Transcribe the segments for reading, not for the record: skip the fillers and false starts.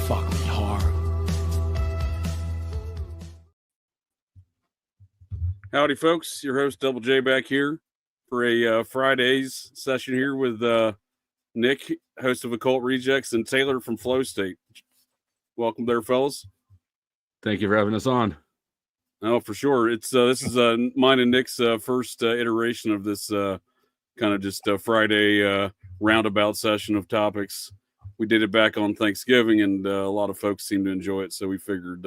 fuck me hard. Howdy, folks. Your host, Double J, back here for a Fridaze session here with Nick, host of Occult Rejects, and Taylor from Flow State. Welcome there, fellas. Thank you for having us on. Oh, for sure. It's this is mine and Nick's first iteration of this kind of just Friday roundabout session of topics. We did it back on Thanksgiving, and a lot of folks seem to enjoy it, so we figured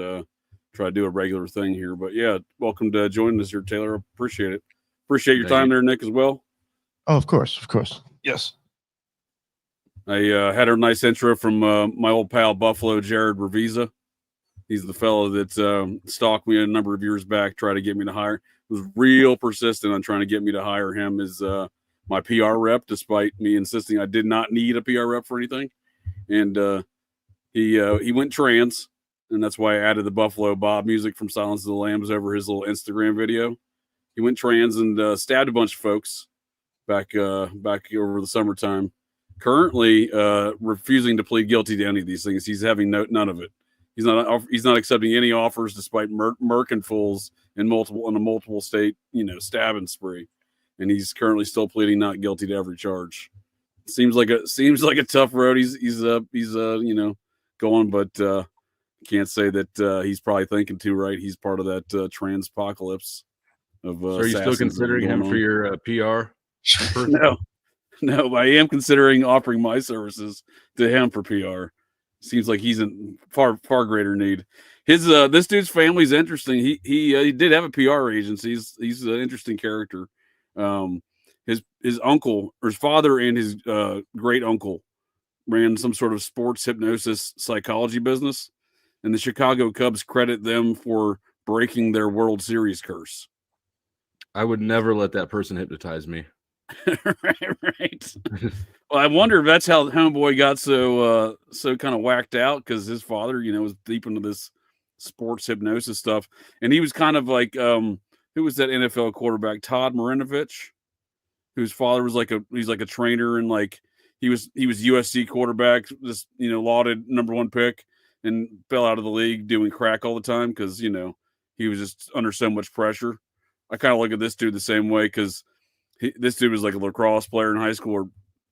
try to do a regular thing here. But yeah, welcome to joining us here, Taylor. Appreciate it. Appreciate your time there, Nick, as well. Oh, of course. Yes. I had a nice intro from my old pal Buffalo Jared Revisa. He's the fellow that stalked me a number of years back, tried to get me to hire. Was real persistent on trying to get me to hire him as my PR rep, despite me insisting I did not need a PR rep for anything. And he went trans, and that's why I added the Buffalo Bob music from Silence of the Lambs over his little Instagram video. He went trans and stabbed a bunch of folks back over the summertime. Currently refusing to plead guilty to any of these things. He's having none of it. He's not accepting any offers, despite murking fools in a multiple state stabbing spree, and he's currently still pleading not guilty to every charge. Seems like a tough road. He's going, but can't say that he's probably thinking too right. He's part of that transpocalypse of. So are you still considering him for your PR? No, I am considering offering my services to him for PR. Seems like he's in far greater need. His this dude's family's interesting. He did have a PR agency. He's an interesting character. His uncle or his father and his great uncle ran some sort of sports hypnosis psychology business, and the Chicago Cubs credit them for breaking their World Series curse. I would never let that person hypnotize me. right. Well, I wonder if that's how homeboy got so kind of whacked out, because his father, was deep into this sports hypnosis stuff, and he was kind of like who was that NFL quarterback, Todd Marinovich, whose father was he's like a trainer, and like he was USC quarterback, this lauded #1 pick, and fell out of the league doing crack all the time because he was just under so much pressure. I kind of look at this dude the same way, because this dude was like a lacrosse player in high school, or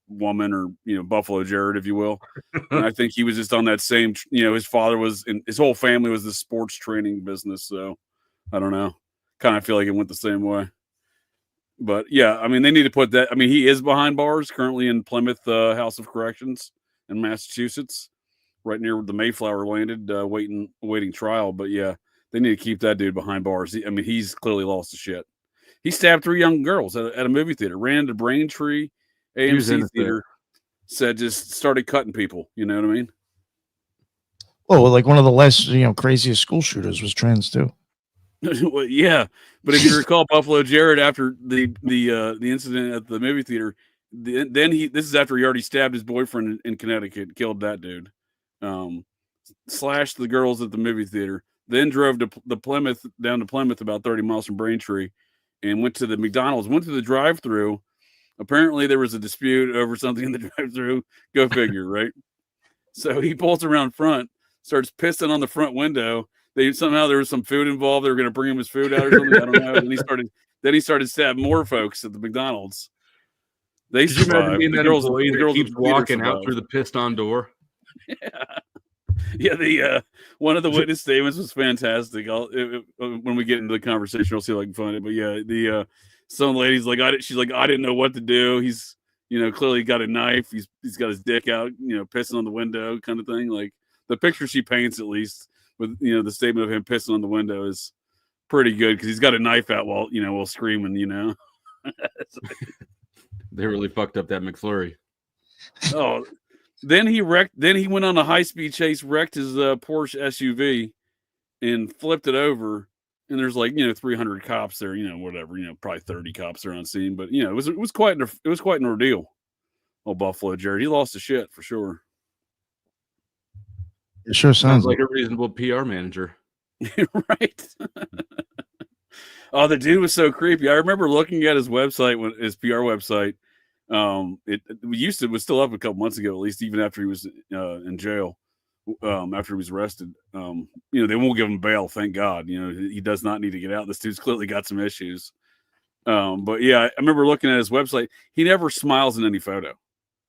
woman, or Buffalo Jared, if you will. And I think he was just on that same. His father was, and his whole family was the sports training business. So I don't know. Kind of feel like it went the same way. But yeah, I mean, they need to put that. I mean, he is behind bars currently in Plymouth House of Corrections in Massachusetts, right near where the Mayflower landed, awaiting trial. But yeah, they need to keep that dude behind bars. I mean, he's clearly lost his shit. He stabbed 3 young girls at a movie theater, ran into Braintree AMC theater, just started cutting people. You know what I mean? Well, like one of the less, craziest school shooters was trans too. Well, yeah, but if you recall, Buffalo Jared, after the incident at the movie theater, this is after he already stabbed his boyfriend in Connecticut, killed that dude, slashed the girls at the movie theater, then drove to down to Plymouth, about 30 miles from Braintree, and went to the McDonald's, went to the drive-thru. Apparently there was a dispute over something in the drive-thru. Go figure, right? So he pulls around front, starts pissing on the front window. Somehow there was some food involved. They were going to bring him his food out or something. I don't know. Then he started stabbing more folks at the McDonald's. They survived. The girls keeps walking out through the pissed on door. Yeah. The one of the witness statements was fantastic. When we get into the conversation, I'll see if I can find it. But yeah, some lady's like, she's like, I didn't know what to do. He's clearly got a knife. He's got his dick out, pissing on the window, kind of thing. Like the picture she paints, at least with the statement of him pissing on the window, is pretty good, because he's got a knife out while screaming. They really fucked up that McFlurry. Oh. Then he went on a high-speed chase, wrecked his Porsche SUV, and flipped it over. And there's 300 cops there, whatever, probably 30 cops there on scene. But it was quite an ordeal. Oh, Buffalo Jared, he lost his shit for sure. It sure sounds like a reasonable PR manager, right? Oh, the dude was so creepy. I remember looking at his website, his PR website. It was still up a couple months ago, at least, even after he was in jail. after he was arrested. They won't give him bail, thank God. He does not need to get out. This dude's clearly got some issues. But yeah, I remember looking at his website. He never smiles in any photo.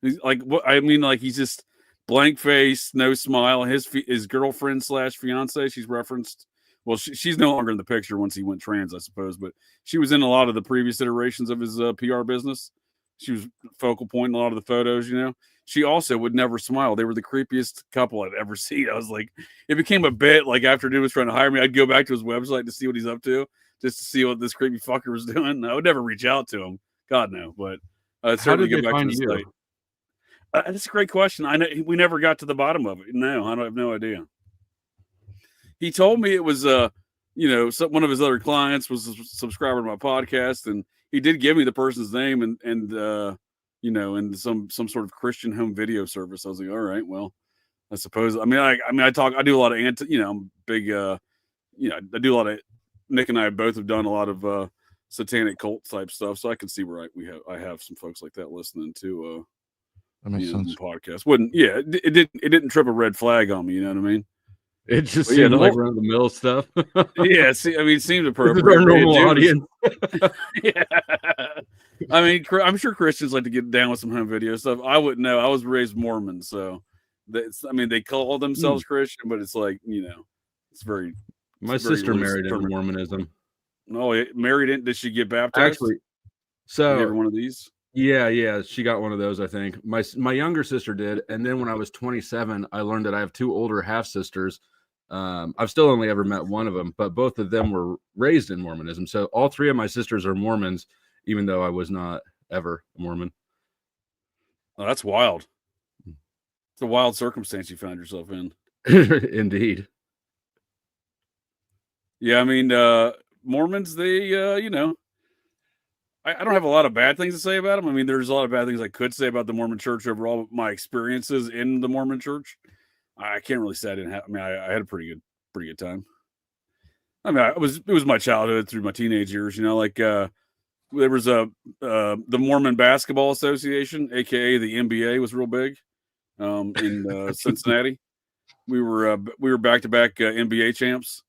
He's like, what I mean, like he's just blank face, no smile. His girlfriend / fiance, she's referenced. Well, she's no longer in the picture once he went trans, I suppose, but she was in a lot of the previous iterations of his PR business. She was focal point in a lot of the photos, She also would never smile. They were the creepiest couple I'd ever seen. I was like, it became a bit like after dude was trying to hire me, I'd go back to his website to see what he's up to, just to see what this creepy fucker was doing. I would never reach out to him. God, no. But certainly get back to the site. That's a great question. I know we never got to the bottom of it. No, I have no idea. He told me it was, one of his other clients was a subscriber to my podcast, and he did give me the person's name and some sort of Christian home video service. I was like, all right, well, I suppose. I do a lot of I'm big. I do a lot of. Nick and I both have done a lot of satanic cult type stuff, so I can see where I have some folks like that listening to. That makes sense. Podcast it didn't trip a red flag on me. You know what I mean? It just seemed like run of the mill stuff. Yeah, it seemed appropriate. This is our normal audience. Yeah, I'm sure Christians like to get down with some home video stuff. I wouldn't know. I was raised Mormon, so they call themselves Christian, but it's like it's very. My sister married into Mormonism. No, married in. Did she get baptized? Actually, so you ever one of these. Yeah, she got one of those, I think. My younger sister did, and then when I was 27, I learned that I have 2 older half sisters. I've still only ever met one of them, but both of them were raised in Mormonism. So all 3 of my sisters are Mormons, even though I was not ever a Mormon. Oh, that's wild. It's a wild circumstance you found yourself in. Indeed. Yeah, Mormons, they, I don't have a lot of bad things to say about them. There's a lot of bad things I could say about the Mormon church overall. My experiences in the Mormon church, I can't really say I didn't have. I had a pretty good time. It was my childhood through my teenage years. There was the Mormon Basketball Association, aka the NBA, was real big in Cincinnati. We were back-to-back NBA champs.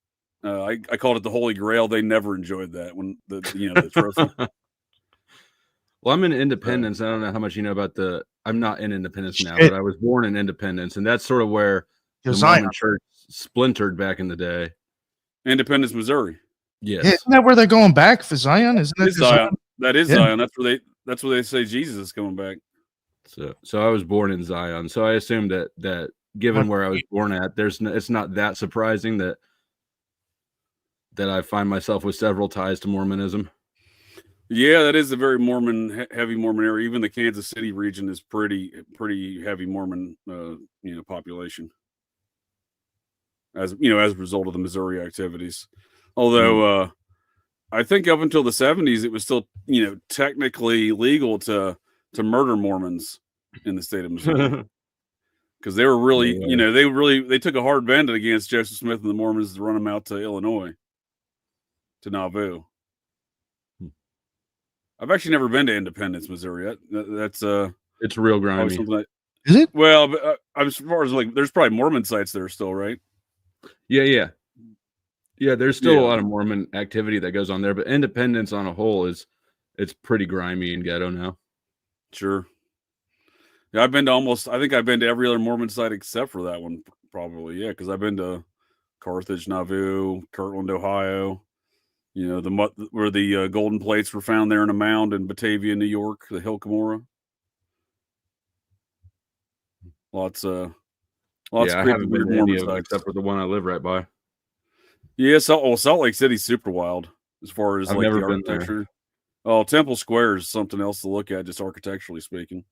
I called it the Holy Grail. They never enjoyed that when the trophy. Well, I'm in Independence. I don't know how much you know about I'm not in Independence now, but I was born in Independence, and that's sort of where the Mormon church splintered back in the day. Independence, Missouri. Yes. Isn't that where they're going back for Zion? Isn't that Zion? That is Zion. That's where they say Jesus is coming back. So I was born in Zion. So I assumed that given where I was born at, it's not that surprising that I find myself with several ties to Mormonism. Yeah, that is a very heavy Mormon area. Even the Kansas City region is pretty heavy Mormon, population. As a result of the Missouri activities. Although I think up until the 70s, it was still, technically legal to murder Mormons in the state of Missouri. Because they were really, they took a hard bend against Joseph Smith and the Mormons to run them out to Illinois, to Nauvoo. I've actually never been to Independence, Missouri. That's it's real grimy. Is it? Well, but, as far as there's probably Mormon sites there still, right? Yeah. There's still a lot of Mormon activity that goes on there, but Independence on a whole it's pretty grimy and ghetto now. Sure. Yeah, I think I've been to every other Mormon site except for that one, probably. Yeah, because I've been to Carthage, Nauvoo, Kirtland, Ohio. Where the golden plates were found there in a mound in Batavia, New York, the Hill Cumorah. Lots of creepy, weird Mormon sites, except for the one I live right by. Yeah, Salt Lake City's super wild as far as I've the never been architecture. there. Oh, Temple Square is something else to look at, just architecturally speaking.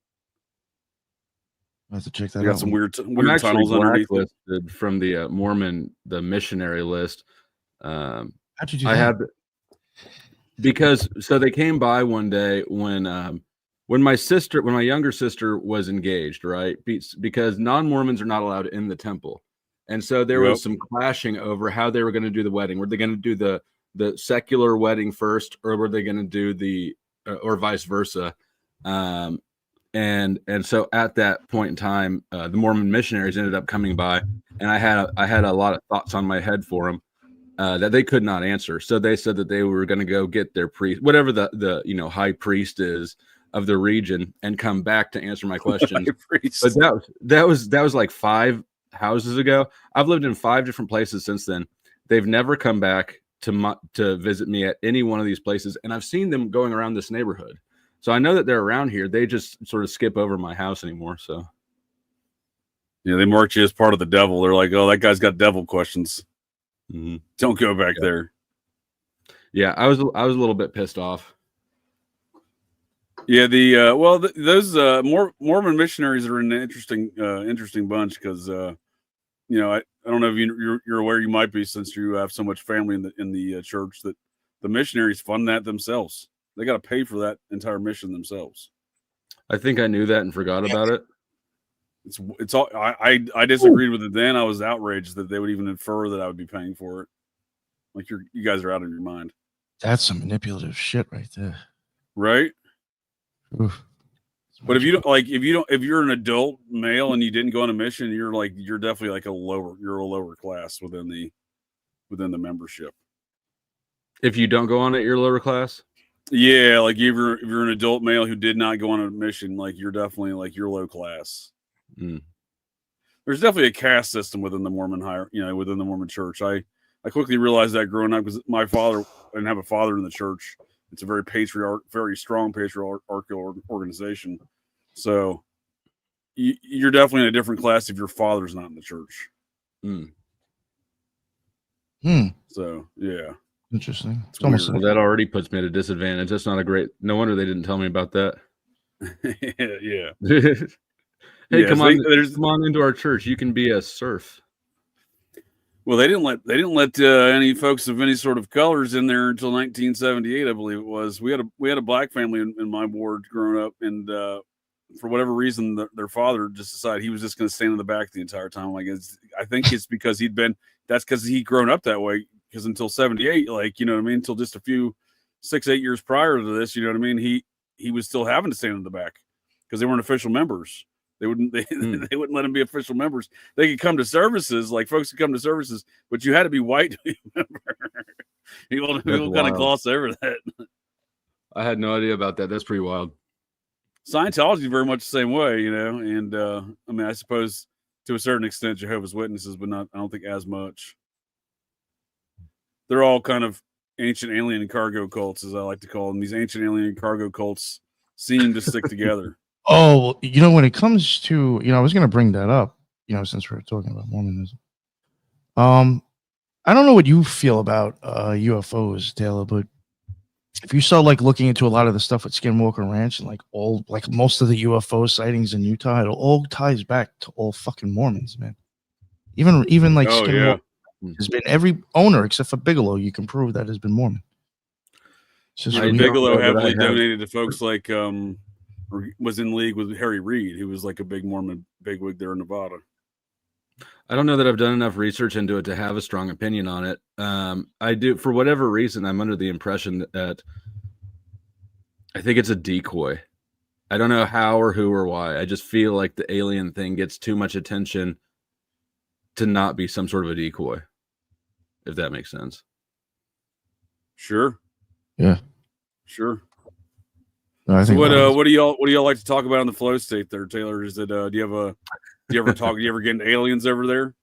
I have to check that out. Got some weird I'm tunnels underneath. Blacklisted from the Mormon, the missionary list. How'd you do that? Because they came by one day when my younger sister was engaged, right? Because non-Mormons are not allowed in the temple. And so there was some clashing over how they were going to do the wedding. Were they going to do the secular wedding first, or were they going to do or vice versa? and so at that point in time, the Mormon missionaries ended up coming by, and I had a lot of thoughts on my head for them that they could not answer. So they said that they were going to go get their priest, whatever the high priest is of the region, and come back to answer my questions. But that was like 5 houses ago. I've lived in 5 different places since then. They've never come back to visit me at any one of these places, and I've seen them going around this neighborhood. So I know that they're around here. They just sort of skip over my house anymore. So yeah, they mark you as part of the devil. They're like, oh, that guy's got devil questions. mm-hmm. Don't go back there. Yeah, I was a little bit pissed off. Yeah, those Mormon missionaries are an interesting bunch because I don't know if you're aware, you might be, since you have so much family in the church, that the missionaries fund that themselves. They got to pay for that entire mission themselves. I think I knew that and forgot about it. It's all I disagreed with it then. I was outraged that they would even infer that I would be paying for it. Like you guys are out of your mind. That's some manipulative shit right there. Right? Oof. But if you're an adult male and you didn't go on a mission, you're definitely like a lower class within the membership. If you don't go on it, you're lower class. Yeah, like if you're an adult male who did not go on a mission, like you're definitely like you're low class. Mm. There's definitely a caste system within the Mormon within the Mormon church. I quickly realized that growing up, because my father didn't have a father in the church. It's a very strong patriarchal organization. So you're definitely in a different class if your father's not in the church. Mm. So yeah, interesting. It's almost well, that already puts me at a disadvantage. That's not a great. No wonder they didn't tell me about that. Yeah. Hey, come on into our church. You can be a serf. Well, they didn't let any folks of any sort of colors in there until 1978, I believe it was. We had a black family in my ward growing up, and for whatever reason, their father just decided he was just going to stand in the back the entire time. Like I think it's because that's because he'd grown up that way. Because until 78, like, you know what I mean, until just a few 6-8 years prior to this, you know what I mean, he was still having to stand in the back because they weren't official members. They wouldn't let them be official members. They could come to services, like folks could come to services, but you had to be white to be a member. People kind of gloss over that. I had no idea about that. That's pretty wild. Scientology is very much the same way, and I mean, I suppose to a certain extent Jehovah's Witnesses, but not, I don't think as much. They're all kind of ancient alien cargo cults, as I like to call them. These ancient alien cargo cults seem to stick together. Oh, when it comes to, I was going to bring that up, since we're talking about Mormonism. I don't know what you feel about UFOs, Taylor, but if you start like looking into a lot of the stuff with Skinwalker Ranch and like most of the UFO sightings in Utah, it all ties back to all fucking Mormons, man. Even like Skinwalker has been every owner except for Bigelow. You can prove that has been Mormon. Bigelow heavily donated to folks like was in league with Harry Reid, who was like a big Mormon bigwig there in Nevada. I don't know that I've done enough research into it to have a strong opinion on it. I do, for whatever reason, I'm under the impression that I think it's a decoy. I don't know how or who or why. I just feel like the alien thing gets too much attention to not be some sort of a decoy, if that makes sense. Sure. Yeah. Sure. No, I think what do y'all like to talk about in the flow state there, Taylor? Is it do you ever get into aliens over there?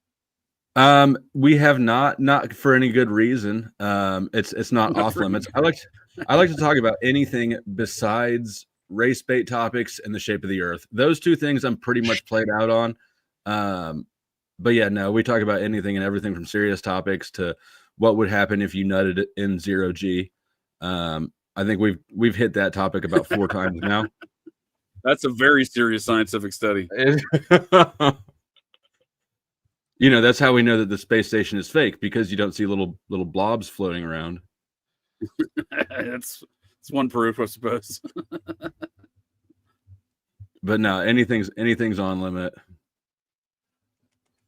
We have not for any good reason. It's not off limits. I like to talk about anything besides race bait topics and the shape of the earth. Those two things I'm pretty much played out on. But yeah, no, we talk about anything and everything from serious topics to what would happen if you nutted it in 0G. I think we've hit that topic about 4 times now. That's a very serious scientific study. That's how we know that the space station is fake, because you don't see little blobs floating around. It's one proof, I suppose. But no, anything's on limit.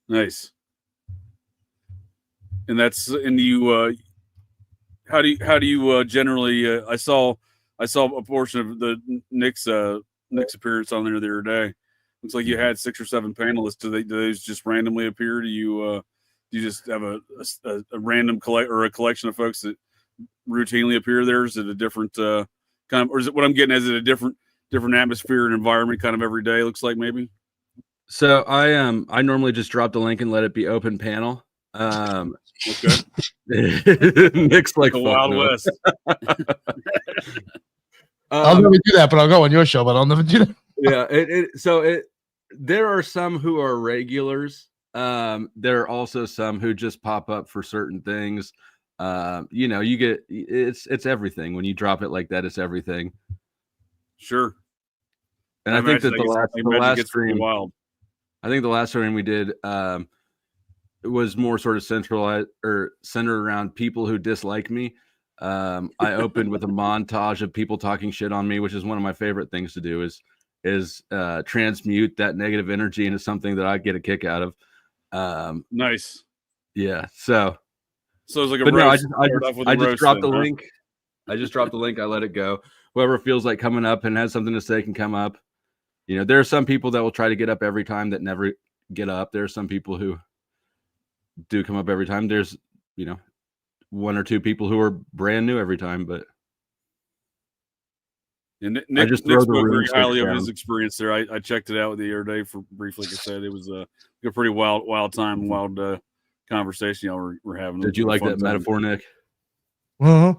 Nice. And that's you. How do you generally? I saw a portion of the Nick's Nick's appearance on there the other day. Looks like you had 6 or 7 panelists. Do those just randomly appear? Do you just have a random a collection of folks that routinely appear there? Is it a different kind of, or is it what I'm getting? Is it a different atmosphere and environment kind of every day? Looks like maybe. So I normally just drop the link and let it be open panel. Okay. Nick's like The Wild no. West. I'll never do that, but I'll go on your show, but I'll never do that. Yeah, there are some who are regulars. There are also some who just pop up for certain things. You get it's everything. When you drop it like that, it's everything. Sure. And I think that the last stream, wild. I think the last stream we did it was more sort of centralized or centered around people who dislike me. I opened with a montage of people talking shit on me, which is one of my favorite things to do is transmute that negative energy into something that I get a kick out of. Nice. Yeah. So it's like a but roast. No, I just dropped the link. I just dropped the link. I let it go. Whoever feels like coming up and has something to say can come up. There are some people that will try to get up every time that never get up. There are some people who do come up every time. There's, 1 or 2 people who are brand new every time, but and Nick spoke very highly of his experience there. I checked it out the other day for briefly. Like I said, it was a pretty wild time, wild conversation y'all were having. Did you like that metaphor, Nick? Uh-huh.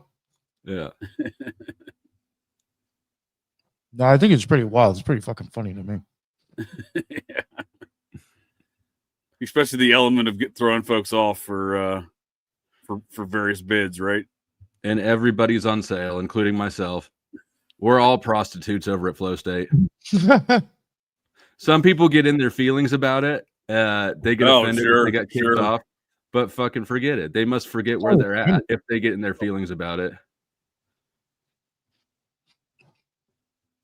Yeah. No, I think it's pretty wild. It's pretty fucking funny to me. Yeah. Especially the element of throwing folks off for various bids, right? And everybody's on sale, including myself. We're all prostitutes over at Flow State. Some people get in their feelings about it. They get offended. Sure, they got kicked off. But fucking forget it. They must forget where they're at if they get in their feelings about it.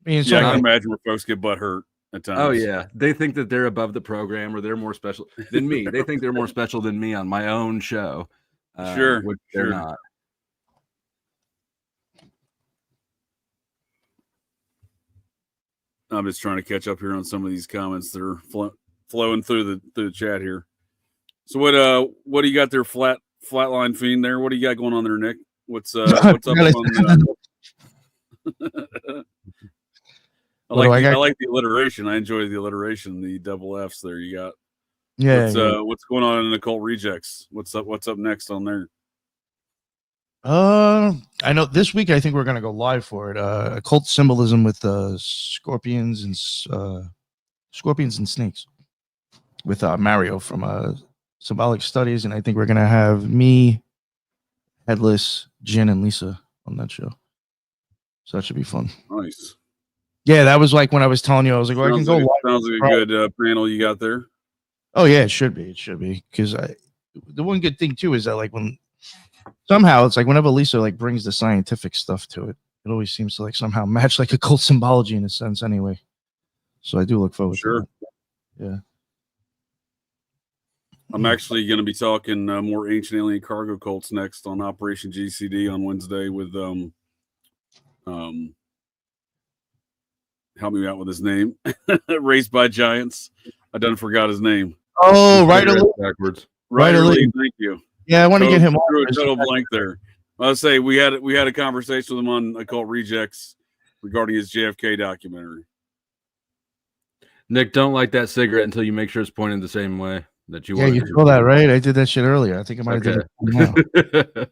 I can imagine where folks get butt hurt at times. Oh, yeah. They think that they're above the program or they're more special than me. They think they're more special than me on my own show. Which they're not. I'm just trying to catch up here on some of these comments that are flowing through the chat here. So what do you got there, flatline fiend there? What do you got going on there, Nick? What's up on I like the alliteration. I enjoy the alliteration, the double F's there you got. Yeah. What's going on in Occult Rejects? What's up next on there? I know this week I think we're gonna go live for it. Occult symbolism with scorpions and snakes with Mario from Symbolic Studies, and I think we're gonna have me, Headless, Jen, and Lisa on that show. So that should be fun. Nice. Yeah, that was like when I was telling you, I was like, well, I can go live. Sounds like a good panel you got there. Oh yeah, it should be. Because the one good thing too is that like when somehow it's like whenever Lisa like brings the scientific stuff to it, it always seems to like somehow match like occult symbology in a sense anyway. So I do look forward to that. Yeah. I'm actually going to be talking more ancient alien cargo cults next on Operation GCD on Wednesday with help me out with his name. Raised by Giants. I done forgot his name. Oh, right backwards. Right. Thank you. Yeah, I want to get him on. A total blank there. I'll say we had a conversation with him on Occult Rejects regarding his JFK documentary. Nick, don't light that cigarette until you make sure it's pointed the same way that you want. Yeah, you saw that, right? I did that shit earlier. I think I might have did it.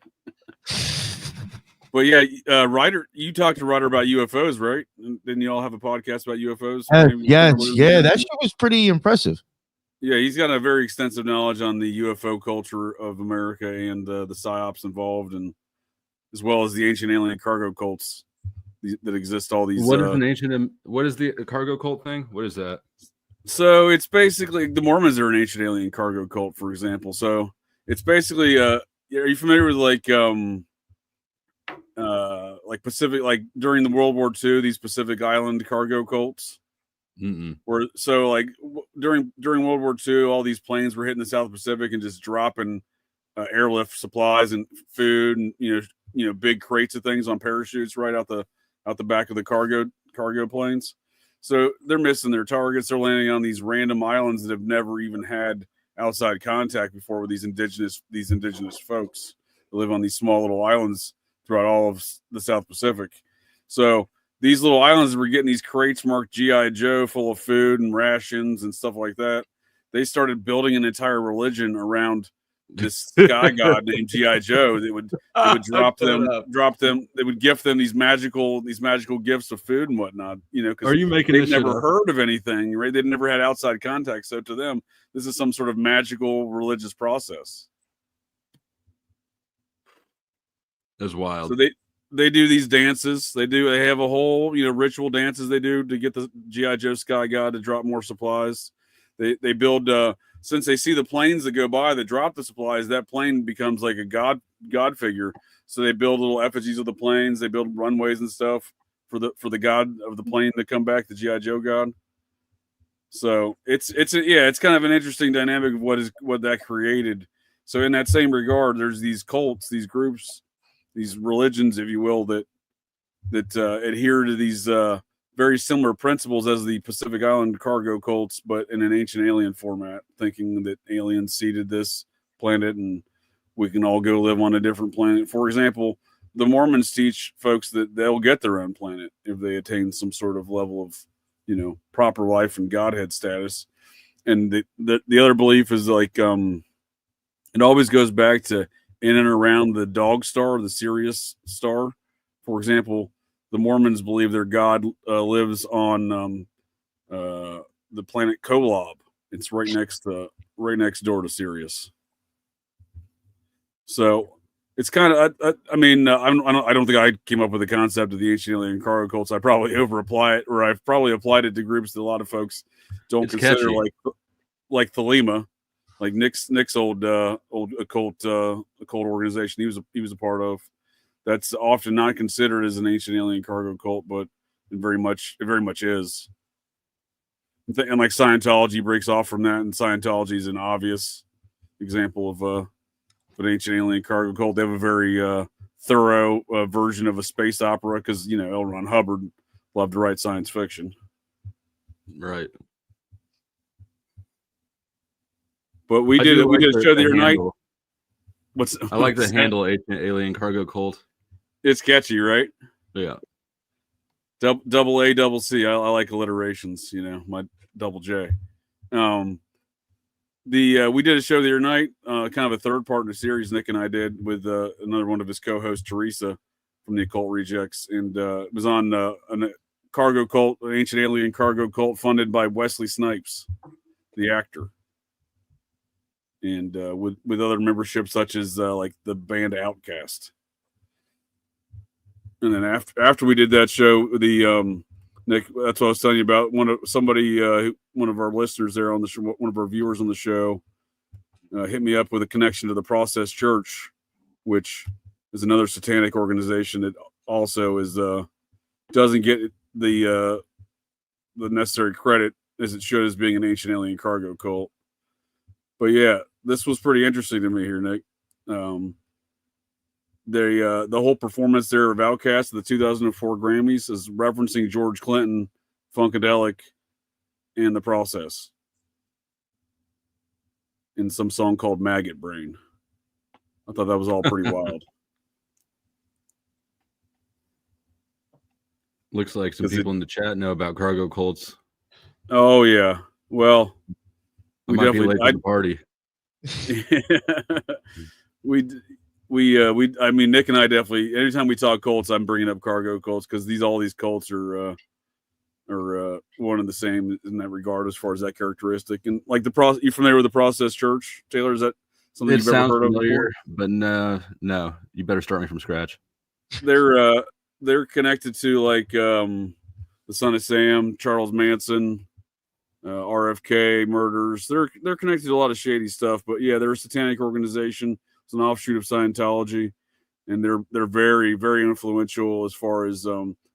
But yeah, Ryder, you talked to Ryder about UFOs, right? Didn't you all have a podcast about UFOs? Yeah, that shit was pretty impressive. Yeah, he's got a very extensive knowledge on the UFO culture of America and the psyops involved, and as well as the ancient alien cargo cults that exist. All these. What is the cargo cult thing? What is that? So it's basically the Mormons are an ancient alien cargo cult, for example. So it's basically are you familiar with like Pacific, like during the World War II, these Pacific Island cargo cults? Where so like during World War II, all these planes were hitting the South Pacific and just dropping airlift supplies and food and big crates of things on parachutes right out the back of the cargo planes. So they're missing their targets. They're landing on these random islands that have never even had outside contact before with these indigenous folks that live on these small little islands throughout all of the South Pacific. So these little islands were getting these crates marked GI Joe full of food and rations and stuff like that. They started building an entire religion around this sky god named GI Joe. They would drop them. They would gift them these magical gifts of food and whatnot. Because are you making they've never heard of anything, right? They've never had outside contact. So to them, this is some sort of magical religious process. That's wild. So they do these dances. They have a whole ritual dances they do to get the GI Joe sky god to drop more supplies. They build. Since they see the planes that go by that drop the supplies, that plane becomes like a god figure. So they build little effigies of the planes. They build runways and stuff for the god of the plane to come back, the GI Joe god. So it's kind of an interesting dynamic of what that created. So in that same regard, there's these cults, these groups, these religions, if you will, that adhere to these very similar principles as the Pacific Island cargo cults, but in an ancient alien format, thinking that aliens seeded this planet and we can all go live on a different planet. For example, the Mormons teach folks that they'll get their own planet if they attain some sort of level of, proper life and Godhead status. And the other belief is like, it always goes back to in and around the dog star, the Sirius star. For example, the Mormons believe their God lives on the planet Kolob. It's right next door to Sirius. So it's kind of, I don't think I came up with the concept of the ancient alien cargo cults. I probably over-apply it, or I've probably applied it to groups that a lot of folks don't consider catchy. like Thelema, like Nick's old occult organization. He was a part of. That's often not considered as an ancient alien cargo cult, but it very much is. And like Scientology breaks off from that, and Scientology is an obvious example of an ancient alien cargo cult. They have a very thorough version of a space opera because L. Ron Hubbard loved to write science fiction. Right. But we did a show the other night. I like the handle ancient alien cargo cult. It's catchy, right? Yeah. Double A, double C. I like alliterations, my double J. We did a show the other night, kind of a third part in the series Nick and I did with another one of his co-hosts, Teresa from the Occult Rejects. And it was on a cargo cult, an ancient alien cargo cult funded by Wesley Snipes, the actor. And with other memberships such as like the band Outcast. And then after we did that show, the Nick, that's what I was telling you about. One of our listeners there on the show, one of our viewers on the show, hit me up with a connection to the Process Church, which is another satanic organization that also is doesn't get the necessary credit as it should as being an ancient alien cargo cult. But yeah, this was pretty interesting to me here, Nick. The whole performance there of Outkast, the 2004 Grammys, is referencing George Clinton, Funkadelic, and The Process in some song called Maggot Brain. I thought that was all pretty wild. Looks like some people in the chat know about cargo cults. Oh yeah. Well, I might be late to the party. I mean, Nick and I definitely, anytime we talk cults, I'm bringing up cargo cults because all these cults are one and the same in that regard as far as that characteristic. And like you familiar with the Process Church, Taylor? Is that something you've ever heard of before? But no, you better start me from scratch. They're connected to like the Son of Sam, Charles Manson, RFK murders. They're connected to a lot of shady stuff. But yeah, they're a satanic organization. It's an offshoot of Scientology, and they're very, very influential as far as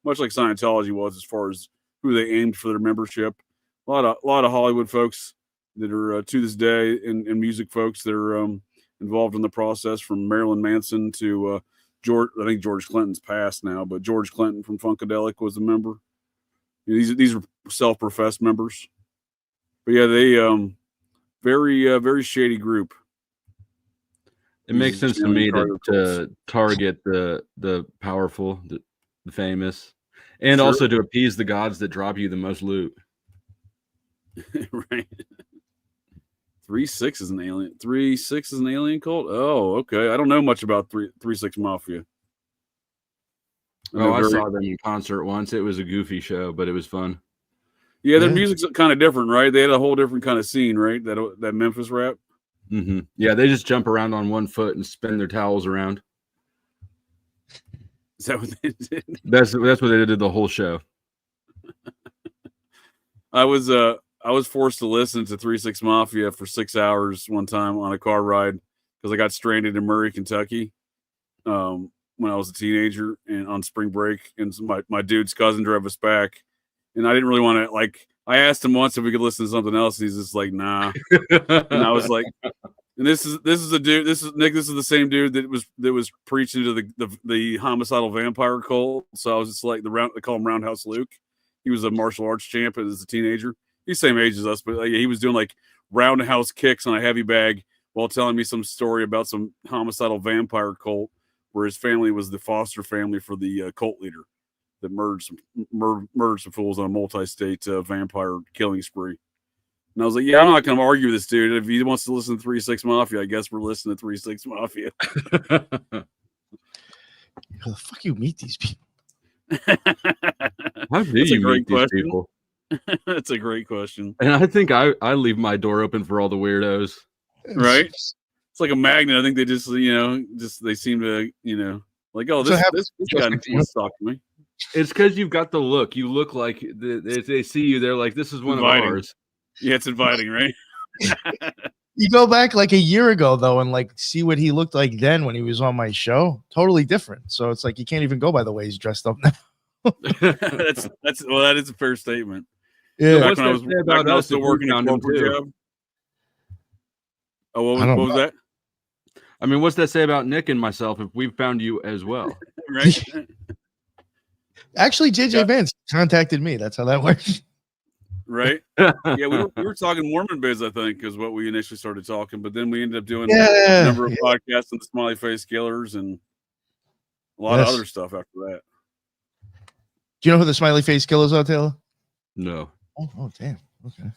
much like Scientology was as far as who they aimed for their membership. A lot of Hollywood folks that are to this day and music folks that are involved in the process, from Marilyn Manson to George. I think George Clinton's passed now, but George Clinton from Funkadelic was a member, These are self-professed members. But yeah, they very shady group. It makes sense to me to target the powerful, the famous, and also to appease the gods that drop you the most loot. Right. 3-6 is an alien. 3-6 is an alien cult. Oh, okay. I don't know much about 3-6 Mafia. I saw them in concert once. It was a goofy show, but it was fun. Yeah, their music's kind of different, right? They had a whole different kind of scene, right? That Memphis rap. Mm-hmm. Yeah, they just jump around on one foot and spin their towels around. Is that what they did? That's what they did the whole show. I was forced to listen to 3-6 Mafia for 6 hours one time on a car ride because I got stranded in Murray, Kentucky, when I was a teenager and on spring break, and my dude's cousin drove us back, and I didn't really want to I asked him once if we could listen to something else, and he's just like, nah. And I was like, and this is Nick. This is the same dude that was preaching to the homicidal vampire cult. So I was just like they call him Roundhouse Luke. He was a martial arts champ as a teenager. He's the same age as us, but he was doing like roundhouse kicks on a heavy bag while telling me some story about some homicidal vampire cult where his family was the foster family for the cult leader that murdered some fools on a multi-state vampire killing spree. And I was like, yeah, I'm not going to argue with this dude. If he wants to listen to 3-6 Mafia, I guess we're listening to 3-6 Mafia. How the fuck you meet these people? How do you meet these people? That's a great question. And I think I leave my door open for all the weirdos. Right? It's like a magnet. I think they just, they seem to, like, oh, this guy wants to talk to me. It's because you've got the look. You look like they see you. They're like, this is one inviting. Of ours. Yeah, it's inviting, right? You go back like a year ago, though, and like see what he looked like then when he was on my show. Totally different. So it's like you can't even go by the way he's dressed up now. That is a fair statement. Yeah. Back when I was still working on corporate job. Oh, what was that? I mean, what's that say about Nick and myself if we found you as well? Right. Actually, JJ Vance contacted me. That's how that works. Right. Yeah, we were talking Mormon biz, I think, is what we initially started talking, but then we ended up doing a number of podcasts on the Smiley Face Killers and a lot of other stuff after that. Do you know who the Smiley Face Killers are, Taylor? No. Oh, damn. Okay.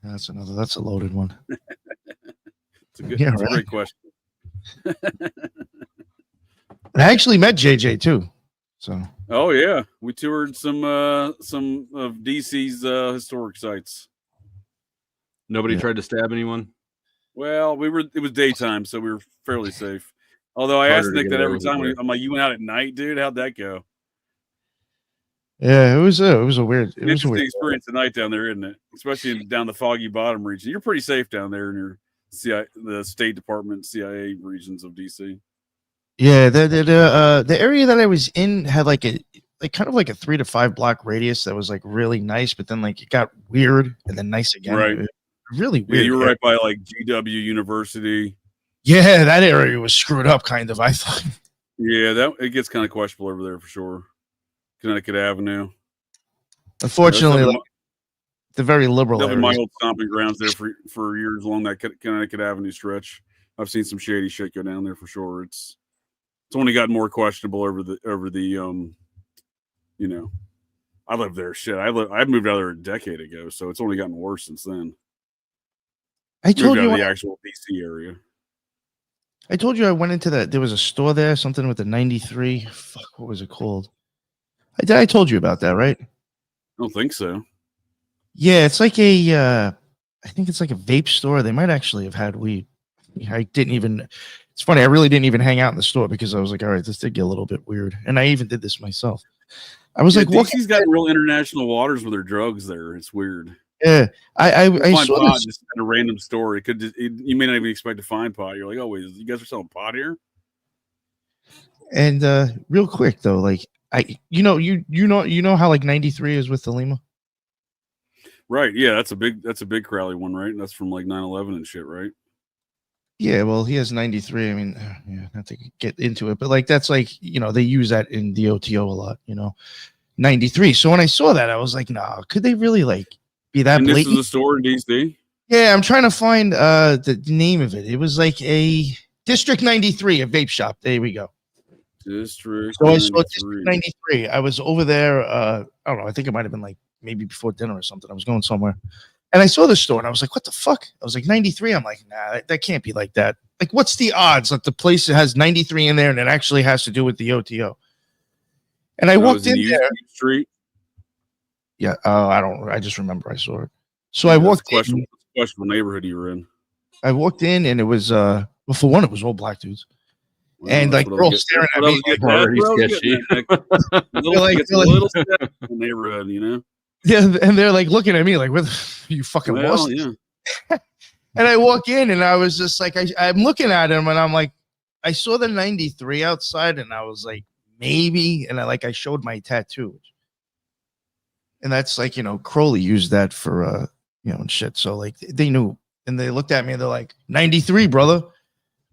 That's a loaded one. It's a great question. I actually met JJ too. So. Oh yeah, we toured some of DC's historic sites. Nobody tried to stab anyone. Well, it was daytime, so we were fairly safe. Although I asked Nick that every time. I'm like, you went out at night, dude? How'd that go? Yeah, it was a weird. It was a weird experience tonight down there, isn't it? Especially down the Foggy Bottom region. You're pretty safe down there in your the State Department, CIA regions of DC. Yeah, the area that I was in had like kind of like a 3 to 5 block radius that was like really nice, but then like it got weird and then nice again. Right. Really weird. Yeah, you were right by like GW University. Yeah, that area was screwed up, kind of. I thought. Yeah, it gets kind of questionable over there for sure. Connecticut Avenue. Unfortunately, the very liberal. That'll be my old stomping grounds there for years along that Connecticut Avenue stretch. I've seen some shady shit go down there for sure. It's only gotten more questionable over the I lived there. Shit, I moved out there a decade ago, so it's only gotten worse since then. I told you the actual DC area. I told you I went into there was a store there, something with the 93. Fuck, what was it called? I told you about that, right? I don't think so. Yeah, it's like I think it's like a vape store. They might actually have had weed. I didn't even. It's funny. I really didn't even hang out in the store because I was like, all right, this did get a little bit weird. And I even did this myself. I was like, DC's got real international waters with their drugs there. It's weird. Yeah, I saw pot this just in a random store. You may not even expect to find pot. You're like, oh wait, you guys are selling pot here? And real quick though, like you know how like 93 is with the Lima? Right. Yeah, that's a big Crowley one, right? That's from like 9/11 and shit, right? Yeah, well, he has 93. I mean, not to get into it, but like that's like, they use that in the O.T.O. a lot, 93. So when I saw that, I was like, nah, could they really like be that And this blatant? is a store in DC. Yeah, I'm trying to find the name of it. It was like a District 93, a vape shop. There we go. District. So I saw 93. District 93. I was over there. I don't know. I think it might have been like maybe before dinner or something. I was going somewhere, and I saw the store, and I was like, "What the fuck?" I was like, 93. I'm like, nah, that can't be like that. Like, what's the odds that the place has 93 in there, and it actually has to do with the O.T.O? And I walked in there. Street. Yeah. I just remember I saw it. So I walked in. Questionable neighborhood you were in. I walked in, and it was well, for one, it was all black dudes. Well, And like girls staring at me, neighborhood, you know. Yeah, and they're like looking at me like, "Where you fucking lost?" Yeah. And I walk in, and I was just like, I'm looking at him, and I'm like, I saw the 93 outside, and I was like, maybe, and I showed my tattoo, and that's like, you know, Crowley used that for you know, and shit. So like they knew, and they looked at me, and they're like, 93, brother. I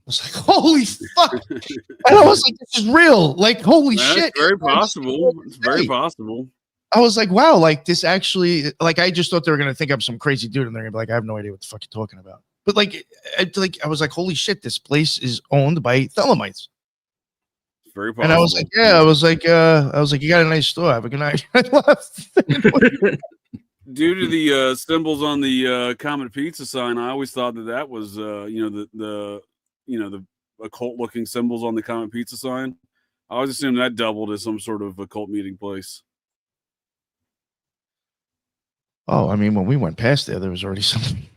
was like, holy fuck. And I was like, this is real. Like, holy shit. Very possible. It's very possible. I was like, wow, like this actually, like I just thought they were going to think I'm some crazy dude, and they're going to be like, I have no idea what the fuck you're talking about. But like I was like, holy shit, this place is owned by Thelemites. Very possible. And I was like, yeah, I was like, you got a nice store. Have a good night. I left. Due to the symbols on the Comet Pizza sign, I always thought that was, you know, the occult looking symbols on the Comet Pizza sign. I always assumed that doubled as some sort of occult meeting place. Oh, I mean, when we went past there was already something.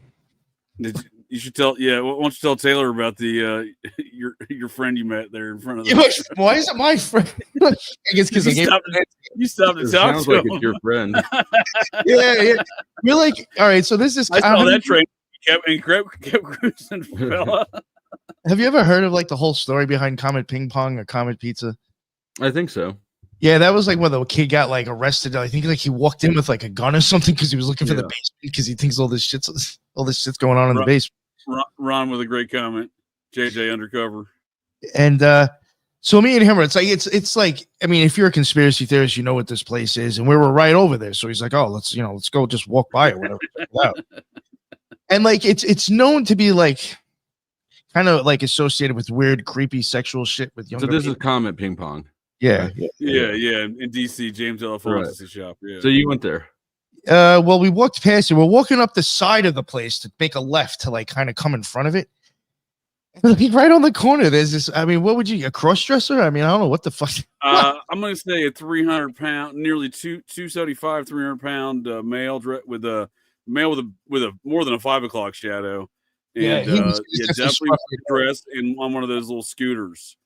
You should tell, yeah. Why don't you tell Taylor about the your friend you met there in front of the why is it my friend? I guess because you stopped to talk sounds to like him. It's your friend. yeah. We're like, all right, so this is I saw that train kept cruising, fella. Have you ever heard of like the whole story behind Comet Ping Pong or Comet Pizza? I think so. Yeah, that was like when the kid got like arrested. I think like he walked in with like a gun or something because he was looking for the basement because he thinks all this shit's going on in the basement. Ron with a great comment. JJ undercover. And so me and him, it's like, I mean, if you're a conspiracy theorist, you know what this place is, and we were right over there. So he's like, oh, let's go just walk by or whatever. And like it's known to be like kind of like associated with weird, creepy sexual shit with younger. So this is Comet Ping Pong. Yeah. In DC, James L. Fonse's shop. Yeah. So you went there. Well, we walked past it. We're walking up the side of the place to make a left to like kind of come in front of it. And like right on the corner, there's this. I mean, what would you a cross dresser? I mean, I don't know what the fuck. I'm gonna say a 300-pound, nearly 275, 300-pound male with a more than a 5 o'clock shadow. And definitely dressed on one of those little scooters.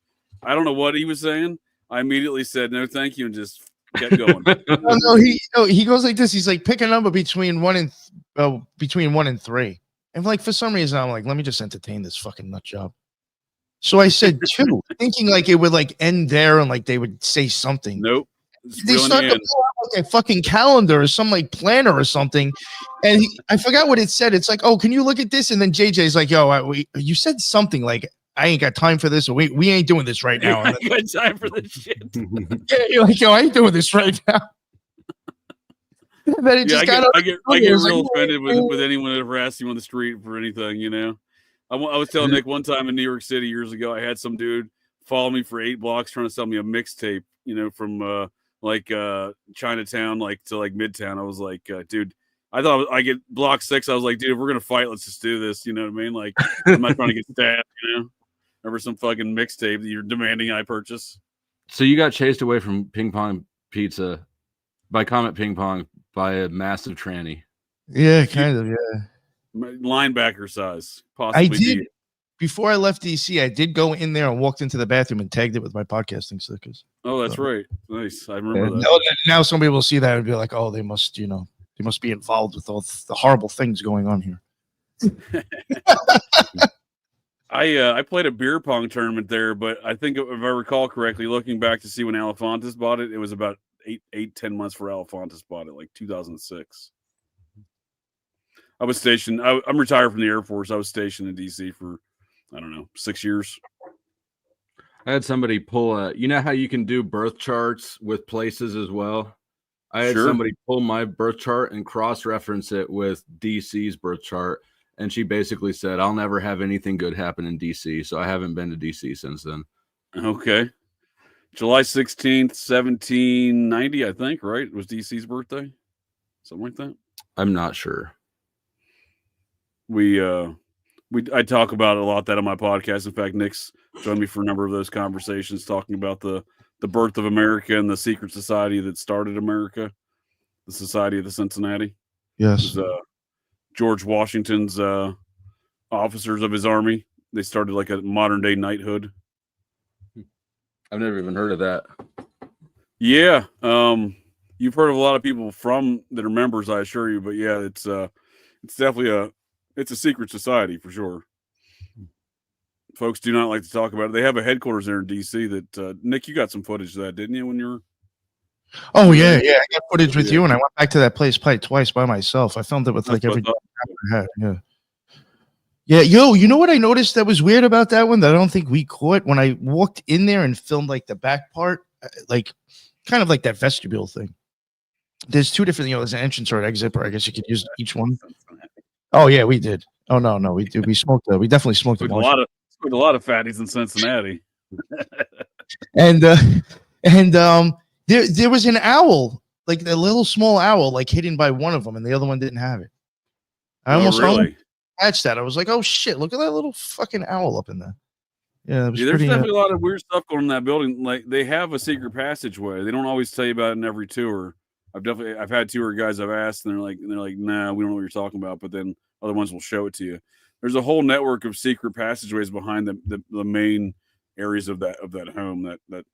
I don't know what he was saying. I immediately said no, thank you, and just kept going. He goes like this. He's like, pick a number between 1 and 3. And like for some reason, I'm like, let me just entertain this fucking nut job. So I said 2, thinking like it would like end there and like they would say something. Nope. They started to pull out like a fucking calendar or some like planner or something, and I forgot what it said. It's like, oh, can you look at this? And then JJ's like, yo, you said something like, I ain't got time for this, or we ain't doing this right now. I ain't got time for this shit. Yeah, you're like, yo, I ain't doing this right now. Then it just I get real offended with anyone that ever asks you on the street for anything, you know. I was telling Nick one time in New York City years ago, I had some dude follow me for 8 blocks trying to sell me a mixtape, you know, from Chinatown to like Midtown. I was like, dude, I thought I get block 6. I was like, dude, if we're gonna fight, let's just do this. You know what I mean? Like, I'm not trying to get stabbed, you know, over some fucking mixtape that you're demanding I purchase. So you got chased away from Ping Pong Pizza by Comet Ping Pong by a massive tranny. Yeah, kind of. Yeah, linebacker size. Possibly. I did. Before I left DC, I did go in there and walked into the bathroom and tagged it with my podcasting stickers. Oh, that's right. Nice. I remember that. Now somebody will see that and be like, oh, they must be involved with all the horrible things going on here. I played a beer pong tournament there, but I think if I recall correctly, looking back to see when Alefontis bought it, it was about 10 months for Alefontis bought it, like 2006. I was stationed. I'm retired from the Air Force. I was stationed in DC for, I don't know, 6 years. I had somebody pull you know how you can do birth charts with places as well? I had Sure. somebody pull my birth chart and cross-reference it with DC's birth chart, and she basically said, "I'll never have anything good happen in DC." So I haven't been to DC since then. Okay. July 16th, 1790, I think, right? Was DC's birthday? Something like that. I'm not sure. I talk about it a lot that on my podcast. In fact, Nick's joined me for a number of those conversations talking about the birth of America and the secret society that started America, the Society of the Cincinnati. Yes. It was, George Washington's officers of his army. They started like a modern day knighthood. I've never even heard of that. Yeah. You've heard of a lot of people from that are members, I assure you, but yeah, it's definitely it's a secret society for sure. Folks do not like to talk about it. They have a headquarters there in DC that Nick, you got some footage of that, didn't you, when you were? Oh yeah. I got footage with you, and I went back to that place probably twice by myself. I filmed it with like every I had. Yeah. Yeah, yo, you know what I noticed that was weird about that one that I don't think we caught when I walked in there and filmed like the back part, like kind of like that vestibule thing. There's two different, there's an entrance or an exit, or I guess you could use each one. Oh yeah, we did. Oh no, we did. We smoked. We definitely smoked a lot of fatties in Cincinnati. and there was an owl, like a little small owl, like hidden by one of them, and the other one didn't have it. I almost catch that. I was like, oh shit, look at that little fucking owl up in there. Yeah, there's definitely a lot of weird stuff going in that building. Like they have a secret passageway. They don't always tell you about it in every tour. I've had tour guys I've asked, and they're like, nah, we don't know what you're talking about. But then other ones will show it to you. There's a whole network of secret passageways behind the main areas of that home that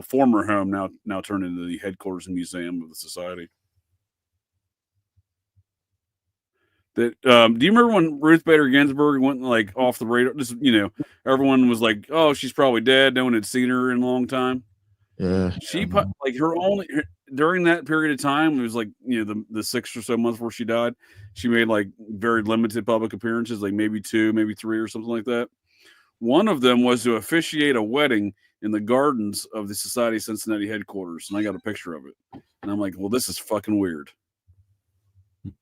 former home now turned into the headquarters and museum of the society. That do you remember when Ruth Bader Ginsburg went like off the radar? Just everyone was like, "Oh, she's probably dead." No one had seen her in a long time. Yeah, she like during that period of time. It was like the 6 or so months before she died. She made like very limited public appearances, like maybe 2, maybe 3, or something like that. One of them was to officiate a wedding in the gardens of the Society of Cincinnati headquarters, and I got a picture of it. And I'm like, well, this is fucking weird. It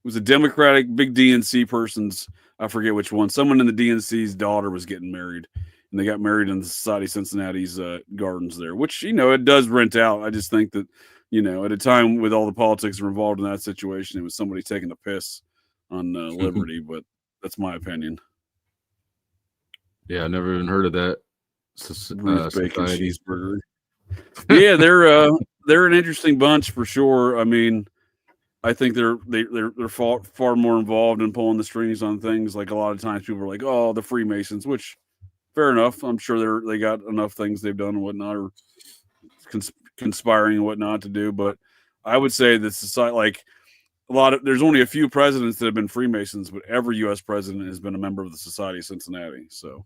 was a Democratic big DNC person's, I forget which one. Someone in the DNC's daughter was getting married, and they got married in the Society of Cincinnati's gardens there, which, it does rent out. I just think that, at a time with all the politics that were involved in that situation, it was somebody taking a piss on liberty, but that's my opinion. Yeah, I never even heard of that. Bacon cheeseburger. Yeah, they're an interesting bunch for sure. I mean, I think they're far more involved in pulling the strings on things. Like a lot of times people are like, "Oh, the Freemasons," which fair enough. I'm sure they got enough things they've done and whatnot, or conspiring and whatnot to do. But I would say that society, like there's only a few presidents that have been Freemasons, but every U.S. president has been a member of the Society of Cincinnati. So,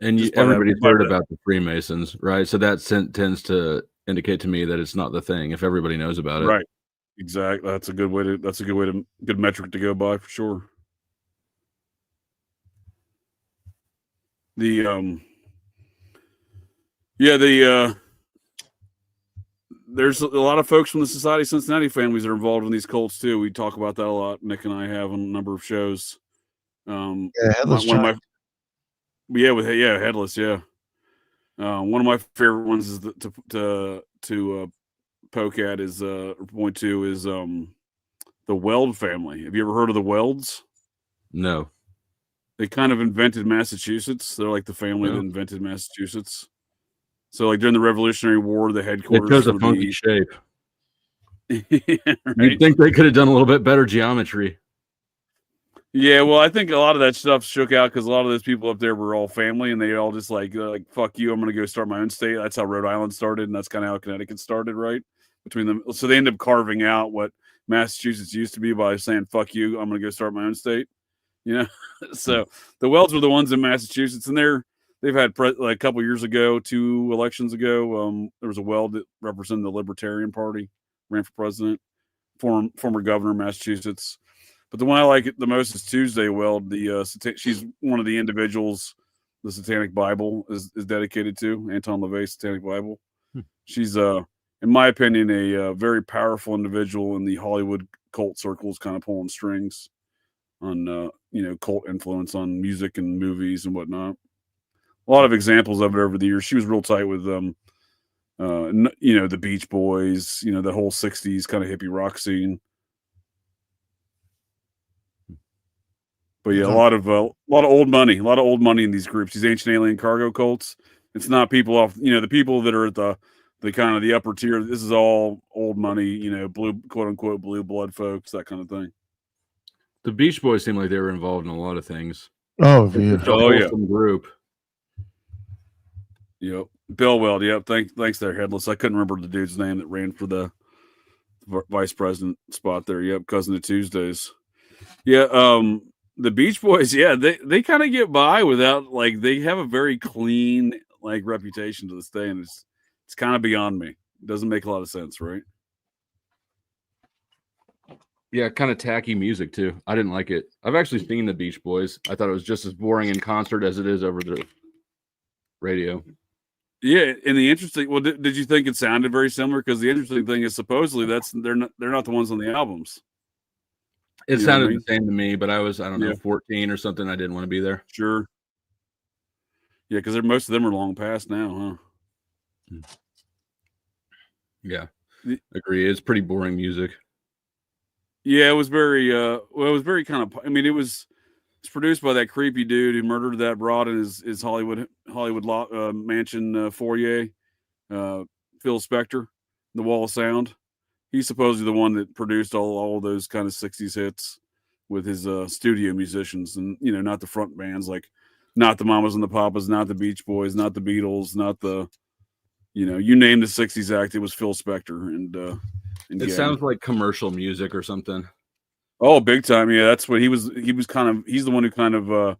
and everybody's heard about the Freemasons, right? So that tends to indicate to me that it's not the thing if everybody knows about it, right? Exactly. That's a good metric to go by for sure. There's a lot of folks from the Society of Cincinnati families that are involved in these cults too. We talk about that a lot. Nick and I have on a number of shows. Headless. Headless. Yeah. One of my favorite ones is to poke at is point 2 is the Weld family. Have you ever heard of the Welds? No. They kind of invented Massachusetts. They're like the family that invented Massachusetts. So like during the Revolutionary War, the headquarters. It chose a funky shape. Right? You'd think they could have done a little bit better geometry. Yeah, well, I think a lot of that stuff shook out because a lot of those people up there were all family, and they all just like fuck you, I'm going to go start my own state. That's how Rhode Island started, and that's kind of how Connecticut started, right? Between them, so they ended up carving out what Massachusetts used to be by saying "fuck you," I'm going to go start my own state. So the Welds were the ones in Massachusetts, and they've had a couple years ago, 2 elections ago, there was a Weld that represented the Libertarian Party, ran for president, former governor of Massachusetts. But the one I like the most is Tuesday Weld. She's one of the individuals the Satanic Bible is dedicated to, Anton LaVey's Satanic Bible. She's in my opinion, a very powerful individual in the Hollywood cult circles, kind of pulling strings on cult influence on music and movies and whatnot. A lot of examples of it over the years. She was real tight with the Beach Boys, the whole 60s kind of hippie rock scene. But yeah, a lot of old money in these groups, these ancient alien cargo cults. It's not people off, the people that are at the kind of the upper tier. This is all old money, blue, quote unquote, blue blood folks, that kind of thing. The Beach Boys seem like they were involved in a lot of things. Oh, yeah. Group. Yep. Bill Weld. Yep. Thanks there, Headless. I couldn't remember the dude's name that ran for the vice president spot there. Yep. Cousin of Tuesdays. Yeah. The Beach Boys. Yeah. They kind of get by without, they have a very clean, reputation to this day. And it's kind of beyond me. It doesn't make a lot of sense, right? Yeah, kind of tacky music too. I didn't like it. I've actually seen the Beach Boys. I thought it was just as boring in concert as it is over the radio. Yeah, and the interesting. Well, did you think it sounded very similar? Because the interesting thing is, supposedly they're not the ones on the albums. It sounded the same to me, but I was 14 or something. I didn't want to be there. Sure. Yeah, because most of them are long past now, huh? Yeah, agree. It's pretty boring music. Yeah, it was very kind of. I mean, it's produced by that creepy dude who murdered that broad in his Hollywood mansion foyer. Phil Spector, The Wall of Sound. He's supposedly the one that produced all of those kind of 60s hits with his studio musicians, and not the front bands, not the Mamas and the Papas, not the Beach Boys, not the Beatles, not the you name the 60s act. It was Phil Spector, and it sounds like commercial music or something. Oh, big time. Yeah, that's what he was. He's the one who kind of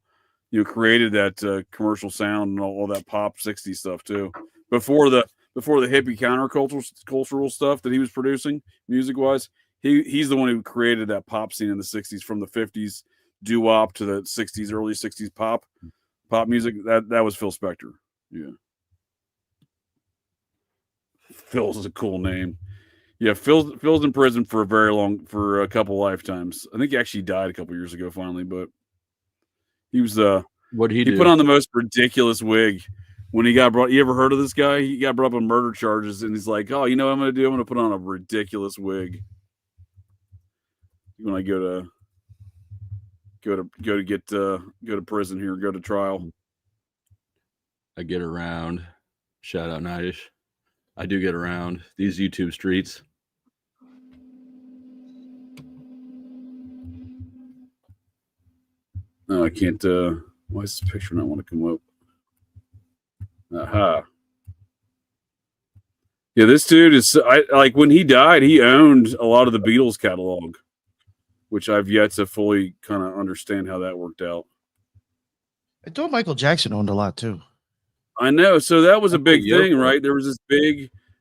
created that commercial sound and all that pop 60s stuff too. Before the hippie countercultural stuff that he was producing music wise, he's the one who created that pop scene in the 60s, from the 50s doo-wop to the 60s, early 60s pop music. That was Phil Spector. Yeah. Phil's a cool name. Yeah, Phil's in prison for a couple lifetimes. I think he actually died a couple years ago finally, but he was what he put on the most ridiculous wig when he got brought. You ever heard of this guy? He got brought up on murder charges, and he's like, "Oh, you know what I'm gonna do? I'm gonna put on a ridiculous wig when I go to prison here, go to trial." I get around. Shout out Nidish. I do get around these YouTube streets. No, I can't. Why is this picture not want to come up? Aha. Yeah, this dude is. When he died, he owned a lot of the Beatles catalog, which I've yet to fully kind of understand how that worked out. I thought Michael Jackson owned a lot too. I know. So that was a big thing, right? There was this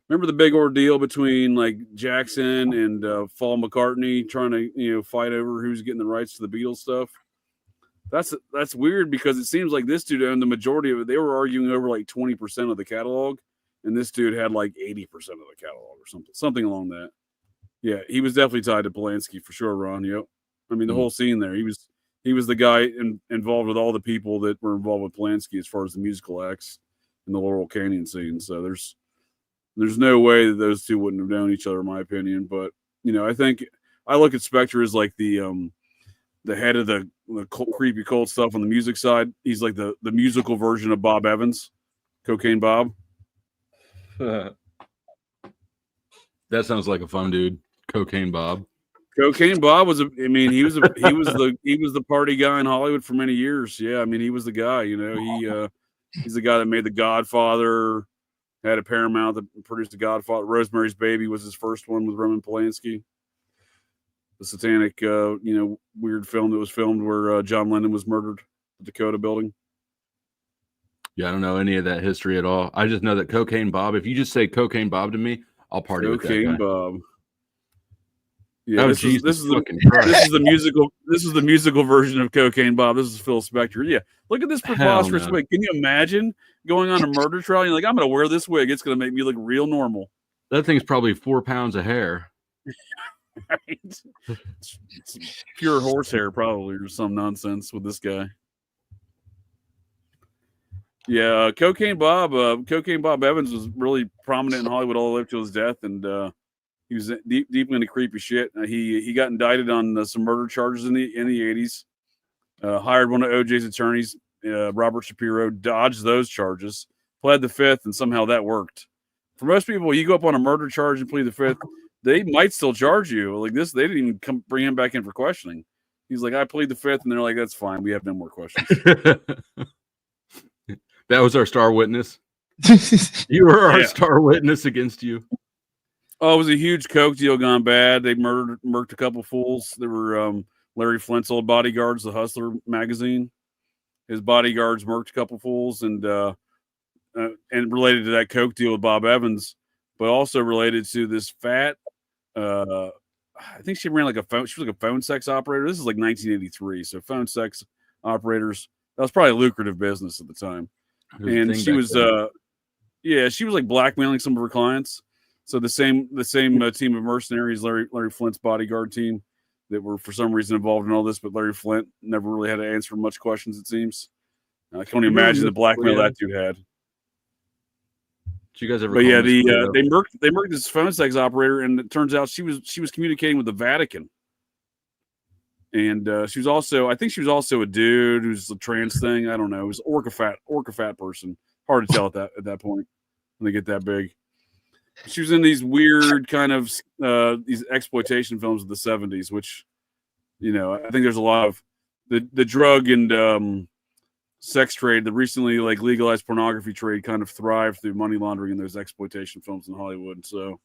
remember the big ordeal between Jackson and Paul McCartney trying to, fight over who's getting the rights to the Beatles stuff. That's weird, because it seems like this dude owned the majority of it. They were arguing over 20% of the catalog, and this dude had 80% of the catalog or something along that. Yeah, he was definitely tied to Polanski for sure, Ron. Yep. I mean, the whole scene there, he was the guy involved with all the people that were involved with Polanski as far as the musical acts in the Laurel Canyon scene. So there's no way that those two wouldn't have known each other, in my opinion. But I think I look at Spector as the head of the creepy cult stuff on the music side. He's like the musical version of Bob Evans, Cocaine Bob. That sounds like a fun dude, Cocaine Bob. Cocaine Bob was he was the party guy in Hollywood for many years. Yeah, I mean, he was the guy. He's the guy that made The Godfather, had a Paramount that produced The Godfather. Rosemary's Baby was his first one with Roman Polanski. The satanic, weird film that was filmed where John Lennon was murdered at the Dakota building. Yeah, I don't know any of that history at all. I just know that Cocaine Bob, if you just say Cocaine Bob to me, I'll party with that guy. Cocaine Bob. Yeah, Oh, this is the musical version of Cocaine Bob. This is Phil Spector. Yeah, look at this preposterous wig. Can you imagine going on a murder trial? You're like, I'm going to wear this wig. It's going to make me look real normal. That thing's probably 4 pounds of hair. Right? It's pure horsehair, probably, or some nonsense with this guy. Yeah, Cocaine Bob Evans was really prominent in Hollywood all the way up to his death, and he was deep into creepy shit. He got indicted on some murder charges in the 80s. Hired one of OJ's attorneys, Robert Shapiro, dodged those charges, pled the fifth, and somehow that worked. For most people, you go up on a murder charge and plead the fifth, they might still charge you. Like this, they didn't even bring him back in for questioning. He's like, I plead the fifth, and they're like, that's fine. We have no more questions. That was our star witness. You were our star witness against you. Oh, it was a huge coke deal gone bad. They murked a couple fools. There were Larry Flint's old bodyguards, the Hustler magazine. His bodyguards murked a couple fools, and related to that coke deal with Bob Evans, but also related to this fat. I think she ran like a phone. She was like a phone sex operator. This is like 1983, so phone sex operators. That was probably a lucrative business at the time. And she was, she was like blackmailing some of her clients. So the same team of mercenaries, Larry Flint's bodyguard team, that were for some reason involved in all this, but Larry Flint never really had to answer much questions. It seems. I can only imagine the blackmail that dude had. Did you guys ever? But yeah, they murked this phone sex operator, and it turns out she was communicating with the Vatican. And she was also, I think she was also a dude who's a trans thing. I don't know. It was orca fat person. Hard to tell at that point when they get that big. She was in these weird kind of these exploitation films of the 70s, which, I think there's a lot of the drug and sex trade, the recently like legalized pornography trade kind of thrived through money laundering in those exploitation films in Hollywood. So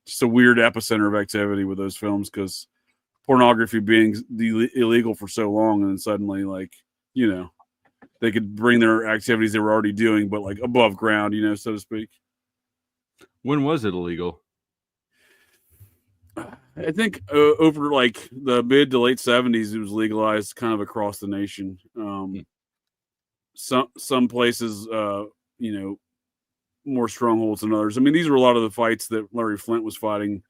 just a weird epicenter of activity with those films because pornography being illegal for so long, and then suddenly, like, they could bring their activities they were already doing, but like above ground, so to speak. When was it illegal? I think over like the mid to late 70s, it was legalized kind of across the nation. Some places, more strongholds than others. I mean, these were a lot of the fights that Larry Flint was fighting.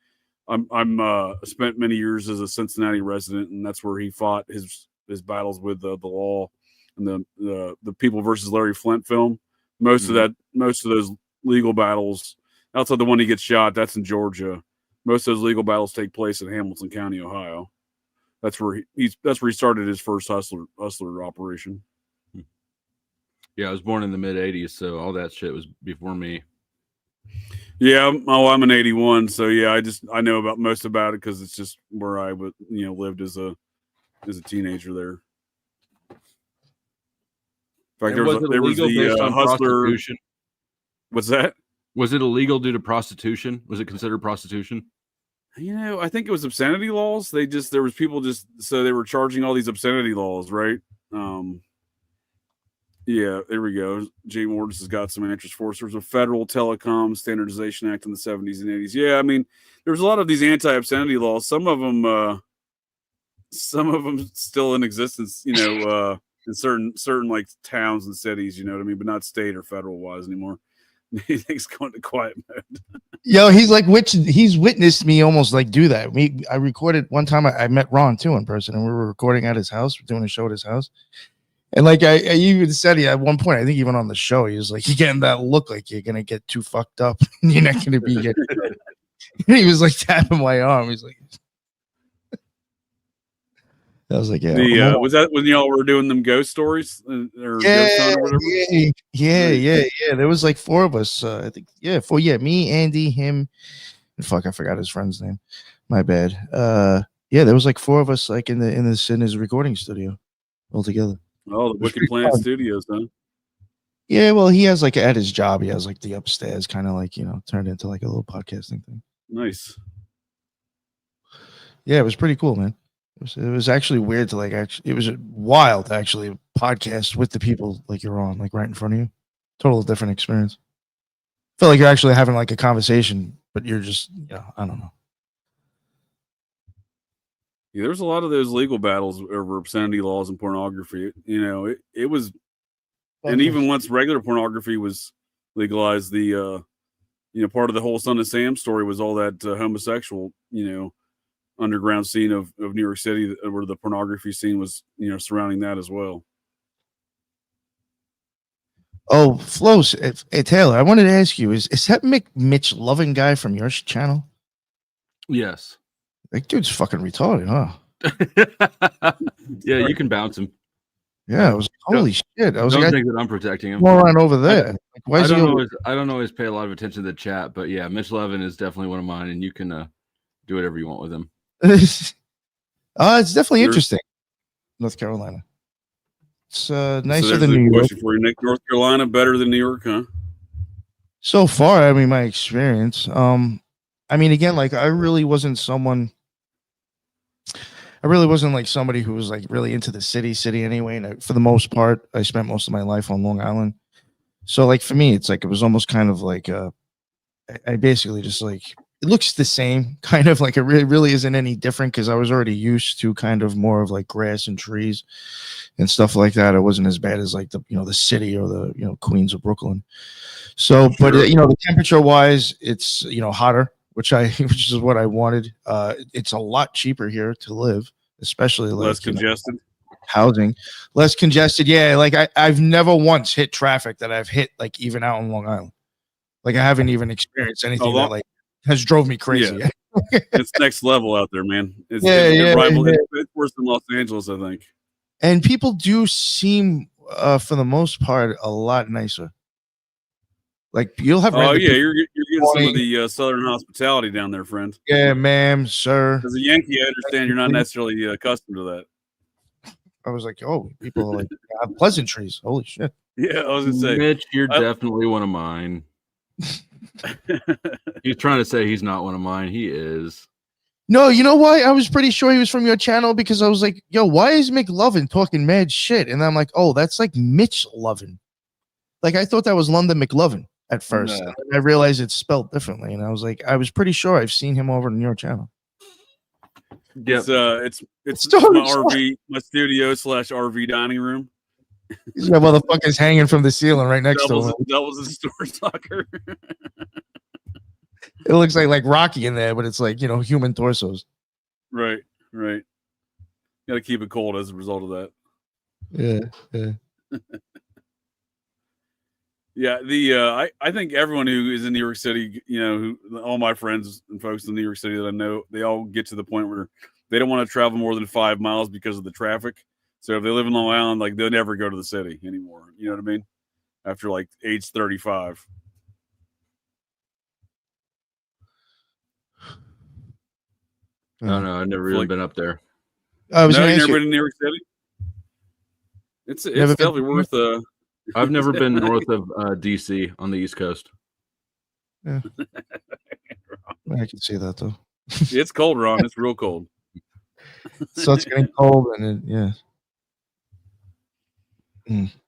I'm spent many years as a Cincinnati resident, and that's where he fought his battles with the law and the People versus Larry Flint film. Most of those legal battles, outside the one he gets shot, that's in Georgia. Most of those legal battles take place in Hamilton County, Ohio. That's where he started his first hustler operation. Yeah, I was born in the mid '80s, so all that shit was before me. Yeah, I'm an 81, so yeah, I know about most about it because it's just where I lived as a teenager there. In fact, there was the hustler. What's that? Was it illegal due to prostitution? Was it considered prostitution? I think it was obscenity laws. There was people so they were charging all these obscenity laws, right? Yeah, there we go. Jay Morris has got some answers for us. There was a Federal Telecom Standardization Act in the 70s and 80s. Yeah, I mean, there was a lot of these anti-obscenity laws. Some of them still in existence, in certain like towns and cities, you know what I mean, but not state or federal wise anymore. He's going to quiet mode. Yo, he's witnessed me almost like do that. I recorded one time. I met Ron too in person, and we were recording at his house, doing a show at his house. And like I even said, at one point, I think even on the show, he was like, "You're getting that look like you're gonna get too fucked up. You're not gonna be." He was like tapping my arm. He's like, I was like, "Yeah." Was that when y'all were doing them ghost stories or ghost hunt or whatever? Yeah. There was like four of us. I think, four. Yeah, me, Andy, him. Fuck, I forgot his friend's name. My bad. There was like four of us, like in his recording studio, all together. Oh, the Wicked Planet Studios, huh? Yeah, well, he has like at his job, he has like the upstairs, kind of like turned into like a little podcasting thing. Nice. Yeah, it was pretty cool, man. It was actually weird to it was wild to actually podcast with the people like you're on, like right in front of you. Total different experience. Felt like you're actually having like a conversation, but you're just, I don't know. Yeah, there's a lot of those legal battles over obscenity laws and pornography. It was, and even once regular pornography was legalized, the part of the whole Son of Sam story was all that homosexual, underground scene of New York City, where the pornography scene was, surrounding that as well. Oh, Flows, hey, Taylor, I wanted to ask you, is that Mitch Loving guy from your channel? Yes. That dude's fucking retarded, huh? Yeah, you can bounce him. Yeah, I was like, holy shit. I was Don't like, think that I'm protecting him. more on over there. Like, why is he I don't always pay a lot of attention to the chat, but yeah, Mitch Levin is definitely one of mine, and you can do whatever you want with him. It's definitely interesting. North Carolina. It's nicer than New York. Question for you, Nick. North Carolina better than New York, huh? So far, I mean, my experience. I mean, again, like I really wasn't like somebody who was like really into the city anyway. And for the most part, I spent most of my life on Long Island. So like for me, it's like it was almost kind of like I basically just like it looks the same, kind of like it really isn't any different because I was already used to kind of more of like grass and trees and stuff like that. It wasn't as bad as like the city or the Queens or Brooklyn. So, but the temperature wise, it's hotter, which is what I wanted. It's a lot cheaper here to live, especially like less congested. Housing, less congested. Yeah, like I've never once hit traffic that I've hit like even out on Long Island. Like I haven't even experienced anything that like has drove me crazy. Yeah. It's next level out there, man. It's worse than Los Angeles, I think. And people do seem, for the most part, a lot nicer. Like you'll have. Oh yeah, you're getting some of the Southern hospitality down there, friend. Yeah, ma'am, sir. As a Yankee, I understand you're not necessarily accustomed to that. I was like, oh, people like have pleasantries. Holy shit. Yeah, I was gonna say, Mitch, you're definitely one of mine. He's trying to say he's not one of mine. He is. No, you know why? I was pretty sure he was from your channel because I was like, yo, why is McLovin talking mad shit? And I'm like, oh, that's like Mitch Lovin. Like I thought that was London McLovin at first. No. And I realized it's spelled differently. And I was like, I was pretty sure I've seen him over on your channel. Yeah, it's my RV, my studio / RV dining room. He's got motherfuckers hanging from the ceiling right next to him. Doubles a store soccer. It looks like Rocky in there, but it's like human torsos. Right. Got to keep it cold as a result of that. Yeah. Yeah, I think everyone who is in New York City, all my friends and folks in New York City that I know, they all get to the point where they don't want to travel more than 5 miles because of the traffic. So if they live in Long Island, like they'll never go to the city anymore. You know what I mean? After like age 35. I don't know. I've never really been up there. I was never been in New York City. It's definitely worth. I've never been north of DC on the East Coast. Yeah, I can see that though. It's cold, Ron. It's real cold. So it's getting cold, and yeah.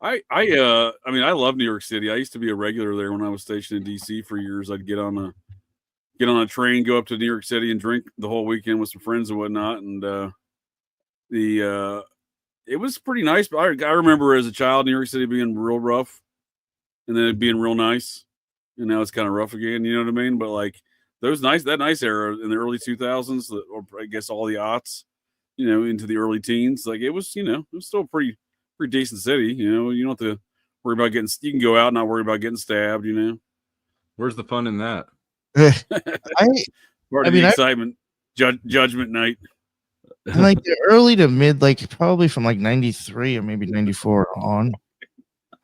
I mean, I love New York City. I used to be a regular there when I was stationed in DC for years. I'd get on a train, go up to New York City, and drink the whole weekend with some friends and whatnot. And it was pretty nice. But I remember as a child, New York City being real rough, and then it being real nice. And now it's kind of rough again. You know what I mean? But like that nice era in the early 2000s, or I guess all the aughts, into the early teens. Like it was, it was still a pretty decent city. You don't have to worry about you can go out and not worry about getting stabbed. Where's the fun in that? Part of the excitement, judgment night. Like the early to mid, like probably from like 93 or maybe 94 on.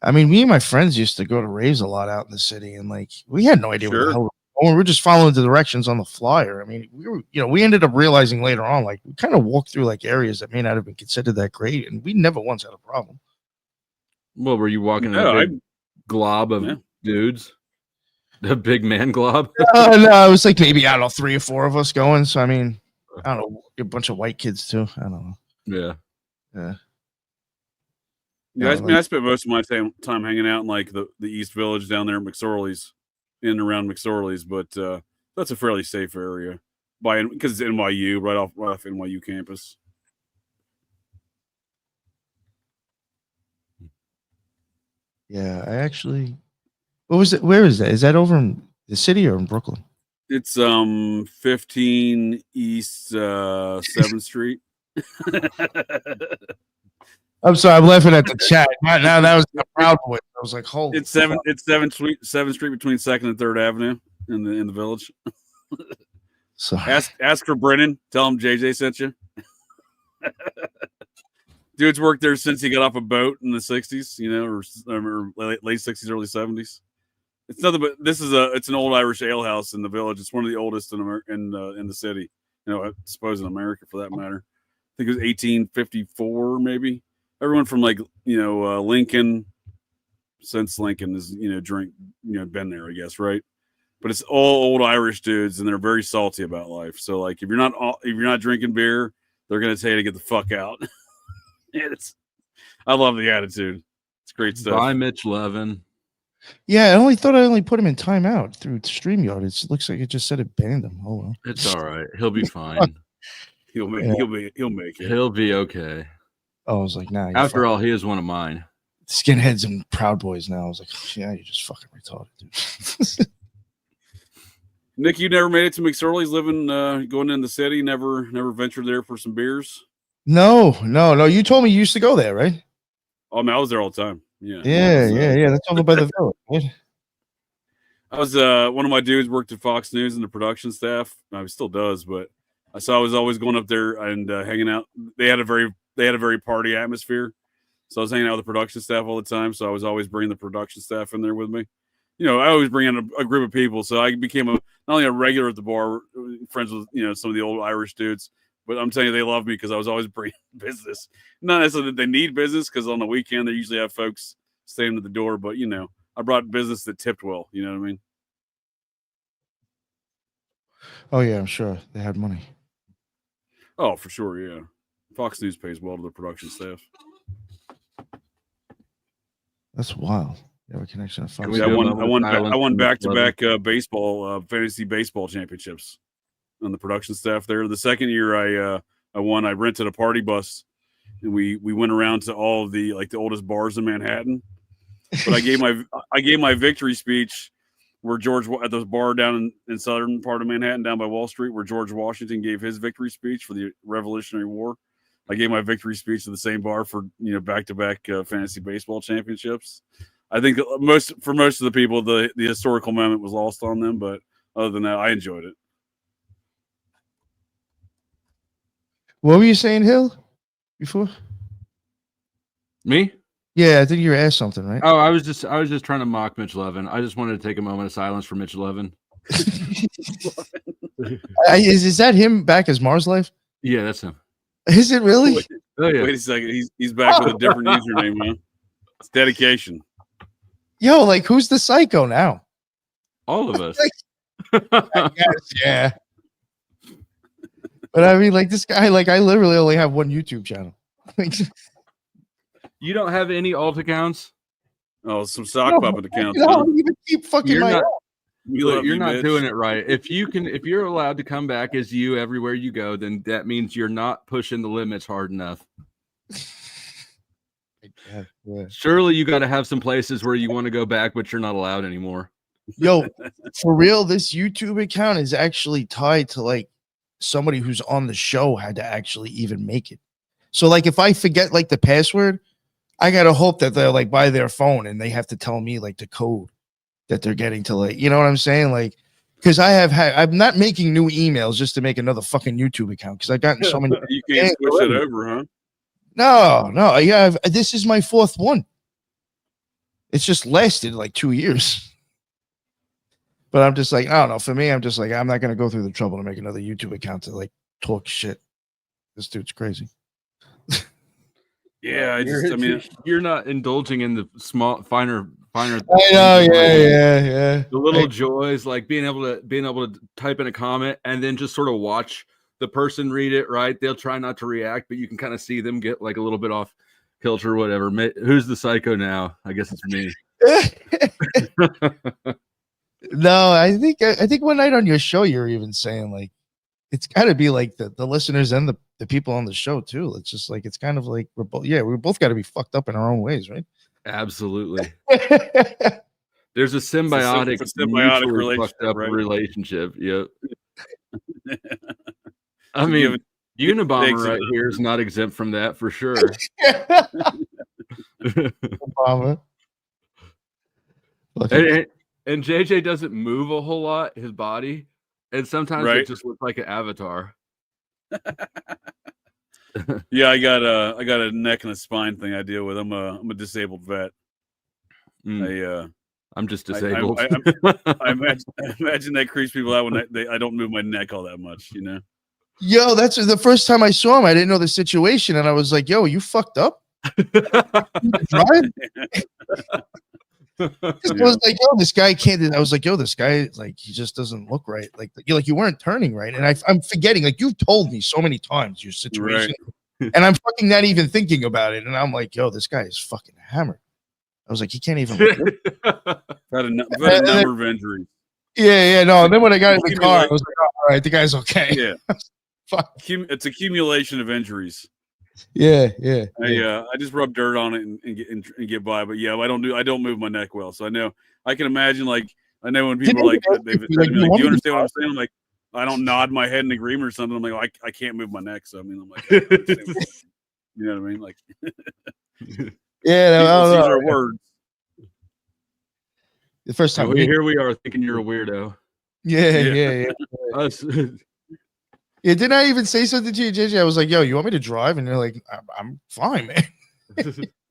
I mean, me and my friends used to go to raves a lot out in the city, and like we had no idea what the hell we were going. We were just following the directions on the flyer. I mean, we ended up realizing later on, like we kind of walked through like areas that may not have been considered that great, and we never once had a problem. Well, were you walking in a big glob of dudes? The big man glob? No, it was like maybe, I don't know, 3 or 4 of us going. So, I mean, I don't know, a bunch of white kids too. I don't know. Yeah. I spent most of my time hanging out in like the East Village down there in McSorley's, in and around McSorley's, but that's a fairly safe area because it's NYU, right off NYU campus. Yeah, I actually. What was it? Where is that? Is that over in The city or in Brooklyn? It's 15 East 7th Street. I'm sorry, I'm laughing at the chat. Now that was a Proud Boy. I was like, holy. It's 7th Street between 2nd and 3rd Avenue in the village. Sorry. Ask for Brennan. Tell him JJ sent you. Dude's worked there since he got off a boat in the 60s, you know, or late 60s, early 70s. It's nothing but it's an old Irish ale house in the village. It's one of the oldest in the city. You know, I suppose in America for that matter. I think it was 1854, maybe. Everyone from Lincoln, since Lincoln is been there, I guess, right? But it's all old Irish dudes, and they're very salty about life. So like, if you're not drinking beer, they're gonna tell you to get the fuck out. I love the attitude. It's great stuff. Bye, Mitch Levin. Yeah, I only put him in timeout through StreamYard. It looks like it just said it banned him. Oh well. It's all right. He'll be fine. He'll make it. He'll be okay. Oh, I was like, nah. After all, he is one of mine. Skinheads and Proud Boys now. I was like, yeah, you're just fucking retarded, dude. Nick, you never made it to McSorley's, going in the city. Never ventured there for some beers. No. You told me you used to go there, right? Oh man, I was there all the time. Yeah. That's over by the village. Right? I was one of my dudes worked at Fox News in the production staff. He still does, but I was always going up there and hanging out. They had a very party atmosphere, so I was hanging out with the production staff all the time. So I was always bringing the production staff in there with me. You know, I always bring in a group of people, so I became not only a regular at the bar, friends with some of the old Irish dudes, but I'm telling you, they love me because I was always bringing business. Not necessarily that they need business, because on the weekend they usually have folks staying at the door, but I brought business that tipped well. You know what I mean? Oh yeah, I'm sure they had money. Oh, for sure, yeah. Fox News pays well to the production staff. That's wild. You have a connection to Fox. Yeah, I won back-to-back baseball fantasy baseball championships on the production staff there. The second year I won, I rented a party bus, and we went around to all of the oldest bars in Manhattan. But I gave my victory speech where George, at the bar down in southern part of Manhattan, down by Wall Street, where George Washington gave his victory speech for the Revolutionary War. I gave my victory speech at the same bar for back-to-back fantasy baseball championships. I think for most of the people, the historical moment was lost on them, but other than that, I enjoyed it. What were you saying, Hill? Before? Me? Yeah, I think you were asked something, right? Oh, I was just trying to mock Mitch Levin. I just wanted to take a moment of silence for Mitch Levin. Is that him back as Mars Life? Yeah, that's him. Is it really? Wait a second. He's back with a different username, man. It's dedication. Yo, like, who's the psycho now? All of us. I guess, yeah. But I mean, like, this guy, like, I literally only have one YouTube channel. You don't have any alt accounts? Oh, some sock puppet accounts. I don't even keep fucking You're not doing it right. If you're allowed to come back as you everywhere you go, then that means you're not pushing the limits hard enough. Yeah. Surely you got to have some places where you want to go back, but you're not allowed anymore. Yo, for real, this YouTube account is actually tied to like somebody who's on the show had to actually even make it. So like if I forget like the password, I gotta hope that they're like by their phone and they have to tell me like the code that they're getting to, like, you know what I'm saying? Like, because I'm not making new emails just to make another fucking YouTube account because I've gotten so many. You can't switch it over, huh? No. Yeah, this is my fourth one. It's just lasted like 2 years. But I'm just like, I don't know. For me, I'm just like, I'm not gonna go through the trouble to make another YouTube account to like talk shit. This dude's crazy. Yeah, you're not indulging in the finer. I know, yeah. The little joys, like being able to type in a comment and then just sort of watch the person read it. Right? They'll try not to react, but you can kind of see them get like a little bit off kilter, or whatever. Who's the psycho now? I guess it's me. No, I think one night on your show you were even saying like it's got to be like the listeners and the people on the show too. It's just like it's kind of like we're both got to be fucked up in our own ways, right? Absolutely. There's a symbiotic, it's a symbiotic mutually relationship, fucked up right? relationship. Yep. I mean, Unabomber right here is not exempt from that for sure. Obama. And JJ doesn't move a whole lot, his body, and sometimes it just looks like an avatar. Yeah, I got a neck and a spine thing I deal with. I'm a disabled vet. I'm just disabled. I imagine that creeps people out when I don't move my neck all that much, you know. Yo, that's the first time I saw him. I didn't know the situation, and I was like, "Yo, you fucked up." I was like, "Yo, this guy can't." I was like, "Yo, this guy, like, he just doesn't look right. Like you weren't turning right." And I'm forgetting. Like, you've told me so many times your situation, and I'm fucking not even thinking about it. And I'm like, "Yo, this guy is fucking hammered." I was like, "He can't even." Look Had a number of injuries. Yeah, no. And then when I got in the car, I was like, "Oh, all right, the guy's okay." Yeah. Fuck. It's accumulation of injuries. Yeah. I just rub dirt on it and get by. But yeah, I don't move my neck well. So I know I can imagine, like, I know when people are like, do you understand what I'm saying? I'm like, I don't nod my head in agreement or something. I'm like, I can't move my neck. So I mean, I'm like, you know what I mean? Like, yeah, no, these are words. The first time here we are thinking you're a weirdo. Yeah. Yeah, didn't I even say something to you, JJ? I was like, "Yo, you want me to drive?" And they're like, "I'm fine, man."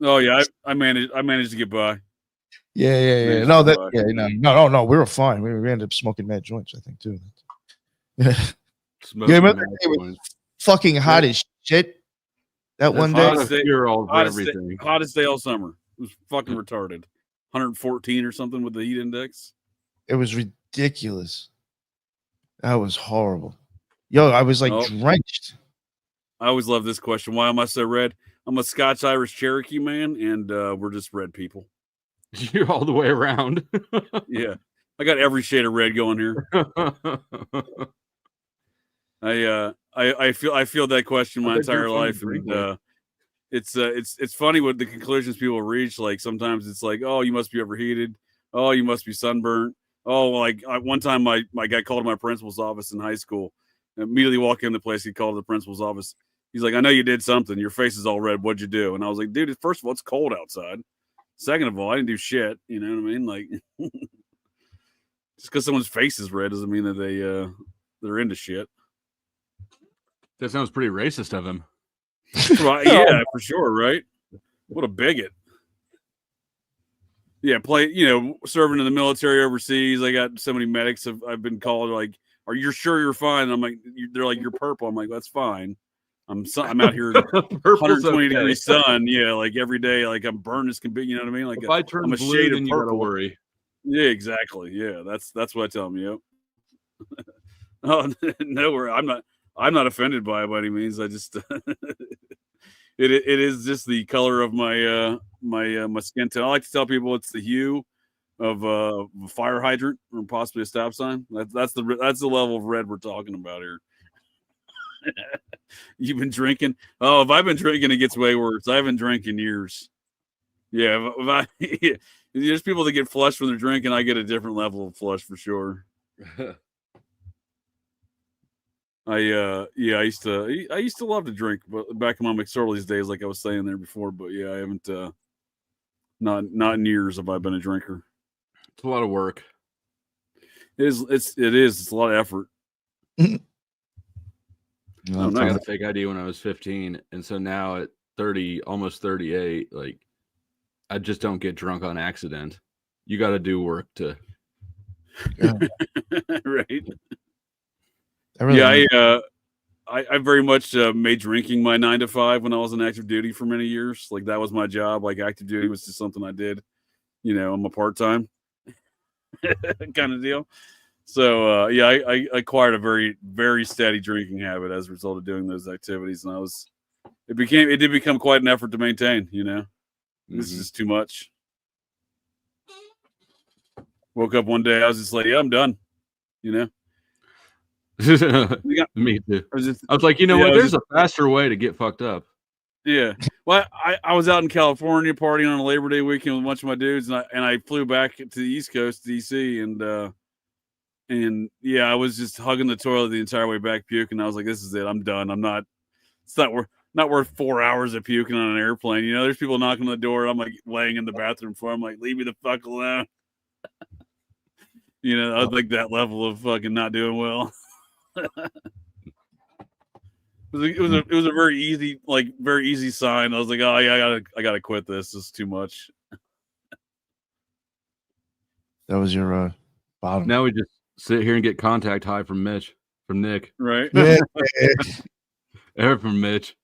Oh yeah, I managed to get by. Yeah. No. We were fine. We ended up smoking mad joints, I think, too. Yeah. Remember it was fucking hot as shit. That one day, hottest day all summer. It was fucking retarded. 114 or something with the heat index. It was ridiculous. That was horrible. Yo, I was like drenched. I always love this question. Why am I so red? I'm a Scotch Irish Cherokee man, and we're just red people. You're all the way around. Yeah, I got every shade of red going here. I feel that question my entire life, and it's funny what the conclusions people reach. Like sometimes it's like, oh, you must be overheated. Oh, you must be sunburnt. Oh, like one time my guy called my principal's office in high school. Immediately walk in the place, he called the principal's office. He's like, I know you did something. Your face is all red. What'd you do? And I was like, dude, first of all, it's cold outside. Second of all, I didn't do shit. You know what I mean? Like, just because someone's face is red doesn't mean that they're into shit. That sounds pretty racist of him. Well, yeah, for sure, right? What a bigot. Yeah, serving in the military overseas. I got so many medics I've been called like, are you sure you're fine? And I'm like, they're like, you're purple. I'm like, that's fine. I'm out here 120 degree sun. Yeah, like every day, like I'm burned as can be. You know what I mean? Like if I turn blue, shade then of purple. You gotta worry. Yeah, exactly. Yeah, that's what I tell them. Yep. Oh no, I'm not offended by it by any means. I just it is just the color of my my skin tone. I like to tell people it's the hue of a fire hydrant or possibly a stop sign. That's the level of red we're talking about here. You've been drinking? Oh, if I've been drinking, it gets way worse. I haven't drank in years. Yeah, there's people that get flushed when they're drinking. I get a different level of flush for sure. I used to love to drink, but back in my McSorley's days, like I was saying there before. But yeah, I haven't. Not in years have I been a drinker. It's a lot of work. It is. It's a lot of effort. I got a fake ID when I was 15, and so now at 30, almost 38, like I just don't get drunk on accident. You got to do work to. Right. I very much made drinking my 9 to 5 when I was in active duty for many years. Like that was my job. Like active duty was just something I did. You know, I'm a part-time kind of deal. So I acquired a very, very steady drinking habit as a result of doing those activities, and it did become quite an effort to maintain. You know, this is just too much. Woke up one day, I was just like, yeah, I'm done. You know. Me too. I was like, you know what? There's a faster way to get fucked up. Yeah. Well, I was out in California partying on a Labor Day weekend with a bunch of my dudes, and I flew back to the East Coast, DC, and yeah, I was just hugging the toilet the entire way back, puking. I was like, "This is it. I'm done. I'm not. It's not worth 4 hours of puking on an airplane." You know, there's people knocking on the door. I'm like laying in the bathroom floor. I'm like, "Leave me the fuck alone." You know, I was like that level of fucking not doing well. It was a very easy sign. I was like, oh yeah, I gotta quit this. This is too much. That was your bottom. Now we just sit here and get contact high from Nick, Right? Yeah. or from Mitch.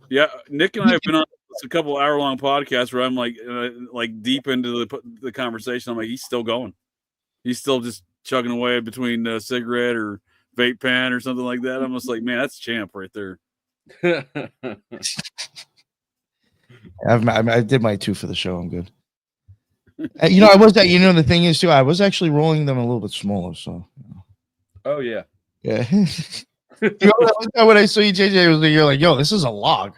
Yeah, Nick and I have been on a couple hour-long podcasts where I'm like deep into the conversation. I'm like, he's still going. He's still just chugging away between a cigarette or vape pen or something like that. I'm just like, man, that's champ right there. I did my 2 for the show. I'm good. You know, I was that. You know, the thing is too, I was actually rolling them a little bit smaller. So. Oh yeah. Yeah. You know, when I saw you, JJ, you're like, yo, this is a log.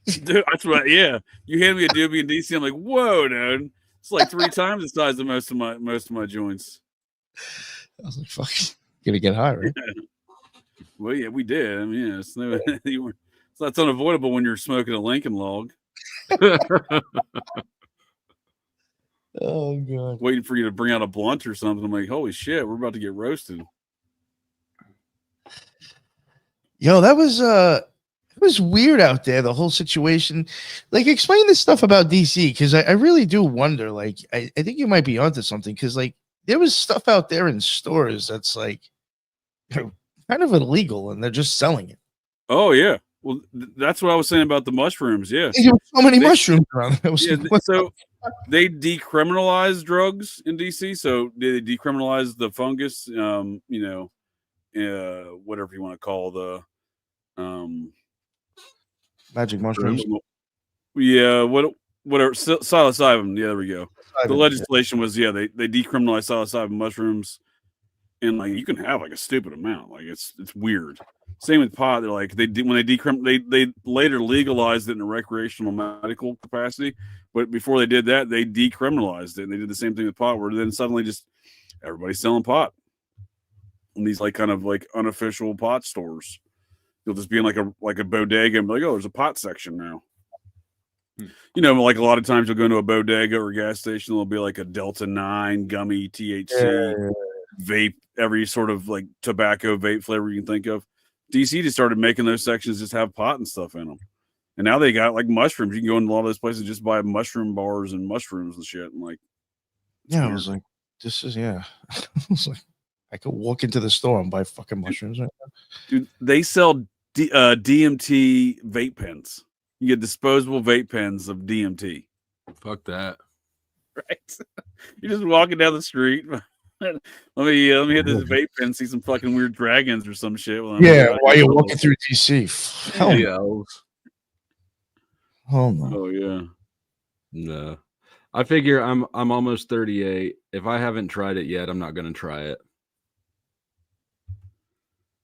Dude, that's right. Yeah, you handed me a doobie in DC. I'm like, whoa, dude, it's like 3 times the size of most of my joints. I was like, fuck, gonna get high, right? Yeah. Well, yeah, we did. I mean, yeah, that's unavoidable when you're smoking a Lincoln log. Oh god. Waiting for you to bring out a blunt or something. I'm like, holy shit, we're about to get roasted. Yo, that was it was weird out there, the whole situation. Like, explain this stuff about DC, because I really do wonder. Like, I think you might be onto something, because like there was stuff out there in stores that's like kind of illegal, and they're just selling it. Oh yeah, well that's what I was saying about the mushrooms. Yeah, there were so many mushrooms around. So they decriminalized drugs in DC. So they decriminalized the fungus. You know, whatever you want to call the magic mushrooms. Yeah, whatever psilocybin. Yeah, there we go. The legislation was they decriminalized psilocybin mushrooms, and like you can have like a stupid amount. Like it's weird. Same with pot. They're like they later legalized it in a recreational medical capacity, but before they did that, they decriminalized it. And they did the same thing with pot, where then suddenly just everybody's selling pot in these like kind of like unofficial pot stores. You'll just be in like a bodega and be like, oh, there's a pot section now. You know, like a lot of times you'll go into a bodega or a gas station, there'll be like a Delta 9 gummy THC vape, every sort of like tobacco vape flavor you can think of. DC just started making those sections just have pot and stuff in them. And now they got like mushrooms. You can go into a lot of those places and just buy mushroom bars and mushrooms and shit. And like, yeah, I was like, this is, I was like, I could walk into the store and buy fucking mushrooms right now. Dude, they sell DMT vape pens. You get disposable vape pens of DMT. Fuck that. Right? You're just walking down the street. let me hit this vape pen, see some fucking weird dragons or some shit. While you're walking through DC. Hell no. Oh no. Oh yeah. No. I figure I'm almost 38. If I haven't tried it yet, I'm not gonna try it.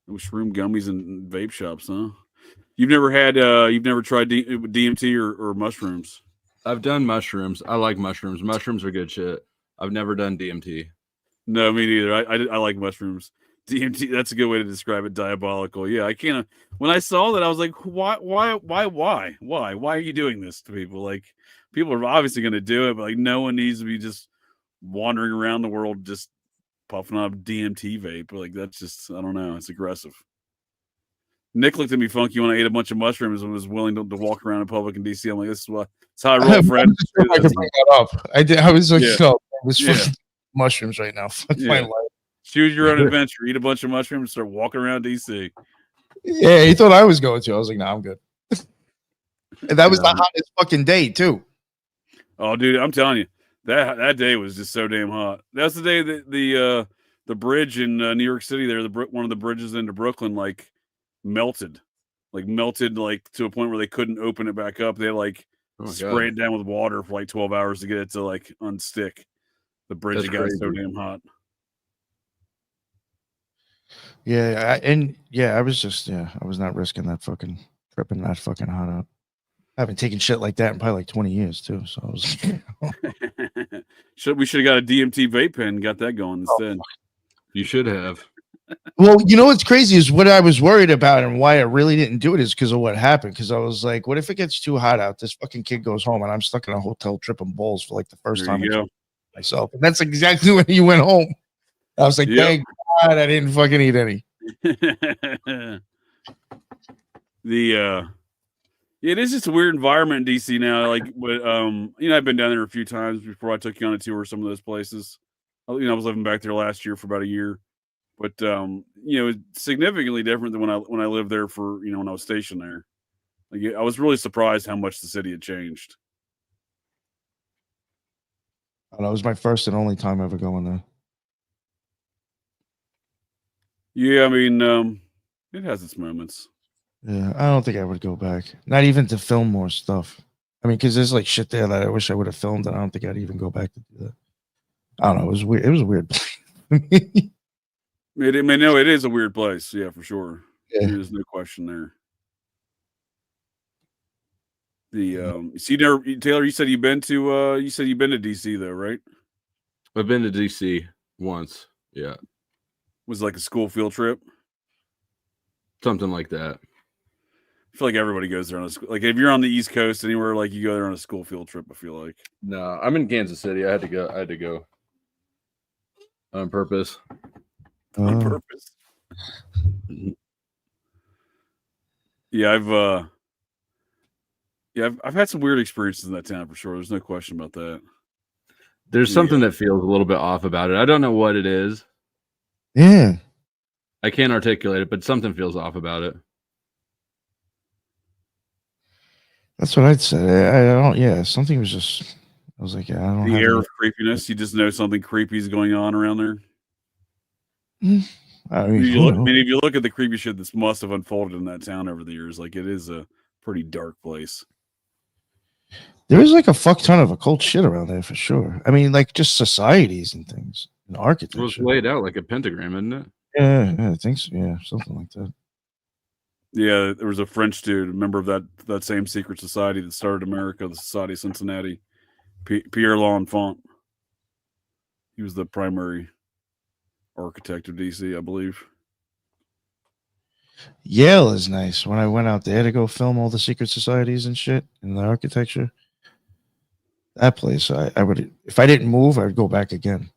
Shroom gummies and vape shops, huh? You've never tried DMT or mushrooms? I've done mushrooms. I like mushrooms. Mushrooms are good shit. I've never done DMT. No, me neither. I like mushrooms. DMT, that's a good way to describe it. Diabolical. Yeah, I can't. When I saw that, I was like, why are you doing this to people? Like, people are obviously going to do it, but like, no one needs to be just wandering around the world just puffing up DMT vape. Like, that's just, I don't know. It's aggressive. Nick looked at me funky when I ate a bunch of mushrooms and was willing to walk around in public in DC. I'm like, this is how I roll, friend. I could bring that up. I was like, mushrooms right now. Fuck my life. Choose your own adventure. Eat a bunch of mushrooms and start walking around DC. Yeah, he thought I was going to. I was like, I'm good. And that was the hottest fucking day, too. Oh, dude, I'm telling you, that day was just so damn hot. That's the day that the bridge in New York City there, one of the bridges into Brooklyn, like melted to a point where they couldn't open it back up. They spray it down with water for like 12 hours to get it to like unstick. The bridge got so damn hot. Yeah, I was not risking that fucking tripping that fucking hot out. I haven't taken shit like that in probably like 20 years too. So I was we should have got a DMT vape pen and got that going instead. You should have. Well, you know what's crazy is what I was worried about and why I really didn't do it is because of what happened. Because I was like, what if it gets too hot out? This fucking kid goes home and I'm stuck in a hotel tripping balls for like the first There time you go. myself. And that's exactly when he went home. I was like, thank God I didn't fucking eat any. It is just a weird environment in DC now. Like, but I've been down there a few times before I took you on a tour of some of those places. I was living back there last year for about a year, but it's significantly different than when I lived there for when I was stationed there. Like, I was really surprised how much the city had changed. And that was my first and only time ever going there. Yeah, I mean, it has its moments. Yeah, I don't think I would go back. Not even to film more stuff. I mean, because there's like shit there that I wish I would have filmed, and I don't think I'd even go back to do that. I don't know. It was weird. It was a weird place. It is a weird place. Yeah, for sure. Yeah. There's no question there. Taylor, you said you've been to DC though, right? I've been to DC once. Yeah. Was it like a school field trip? Something like that. I feel like everybody goes there on a school. Like if you're on the East Coast anywhere, like you go there on a school field trip. I feel like. No, I'm in Kansas City. I had to go on purpose. On purpose. Yeah, I've had some weird experiences in that town for sure. There's no question about that. There's something that feels a little bit off about it. I don't know what it is. Yeah. I can't articulate it, but something feels off about it. That's what I'd say. I don't. Yeah, something was just. I was like, yeah, I don't. The air of creepiness. You just know something creepy is going on around there. I mean, if you look at the creepy shit that must have unfolded in that town over the years, like it is a pretty dark place. There is like a fuck ton of occult shit around there for sure. I mean, like just societies and things and architecture. It was laid out like a pentagram, isn't it? Yeah, I think so. Yeah, something like that. Yeah, there was a French dude, a member of that same secret society that started America, the Society of Cincinnati, Pierre L'Enfant. He was the primary architect of DC, I believe. Yale is nice. When I went out there to go film all the secret societies and shit and the architecture, that place, I would, if I didn't move, I'd go back again.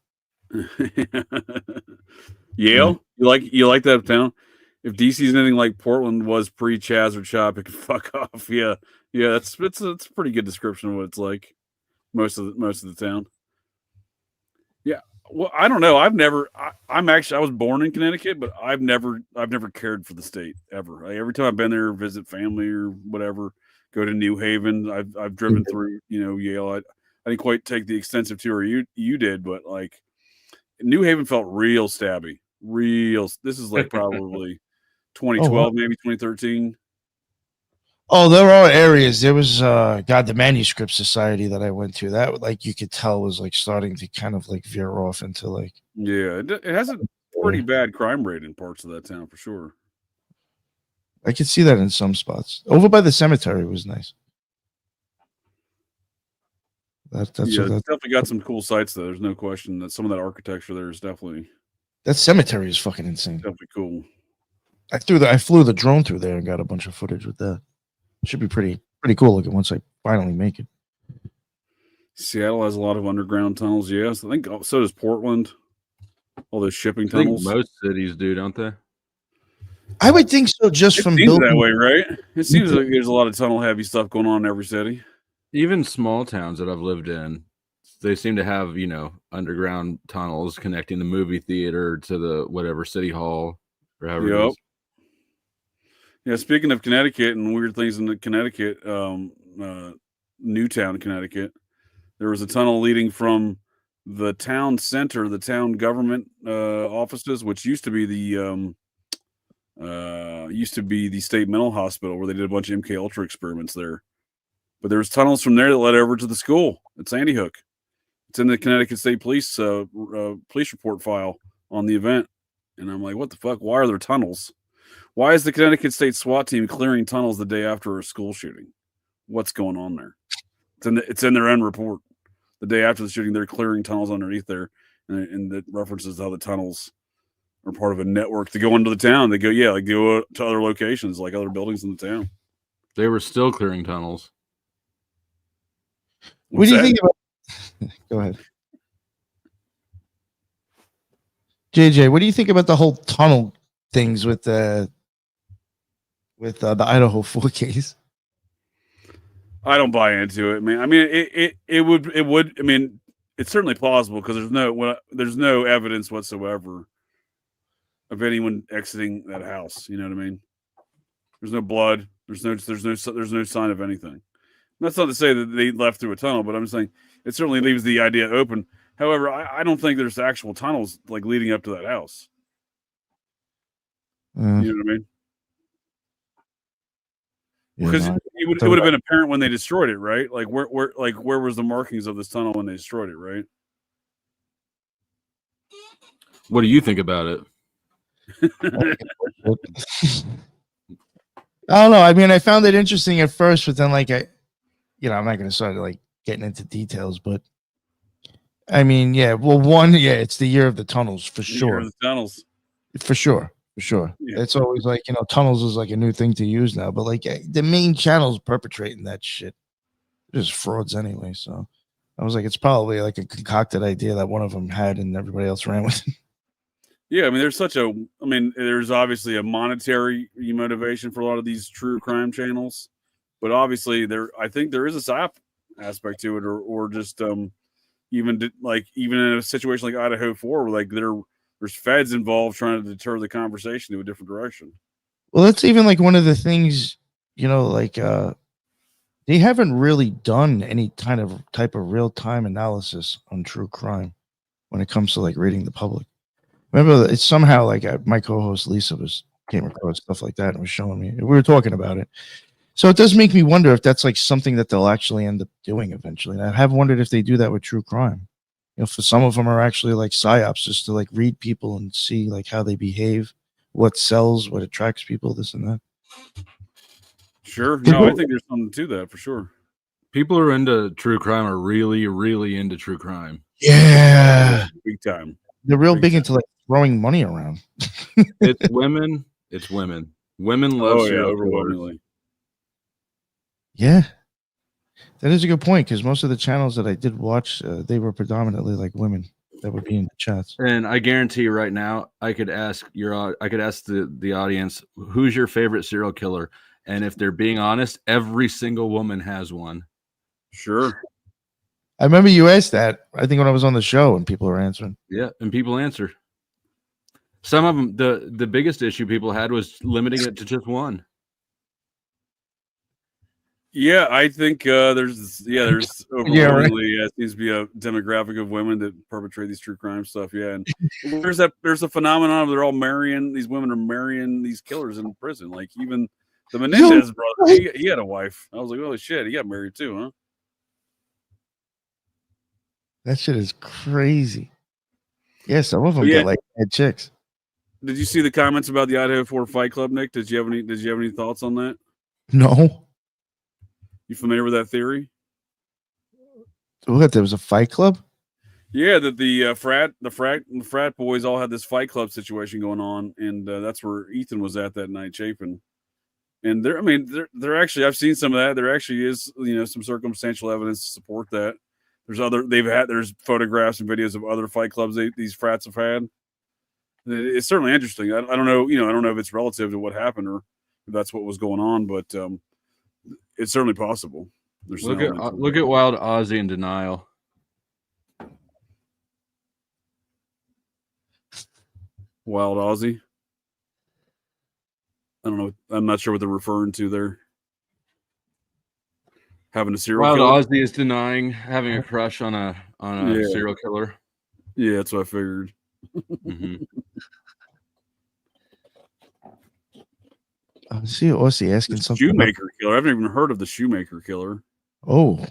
Yale, you like that town? If DC's anything like Portland was pre-Chaz or Chop, it could fuck off. Yeah, it's a pretty good description of what it's like. Most of the town. Yeah, well, I don't know. I was born in Connecticut, but I've never cared for the state ever. Every time I've been there, visit family or whatever, go to New Haven. I've driven through, Yale. I didn't quite take the extensive tour you did, but like New Haven felt real stabby. This is like probably 2012, maybe 2013. Oh, there are areas. There was the Manuscript Society that I went to. That like you could tell was like starting to kind of like veer off into like. Yeah, it has a pretty bad crime rate in parts of that town for sure. I could see that in some spots. Over by the cemetery was nice. That's definitely got some cool sites though. There's no question that some of that architecture there is definitely. That cemetery is fucking insane. Definitely cool. I flew the drone through there and got a bunch of footage with that. Should be pretty cool looking once I finally make it. Seattle has a lot of underground tunnels. Yes, I think so does Portland. All those shipping tunnels. Most cities do, don't they? I would think so. Just from building that way, right? It seems like there's a lot of tunnel heavy stuff going on in every city. Even small towns that I've lived in, they seem to have underground tunnels connecting the movie theater to the whatever city hall or however it is. Yeah, speaking of Connecticut and weird things in Connecticut, Newtown, Connecticut, there was a tunnel leading from the town center, the town government offices, which used to be the state mental hospital where they did a bunch of MK Ultra experiments there. But there was tunnels from there that led over to the school at Sandy Hook. It's in the Connecticut State Police police report file on the event, and I'm like, what the fuck? Why are there tunnels? Why is the Connecticut State SWAT team clearing tunnels the day after a school shooting? What's going on there? It's in their own report. The day after the shooting, they're clearing tunnels underneath there, and it references how the tunnels are part of a network to go into the town. They go, go to other locations, like other buildings in the town. They were still clearing tunnels. What do you think about? Go ahead, JJ. What do you think about the whole tunnel things with the Idaho 4 case? I don't buy into it, man. I mean, it would. I mean, it's certainly plausible because there's no evidence whatsoever of anyone exiting that house. You know what I mean? There's no blood. There's no sign of anything. That's not to say that they left through a tunnel, but I'm saying it certainly leaves the idea open. However, I don't think there's actual tunnels like leading up to that house. You know what I mean? Because it would have been apparent when they destroyed it, right? Like where was the markings of this tunnel when they destroyed it, right? What do you think about it? I don't know. I mean, I found it interesting at first, but then I'm not going to start like getting into details, but I mean, it's the year of the tunnels for sure. Year of the tunnels. For sure. Yeah. It's always like, tunnels is like a new thing to use now, but like the main channels perpetrating that shit. They're just frauds anyway. So I was like, it's probably like a concocted idea that one of them had and everybody else ran with it. Yeah, I mean, there's obviously a monetary motivation for a lot of these true crime channels, but obviously I think there is a SAP aspect to it, or just even in a situation like Idaho 4, where like there's feds involved trying to deter the conversation to a different direction. Well, that's even like one of the things, they haven't really done any type of real-time analysis on true crime when it comes to like reading the public. Remember, it's somehow like my co-host Lisa came across stuff like that and was showing me. We were talking about it. So it does make me wonder if that's like something that they'll actually end up doing eventually. And I have wondered if they do that with true crime. For some of them are actually like psyops, just to like read people and see like how they behave, what sells, what attracts people, this and that. Sure. No, I think there's something to that for sure. People who are into true crime are really, really into true crime. Yeah. Big time. They're real big into like throwing money around. It's women. Women love serial killers. Yeah. That is a good point, because most of the channels that I did watch, they were predominantly like women that would be in the chats. And I guarantee you right now, I could ask the audience, who's your favorite serial killer? And if they're being honest, every single woman has one. Sure. I remember you asked that, I think when I was on the show, and people were answering. Yeah, and people answer. Some of them, the biggest issue people had was limiting it to just one. Yeah, I think there's overwhelmingly seems to be a demographic of women that perpetrate these true crime stuff. Yeah, and there's a phenomenon of these women are marrying these killers in prison. Like even the Menendez brother, he had a wife. I was like, holy shit, he got married too, huh? That shit is crazy. Yeah, some of them get like head chicks. Did you see the comments about the Idaho 4 Fight Club, Nick? Did you have any thoughts on that? No. You familiar with that theory? What? There was a fight club? Yeah, that the frat boys all had this fight club situation going on, and that's where Ethan was at that night, Chapin. And they're actually, I've seen some of that. There actually is, some circumstantial evidence to support that. There's photographs and videos of other fight clubs these frats have had. It's certainly interesting. I don't know, I don't know if it's relative to what happened or if that's what was going on, but it's certainly possible. Look at Wild Ozzy in denial. Wild Ozzy. I don't know. I'm not sure what they're referring to there. Having a serial killer. Wild Ozzy is denying having a crush on a serial killer. Yeah, that's what I figured. Mm-hmm. I see Ozzy asking something. Shoemaker killer. I haven't even heard of the Shoemaker killer. Oh.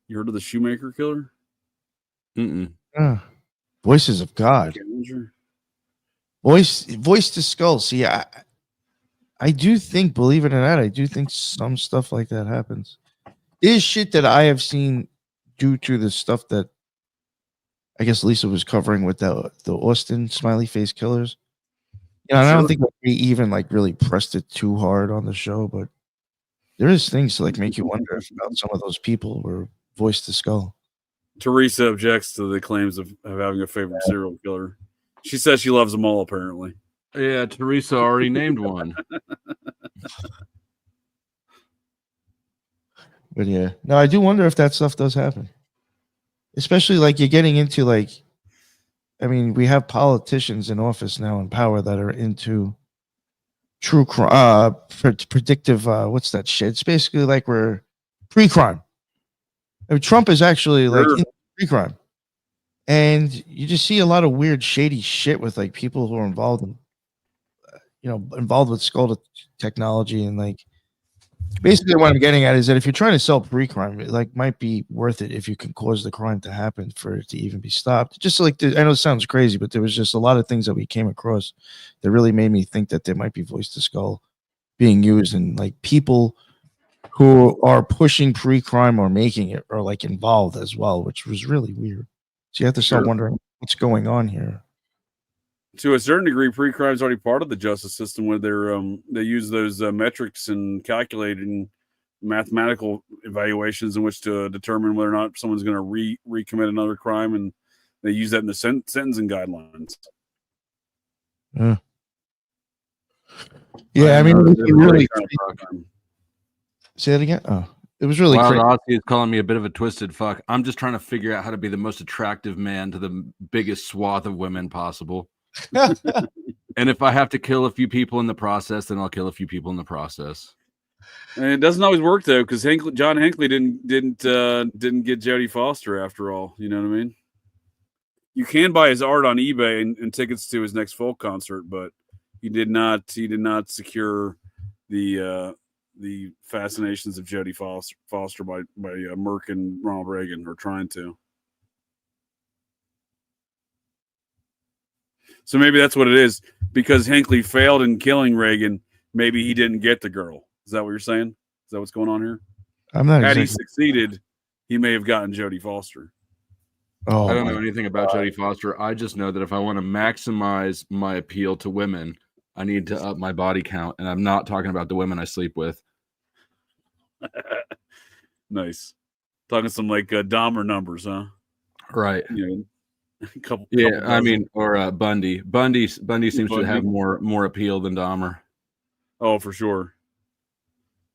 You heard of the Shoemaker killer? Mm-mm. Voices of God. Voice to skull. See, I do think, believe it or not, I do think some stuff like that happens. Is shit that I have seen due to the stuff that I guess Lisa was covering with the Austin smiley face killers. You know, and I don't Sure. think that we even like really pressed it too hard on the show, but there is things to like make you wonder about some of those people were voice to skull. Teresa objects to the claims of having a favorite serial killer. She says she loves them all, apparently. Yeah, Teresa already named one. But yeah, no, I do wonder if that stuff does happen, especially like you're getting into like, I mean, we have politicians in office now in power that are into true crime, predictive. What's that shit? It's basically like we're pre-crime. I mean, Trump is actually like in pre-crime, and you just see a lot of weird, shady shit with like people who are involved in, involved with skull technology and like. Basically, what I'm getting at is that if you're trying to sell pre-crime, it like might be worth it if you can cause the crime to happen for it to even be stopped. Just like I know it sounds crazy, but there was just a lot of things that we came across that really made me think that there might be voice to skull being used, and like people who are pushing pre-crime or making it are like involved as well, which was really weird. So you have to start wondering what's going on here. To a certain degree, pre-crime is already part of the justice system, where they use those metrics and calculating mathematical evaluations in which to determine whether or not someone's going to recommit another crime, and they use that in the sentencing guidelines. Yeah, I mean, really. Say that again. Oh, it was really Wild crazy. Ozzy is calling me a bit of a twisted fuck. I'm just trying to figure out how to be the most attractive man to the biggest swath of women possible. And if I have to kill a few people in the process, then I'll kill a few people in the process. And it doesn't always work though, because John Hinckley didn't get Jodie Foster after all. You know what I mean? You can buy his art on eBay and tickets to his next folk concert, but he did not secure the fascinations of Jodie Foster by Merck and Ronald Reagan, or trying to. So maybe that's what it is. Because Hinckley failed in killing Reagan, maybe he didn't get the girl. Is that what you're saying? Is that what's going on here? I'm not. Had he succeeded, he may have gotten Jodie Foster. Oh, I don't know anything about Jodie Foster. I just know that if I want to maximize my appeal to women, I need to up my body count, and I'm not talking about the women I sleep with. Nice. Talking some like Dahmer numbers, huh? Right. Couple I mean, or Bundy. Bundy seems to have more appeal than Dahmer. Oh, for sure.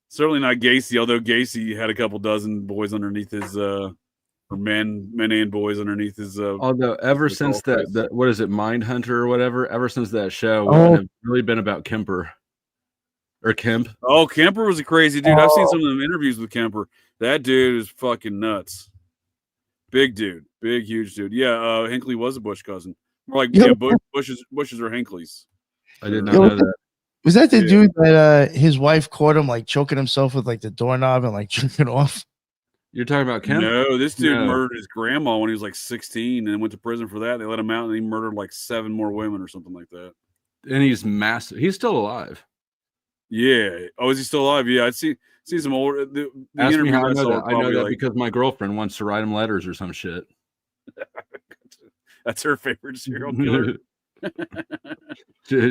Certainly not Gacy, although Gacy had a couple dozen boys underneath his or men and boys underneath his although ever since that what is it, Mindhunter or whatever, ever since that show, it's really been about Kemper. Or Kemp. Oh, Kemper was a crazy dude. I've seen some of them interviews with Kemper. That dude is fucking nuts. Big dude. Big, huge dude. Yeah, Hinckley was a Bush cousin. More like Bushes or Hinckley's. I did not know that. Was that the dude that his wife caught him like choking himself with like the doorknob and like jerking off? You're talking about Kemp? No, this dude murdered his grandma when he was like 16 and went to prison for that. They let him out and he murdered like 7 more women or something like that. And he's massive. He's still alive. Yeah. Oh, is he still alive? Yeah, I'd see some older. Ask me how I know that. I know that because my girlfriend wants to write him letters or some shit. That's her favorite serial killer.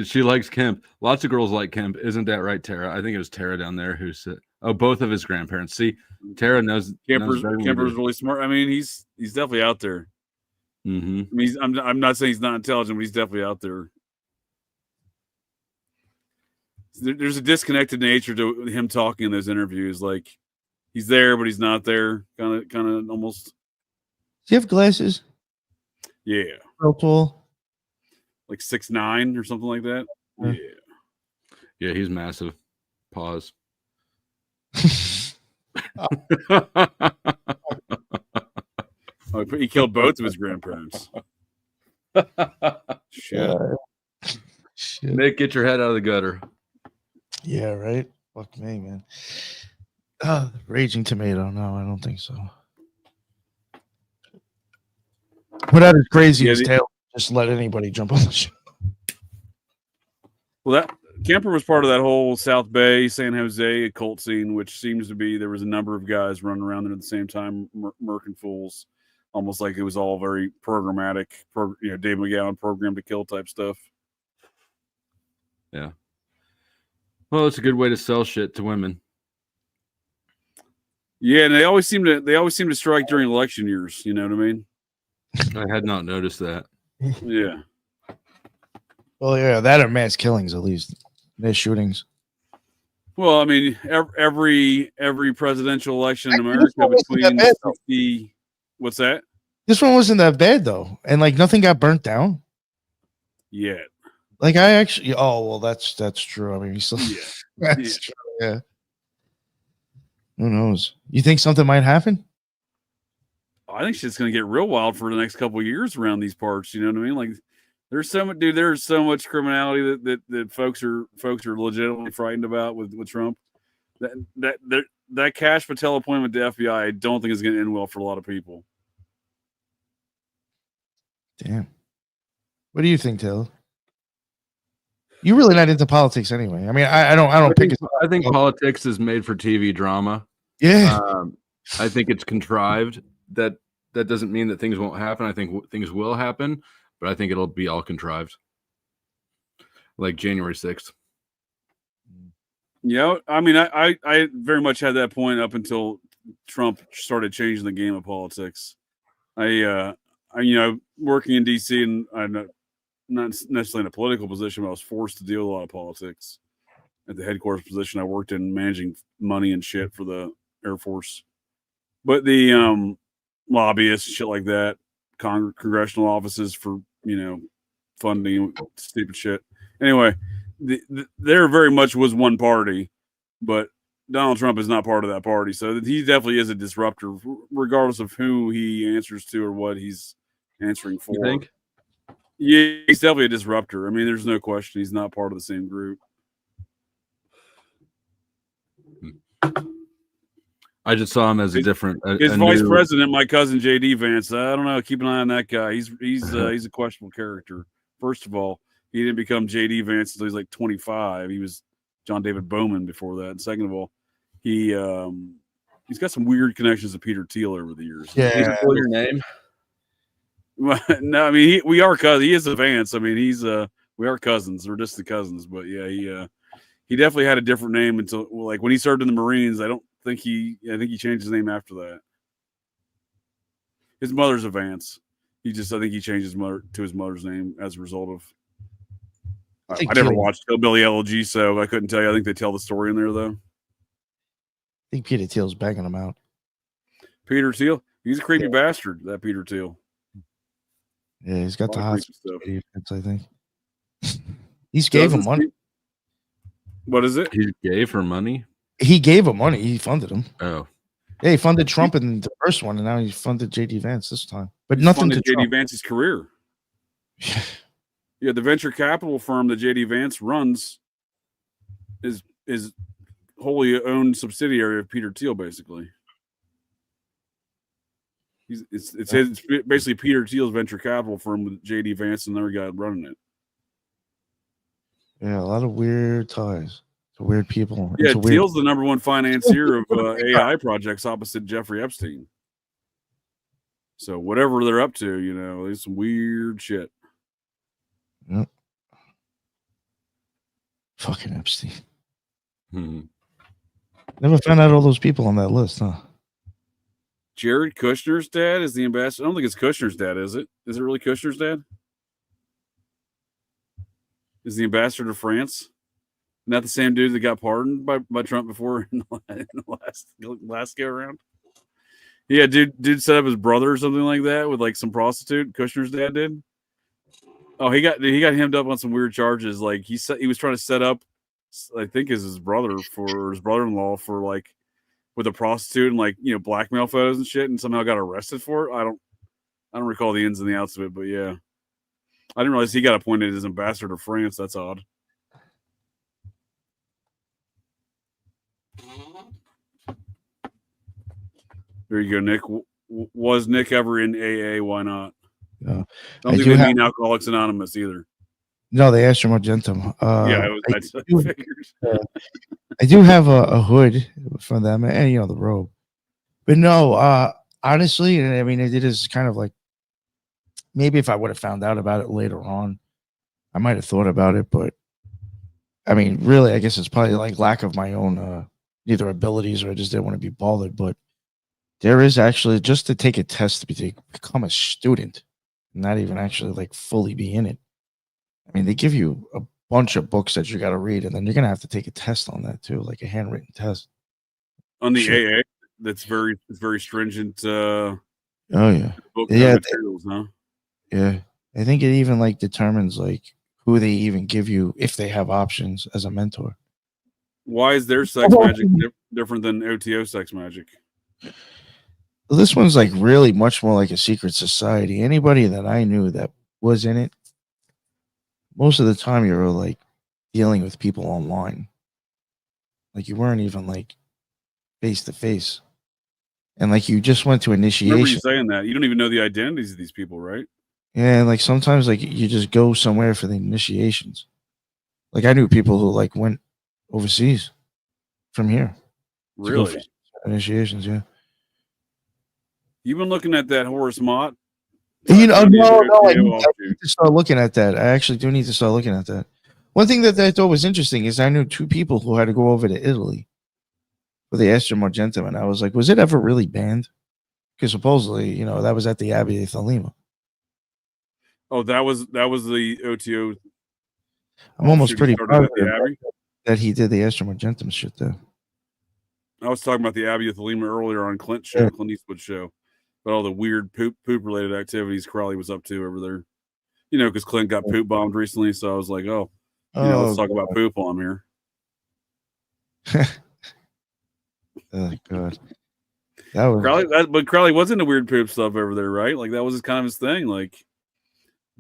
She likes Kemp. Lots of girls like Kemp. Isn't that right, Tara? I think it was Tara down there who said, both of his grandparents. See, Tara knows. Kemper's really smart. I mean, he's definitely out there. Mm-hmm. I mean, I'm not saying he's not intelligent, but he's definitely out there. There's a disconnected nature to him talking in those interviews. Like he's there, but he's not there. Kind of almost. Does he have glasses? Yeah. Real tall. Like 6'9" or something like that. Yeah. Yeah, he's massive. Pause. He killed both of his grandparents. Shit. Shit. Nick, get your head out of the gutter. Yeah, right. Fuck me, man. Raging Tomato. No, I don't think so. Put out as crazy as tail. Just let anybody jump on the show. Well, that Kemper was part of that whole South Bay, San Jose occult scene, which seems to be there was a number of guys running around there at the same time, murking fools, almost like it was all very programmatic, Dave McGowan programmed to kill type stuff. Yeah. Well, it's a good way to sell shit to women. Yeah, and they always seem to strike during election years. You know what I mean? I had not noticed that. Yeah. Well, yeah, that or mass killings at least. Mass shootings. Well, I mean, every presidential election in America between 60. What's that? This one wasn't that bad though, and like nothing got burnt down. Yeah. Like I actually. Oh well, that's true. I mean, he's still. Yeah. That's true. Yeah. Who knows? You think something might happen? I think shit's gonna get real wild for the next couple of years around these parts. You know what I mean? Like, there's so much, dude. There's so much criminality that folks are legitimately frightened about with Trump. That Cash Patel appointment to FBI, I don't think is going to end well for a lot of people. Damn. What do you think, Taylor? You're really not into politics anyway. I mean, I don't pick it. I think politics is made for TV drama. Yeah. I think it's contrived. That doesn't mean that things won't happen. I think things will happen, but I think it'll be all contrived. Like January 6th. Yeah, I mean, I very much had that point up until Trump started changing the game of politics. I working in DC, and I'm not necessarily in a political position, but I was forced to deal with a lot of politics. At the headquarters position, I worked in managing money and shit for the Air Force. But the lobbyists, shit like that, congressional offices for, funding stupid shit. Anyway, there very much was one party, but Donald Trump is not part of that party. So he definitely is a disruptor, regardless of who he answers to or what he's answering for. You think? Yeah, he's definitely a disruptor. I mean, there's no question he's not part of the same group. I just saw him as a different. His vice president, my cousin JD Vance. I don't know. Keep an eye on that guy. He's a questionable character. First of all, he didn't become JD Vance until he was like 25. He was John David Bowman before that. And second of all, he's got some weird connections to Peter Thiel over the years. Yeah. Your name? No, I mean we are cousins. He is a Vance. I mean we are cousins. We're just the cousins. But yeah, he definitely had a different name until like when he served in the Marines. I think he changed his name after that. His mother's a Vance. I think he changed his mother to his mother's name as a result of. I never watched Hillbilly Elegy, so I couldn't tell you. I think they tell the story in there though. I think Peter Thiel's banging him out. Peter Thiel, he's a creepy bastard. That Peter Thiel. Yeah, he's got the hot stuff. I think he's gave him money. What is it? He gave her money. He gave him money. He funded him. Oh, yeah, he funded Trump in the first one, and now he funded JD Vance this time. But nothing to JD Vance's career. Yeah, the venture capital firm that JD Vance runs is wholly owned subsidiary of Peter Thiel, basically. It's basically Peter Thiel's venture capital firm with JD Vance and another guy running it. Yeah, a lot of weird ties. Weird people. Yeah, Thiel's the number one financier of AI projects opposite Jeffrey Epstein. So whatever they're up to, there's some weird shit. Yep. Fucking Epstein. Never found out all those people on that list, huh? Jared Kushner's dad is the ambassador. I don't think it's Kushner's dad, is it? Is it really Kushner's dad? Is the ambassador to France? Not the same dude that got pardoned by Trump before in the last go around? Yeah, dude set up his brother or something like that with like some prostitute. Kushner's dad did. Oh, he got hemmed up on some weird charges. Like he was trying to set up, I think, is his brother for his brother-in-law for like with a prostitute and like blackmail photos and shit, and somehow got arrested for it. I don't recall the ins and the outs of it, but yeah, I didn't realize he got appointed as ambassador to France. That's odd. There you go, Nick. Was Nick ever in AA? Why not? Yeah. Don't think they mean Alcoholics Anonymous either. No, the Astrum Argentum. Yeah, that's I figured. I do have a hood from them, and the robe. But no, honestly, I mean, it is kind of like maybe if I would have found out about it later on, I might have thought about it. But I mean, really, I guess it's probably like lack of my own either abilities or I just didn't want to be bothered. But there is actually just to take a test to become a student, not even actually like fully be in it. I mean, they give you a bunch of books that you got to read, and then you're gonna have to take a test on that too, like a handwritten test. On the AA, that's very stringent. Oh yeah, book yeah, materials, huh? Yeah, I think it even like determines like who they even give you if they have options as a mentor. Why is their sex magic different than O.T.O sex magic? Well, this one's like really much more like a secret society. Anybody that I knew that was in it, most of the time you were like dealing with people online. Like you weren't even like face to face. And like you just went to I remember initiation. you saying that. You don't even know the identities of these people, right? Yeah, and like sometimes like you just go somewhere for the initiations. Like I knew people who like went overseas from here. To go Really? for initiations, yeah. You've been looking at that Horace Mott? No, I O.T.O need to start looking at that. I actually do need to start looking at that. One thing that I thought was interesting is I knew two people who had to go over to Italy for the Astrum Argentum, and I was like, was it ever really banned? Because supposedly, that was at the Abbey of Thelema. Oh, that was the O.T.O. I'm almost pretty positive the Abbey that he did the Astrum Argentum shit there. I was talking about the Abbey of Thelema earlier on Clint Eastwood show, but all the weird poop related activities Crowley was up to over there. Because Clint got poop bombed recently, so I was like, let's talk about poop while I'm here. Oh god, that was Crowley, Crowley was into weird poop stuff over there, right? Like that was kind of his thing, like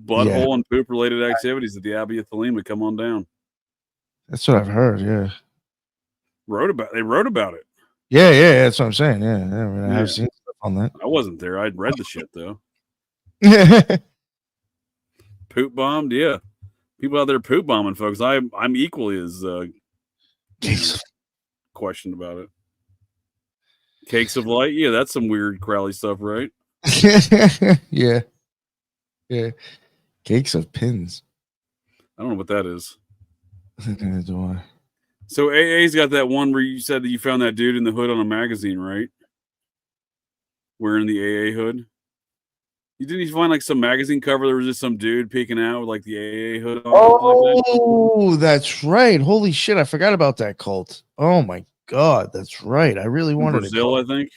butthole and poop related activities at the Abbey of Thelema. Come on down. That's what I've heard. Yeah, they wrote about it. Yeah, that's what I'm saying. Yeah, I mean, I have seen stuff on that. I wasn't there. I'd read the shit though. Poop bombed, yeah. People out there poop bombing, folks. I'm equally as questioned about it. Cakes of light, yeah, that's some weird Crowley stuff, right? Yeah. Cakes of pins. I don't know what that is. Neither do I. So AA's got that one where you said that you found that dude in the hood on a magazine, right? Wearing the AA hood. Didn't you find like some magazine cover? There was just some dude peeking out with like the AA hood on. Oh, that's right. Holy shit, I forgot about that cult. Oh my god, that's right. I really wanted Brazil, I think.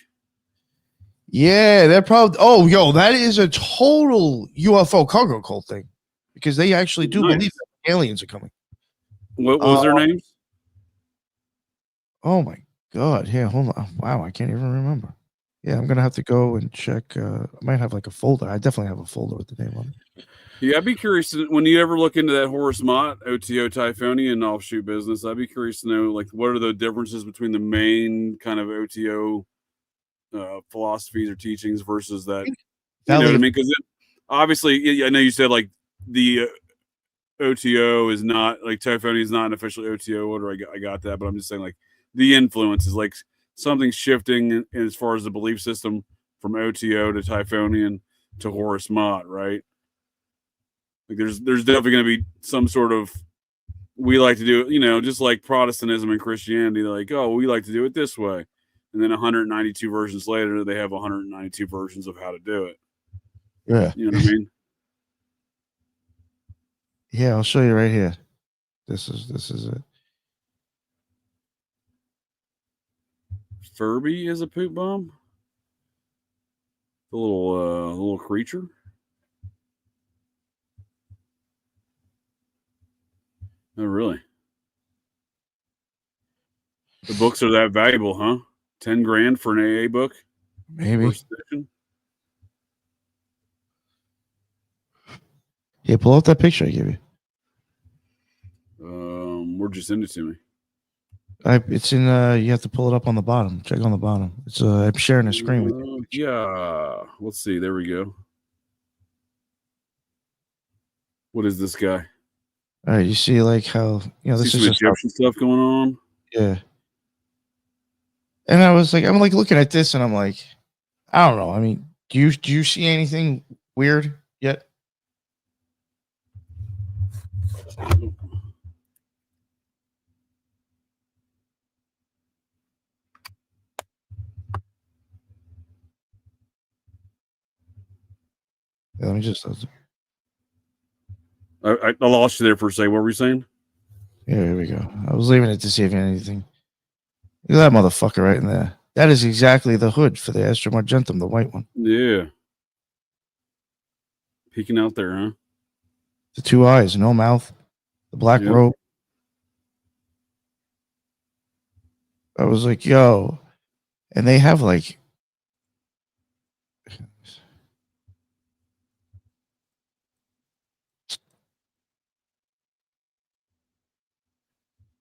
Yeah, they're probably. Oh, yo, that is a total UFO cargo cult thing because they actually do believe that aliens are coming. What was their names? Oh my god! Yeah, hold on. Wow, I can't even remember. Yeah, I'm gonna have to go and check. I might have like a folder. I definitely have a folder with the name on it. Yeah, I'd be curious when you ever look into that Horace Mott O.T.O Typhonian offshoot business. I'd be curious to know like what are the differences between the main kind of O.T.O philosophies or teachings versus that. You know what I mean? Because obviously, I know you said like the O.T.O is not like Typhonian is not an official O.T.O order. I got that, but I'm just saying like the influence is like something shifting as far as the belief system from O.T.O to Typhonian to Horace Mott, right? Like there's definitely going to be some sort of we like to do it, just like Protestantism and Christianity. They're like, oh, we like to do it this way. And then 192 versions later, they have 192 versions of how to do it. Yeah. You know what I mean? Yeah, I'll show you right here. This is it. Furby is a poop bomb? The little creature? Oh, really? The books are that valuable, huh? 10 grand for an AA book? Maybe. Yeah, pull out that picture I gave you. Where'd you send it to me? It's in. You have to pull it up on the bottom. Check on the bottom. It's. I'm sharing a screen with you. Yeah. Let's see. There we go. What is this guy? All right, you see like how this See is some just how, Egyptian stuff going on. yeah. And I'm like looking at this, and I'm like, I don't know. I mean, do you see anything weird yet? Yeah, let me just. I lost you there for a second. What were you saying? Yeah, here we go. I was leaving it to see if anything. Look at that motherfucker right in there. That is exactly the hood for the Astra Argentum, the white one. Yeah. Peeking out there, huh? The 2 eyes, no mouth, the black Yep. robe. I was like, yo. And they have like.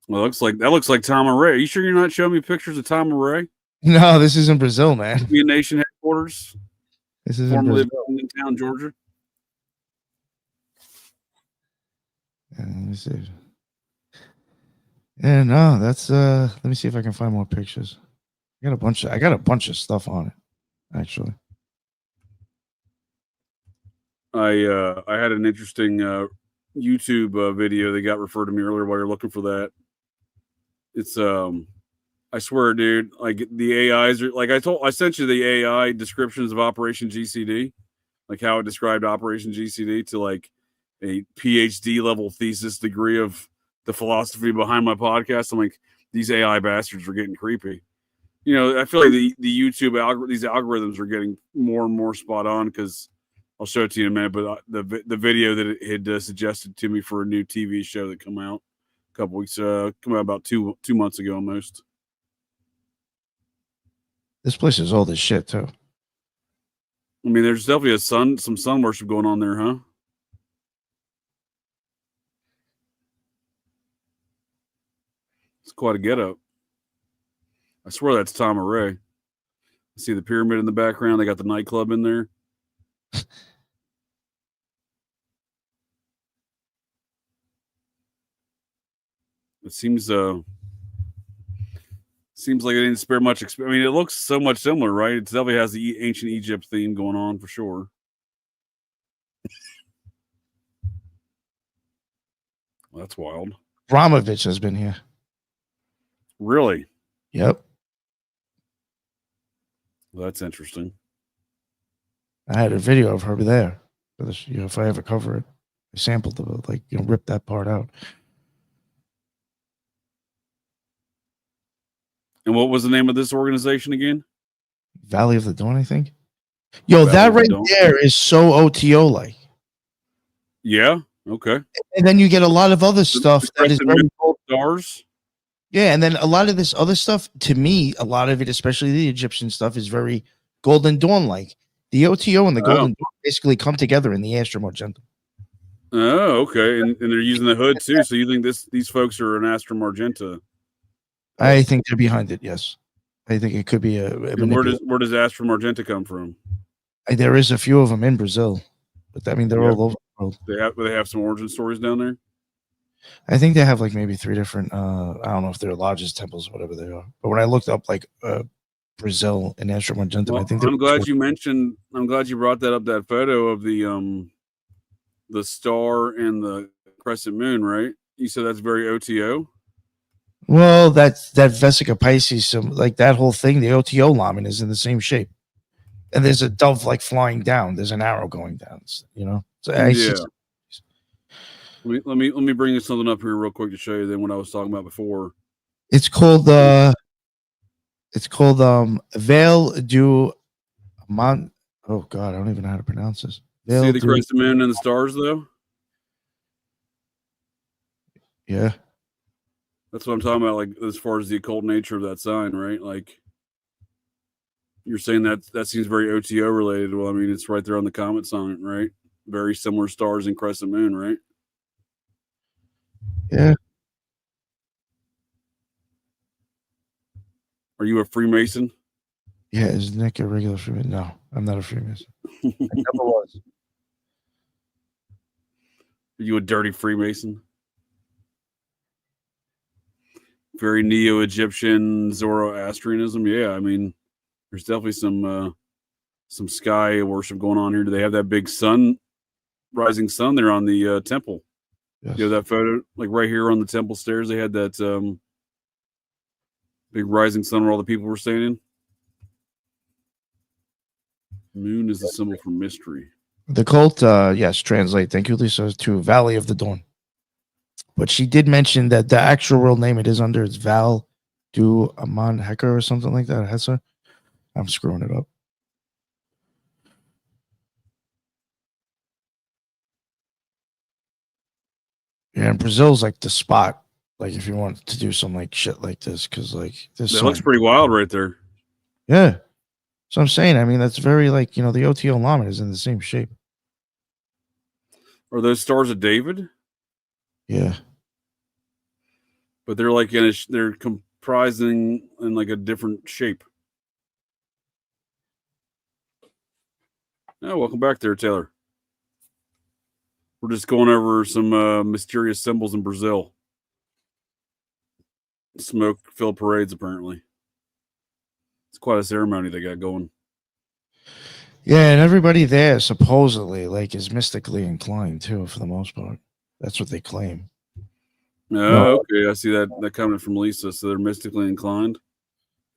Well, that looks like Tom Array. Are you sure you're not showing me pictures of Tom Array? No, this is in Brazil, man. Be a Nation headquarters, This is in formerly Brazil. in town, Georgia. Let me see. Yeah, no, that's let me see if I can find more pictures. I got a bunch of stuff on it, actually. I had an interesting YouTube video that got referred to me earlier while you're looking for that. It's I swear, dude, like the AIs are like I sent you the AI descriptions of Operation GCD, like how it described Operation GCD to like a PhD level thesis degree of the philosophy behind my podcast. I'm like, these AI bastards are getting creepy. I feel like the YouTube these algorithms are getting more and more spot on because I'll show it to you in a minute. But the video that it had suggested to me for a new TV show that come out a couple weeks, come out about two months ago almost. This place is old as shit too. I mean, there's definitely some sun worship going on there, huh? It's quite a get up. I swear that's Tom Array. I see the pyramid in the background. They got the nightclub in there. It seems like it didn't spare much. I mean, it looks so much similar, right? It definitely has the ancient Egypt theme going on for sure. Well, that's wild. Ramovich has been here. Really? Yep. Well, that's interesting. I had a video of her there. For this, if I ever cover it, I sampled the rip that part out. And what was the name of this organization again? Valley of the Dawn, I think. Yo, Valley that right there is so O.T.O like. Yeah. Okay. And then you get a lot of other stuff that is very stars. Yeah, and then a lot of this other stuff, to me, a lot of it, especially the Egyptian stuff, is very Golden Dawn like. The O.T.O and the Golden Dawn basically come together in the Astra Argentum. Oh, okay. And they're using the hood too. So you think these folks are an Astra Argenta? I think they're behind it, yes. I think it could be a where does Astra Argenta come from? There is a few of them in Brazil, but I mean they're all over the world. They have some origin stories down there. I think they have like maybe 3 different. I don't know if they're lodges, temples, or whatever they are. But when I looked up like Brazil and Astra Argentum, I think I'm glad you mentioned. I'm glad you brought that up. That photo of the star and the crescent moon, right? You said that's very O.T.O. Well, that Vesica Pisces, like that whole thing, the O.T.O lamen is in the same shape, and there's a dove like flying down. There's an arrow going down. So let me bring you something up here real quick to show you. Then what I was talking about before. It's called Veil du Mont. Oh God, I don't even know how to pronounce this. Veil See the crescent moon and the stars, though. Yeah. That's what I'm talking about, like as far as the occult nature of that sign, right? Like you're saying that seems very O.T.O related. Well, I mean, it's right there on the comet sign, right? Very similar stars and crescent moon, right? Yeah. Are you a Freemason? Yeah, is Nick a regular Freemason? No, I'm not a Freemason. I never was. Are you a dirty Freemason? very Neo-Egyptian Zoroastrianism. Yeah, I mean, there's definitely some sky worship going on here. Do they have that big sun, rising sun there on the temple? Yes. You know that photo, like right here on the temple stairs, they had that big rising sun where all the people were standing. Moon is the symbol for mystery. The cult, yes, translate. Thank you, Lisa, to Valley of the Dawn. But she did mention that the actual real name it is under is Val du Amon Hecker or something like that. Hesser. I'm screwing it up. Yeah, and Brazil's like the spot. Like if you want to do some like shit like this, because like this looks pretty wild right there. Yeah. So I'm saying, I mean, that's very like, you know, the O.T.O llama is in the same shape. Are those Stars of David? Yeah. But they're like they're comprising in like a different shape. Oh, welcome back there, Taylor. We're just going over some mysterious symbols in Brazil. Smoke-filled parades, apparently. It's quite a ceremony they got going. Yeah, and everybody there supposedly like is mystically inclined too, for the most part. That's what they claim. Oh, okay. I see that comment from Lisa. So they're mystically inclined.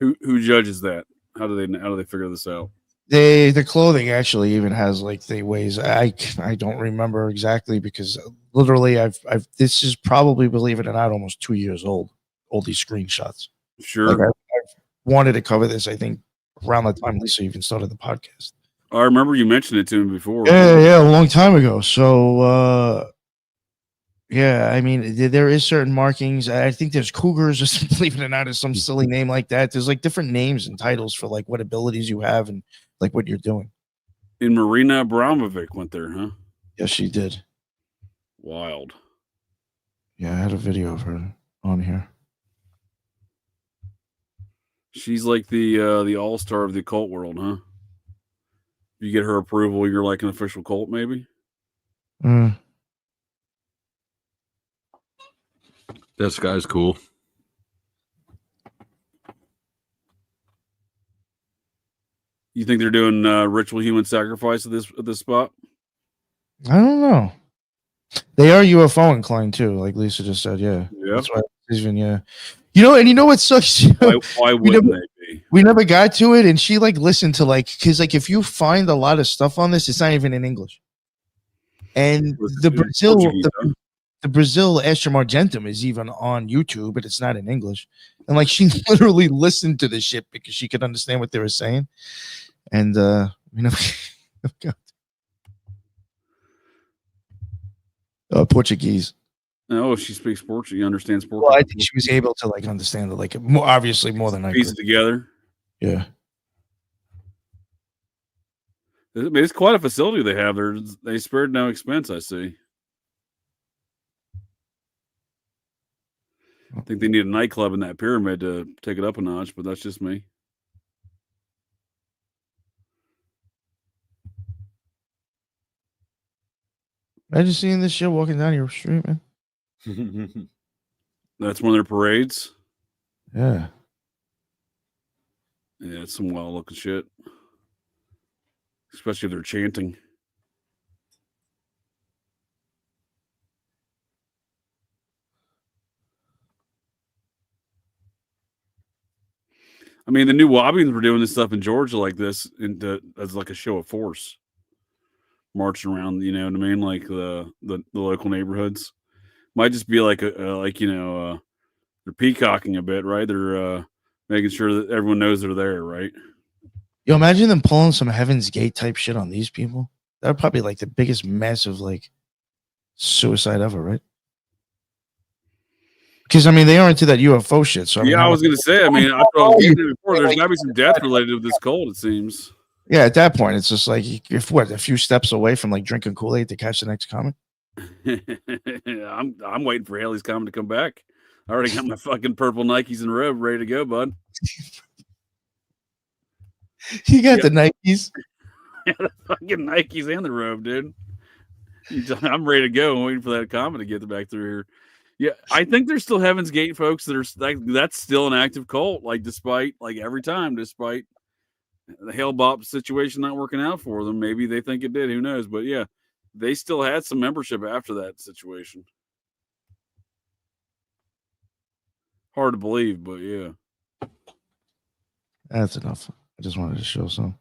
Who judges that? How do they figure this out? The clothing actually even has like the ways I don't remember exactly because literally I've this is probably, believe it or not, almost 2 years old. All these screenshots. Sure. Like I've wanted to cover this, I think, around the time Lisa even started the podcast. I remember you mentioned it to me before. Yeah, a long time ago. So yeah, I mean, there is certain markings. I think there's cougars, or something, believe it or not, is some silly name like that. There's like different names and titles for like what abilities you have and like what you're doing. And Marina Abramovic went there, huh? Yes, she did. Wild. Yeah, I had a video of her on here. She's like the all-star of the occult world, huh? You get her approval, you're like an official cult, maybe? This guy's cool. You think they're doing ritual human sacrifice at this spot? I don't know. They are UFO inclined too, like Lisa just said. Yeah, that's why even yeah. You know what sucks? Why wouldn't they be? We never got to it, and she like listened to like because like if you find a lot of stuff on this, it's not even in English. And the Brazil Astrum Argentum is even on YouTube, but it's not in English. And like she literally listened to the shit because she could understand what they were saying. And you know, Portuguese. Oh, she speaks Portuguese. You understands Portuguese. Well, I think she was able to like understand it, like obviously more than I could. Piece it together. Yeah. I mean, it's quite a facility they have there. They spared no expense, I see. I think they need a nightclub in that pyramid to take it up a notch, but that's just me. Imagine seeing this shit walking down your street, man. That's one of their parades. Yeah. Yeah, it's some wild looking shit. Especially if they're chanting. I mean, the new Wobbians were doing this stuff in Georgia like this as like a show of force. Marching around, you know what I mean? Like the local neighborhoods. Might just be like they're peacocking a bit, right? They're making sure that everyone knows they're there, right? Yo, imagine them pulling some Heaven's Gate type shit on these people. That would probably like the biggest massive like suicide ever, right? Because I mean they are into that UFO shit. So I mean, I was gonna say, I mean, I thought before there's gotta be some death related to this cult, it seems. Yeah, at that point, it's just like if a few steps away from like drinking Kool-Aid to catch the next comet. I'm waiting for Haley's Comet to come back. I already got my fucking purple Nikes and robe ready to go, bud. You got the Nikes. Yeah, the fucking Nikes and the robe, dude. I'm ready to go. I'm waiting for that comet to get back through here. Yeah, I think there's still Heaven's Gate folks that are that's still an active cult. Like despite the Hale Bop situation not working out for them, maybe they think it did. Who knows? But yeah, they still had some membership after that situation. Hard to believe, but yeah. That's enough. I just wanted to show some.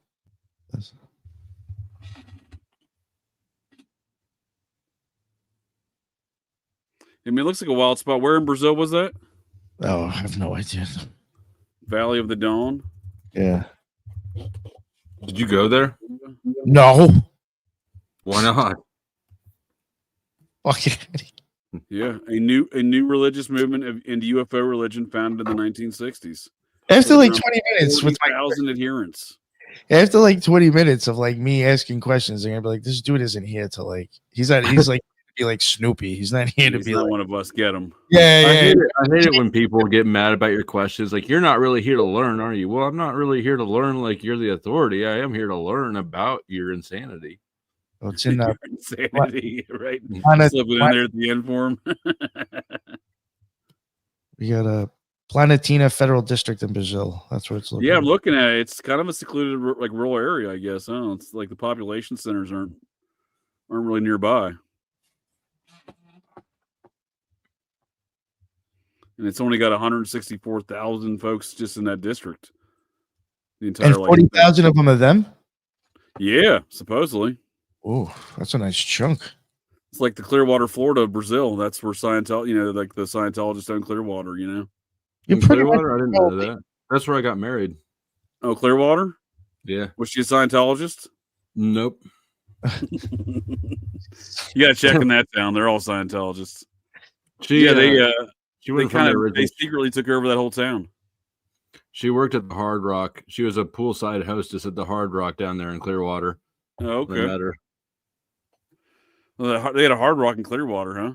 I mean, it looks like a wild spot. Where in Brazil was that? Oh, I have no idea. Valley of the Dawn. Yeah. Did you go there? No. Why not? Fucking. Yeah, a new religious movement into UFO religion founded in the 1960s. After like 20 minutes with 40,000 adherents. After like 20 minutes of like me asking questions, they're gonna be like, "This dude isn't here to like. He's like to be like Snoopy. He's not here to He's be not like one of us. Get him. Yeah, I hate it when people get mad about your questions. Like, you're not really here to learn, are you? Well, I'm not really here to learn like you're the authority. I am here to learn about your insanity. Oh, it's in the insanity, right? Planet, Slipping in there at the end for him. We got a Planetina Federal District in Brazil. That's where it's looking. Yeah, I'm looking at it. It's kind of a secluded, like rural area, I guess. Huh? It's like the population centers aren't really nearby, and it's only got 164,000 folks just in that district. The entire, and 40,000 of them are them. Yeah, supposedly. Oh, that's a nice chunk. It's like the Clearwater, Florida, Brazil. That's where Scientology, like the Scientologists own Clearwater. You're pretty Clearwater. I didn't know that. That's where I got married. Oh, Clearwater. Yeah. Was she a Scientologist? Nope. You gotta checking that down. They're all Scientologists. They secretly took over that whole town. She worked at the Hard Rock. She was a poolside hostess at the Hard Rock down there in Clearwater. Oh, okay. I met her. Well, they had a Hard Rock in Clearwater, huh?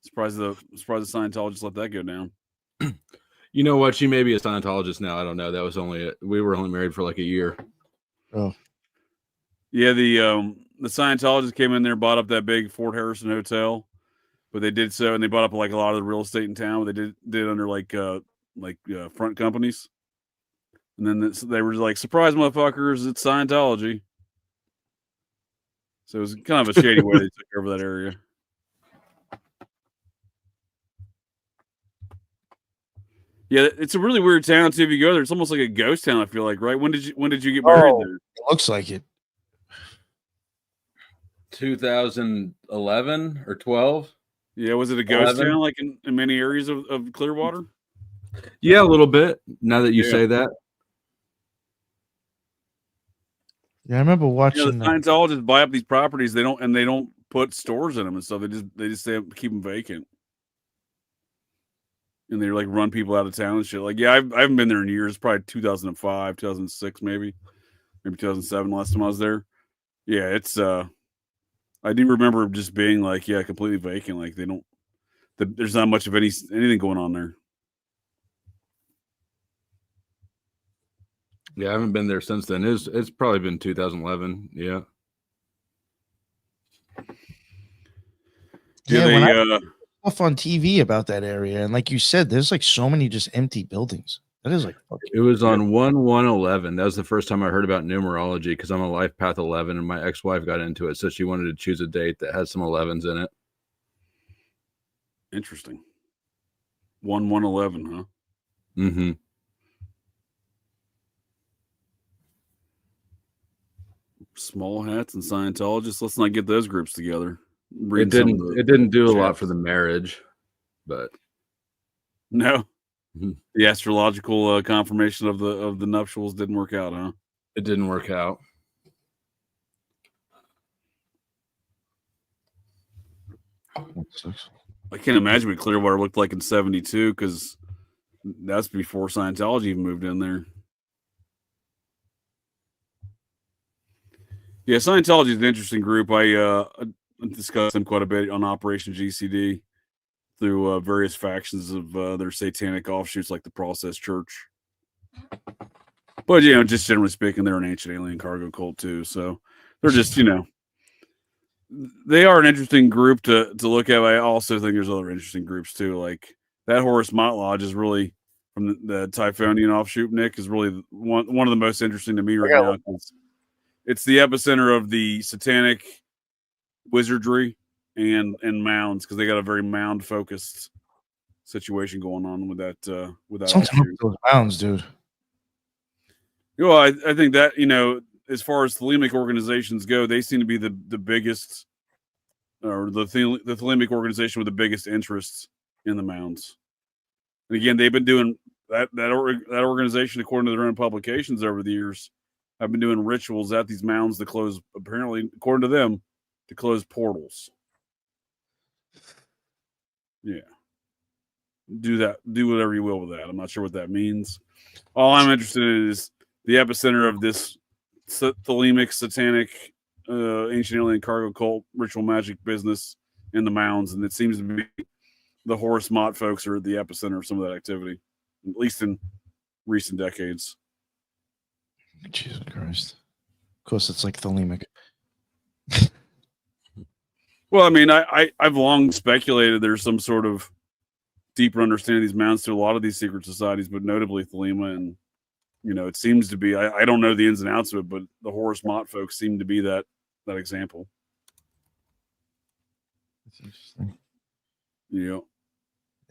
Surprised the Scientologists let that go down. You know what? She may be a Scientologist now. I don't know. That was we were only married for like a year. Oh. Yeah, the Scientologists came in there, bought up that big Fort Harrison hotel, but they did so, and they bought up like a lot of the real estate in town. But they did under like front companies, and then they were like, "Surprise, motherfuckers! It's Scientology." So it was kind of a shady way they took over that area. Yeah, it's a really weird town too. If you go there, it's almost like a ghost town. I feel like, right? When did you get married there? It looks like it. 2011 or 12. Yeah, was it a ghost town like in many areas of Clearwater? Yeah, a little bit. Now that you say that. Yeah, I remember watching. The Scientologists buy up these properties. They don't put stores in them and stuff. They just keep them vacant, and they like run people out of town and shit. Like, yeah, I haven't been there in years. Probably 2005, 2006, maybe 2007. Last time I was there. Yeah, it's I do remember just being like, yeah, completely vacant. Like there's not much of anything going on there. Yeah, I haven't been there since then. It's probably been 2011. Yeah. When I stuff on TV about that area, and like you said, there's like so many just empty buildings. That is like it was on 1/1/11. That was the first time I heard about numerology because I'm a life path 11, and my ex-wife got into it, so she wanted to choose a date that has some 11s in it. Interesting. 1/1/11, huh? Mm-hmm. Small hats and Scientologists. Let's not get those groups together. It didn't do a lot for the marriage, but no. The astrological confirmation of the nuptials didn't work out, huh? It didn't work out. I can't imagine what Clearwater looked like in 72 because that's before Scientology even moved in there. Yeah, Scientology is an interesting group. I discussed them quite a bit on Operation GCD through various factions of their satanic offshoots like the Process Church. But, just generally speaking, they're an ancient alien cargo cult too. So they're just, They are an interesting group to look at. I also think there's other interesting groups too. Like that Horus Mott Lodge is really from the Typhonian offshoot. Nick is really one of the most interesting to me right now. It's the epicenter of the satanic wizardry and mounds, because they got a very mound focused situation going on with that Something those mounds, dude. Well, I think that, as far as Thelemic organizations go, they seem to be the biggest, or the Thelemic organization with the biggest interests in the mounds. And again, they've been doing that organization, according to their own publications over the years, have been doing rituals at these mounds to close, apparently, according to them, to close portals. Yeah. Do whatever you will with that. I'm not sure what that means. All I'm interested in is the epicenter of this Thelemic, satanic, ancient alien cargo cult, ritual magic business in the mounds. And it seems to be the Horus Mott folks are at the epicenter of some of that activity, at least in recent decades. Jesus Christ. Of course, it's like Thelemic. Well, I mean, I've long speculated there's some sort of deeper understanding of these mounds to a lot of these secret societies, but notably Thelema. And, it seems to be, I don't know the ins and outs of it, but the Horus Mott folks seem to be that example. That's interesting. Yeah.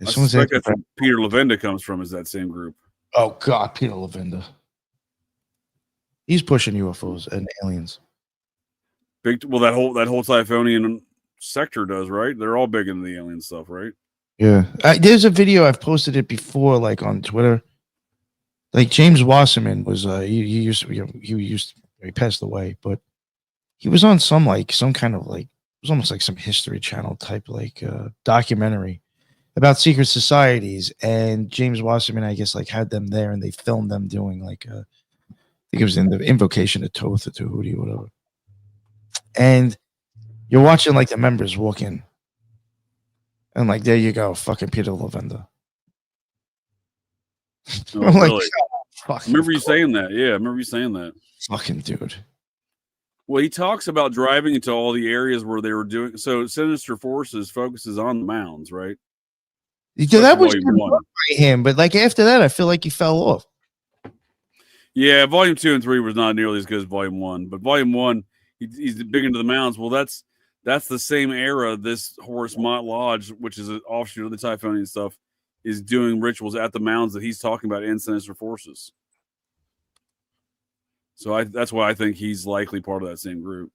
I suspect that's where Peter Levenda comes from, is that same group. Oh, God, Peter Levenda. He's pushing UFOs and aliens. Well, that whole Typhonian sector does, right? They're all big into the alien stuff, right? Yeah. There's a video, I've posted it before, like on Twitter. Like James Wasserman was, he passed away, but he was on some kind of it was almost like some History Channel type documentary about secret societies. And James Wasserman, I guess, had them there, and they filmed them doing I think it was in the invocation of Thoth or Tahuti, whatever. And you're watching the members walk in. And there you go, fucking Peter Levenda. Oh, I'm really? I remember you saying that. Yeah, I remember you saying that. Fucking dude. Well, he talks about driving into all the areas where they were doing. So Sinister Forces focuses on the mounds, right? Yeah, that was by him, but after that, I feel like he fell off. Yeah, volume 2 and 3 was not nearly as good as volume 1, but volume 1, he's big into the mounds. Well, that's the same era. This Horus Mott Lodge, which is an offshoot of the Typhonian stuff, is doing rituals at the mounds that he's talking about in Sinister Forces. So that's why I think he's likely part of that same group.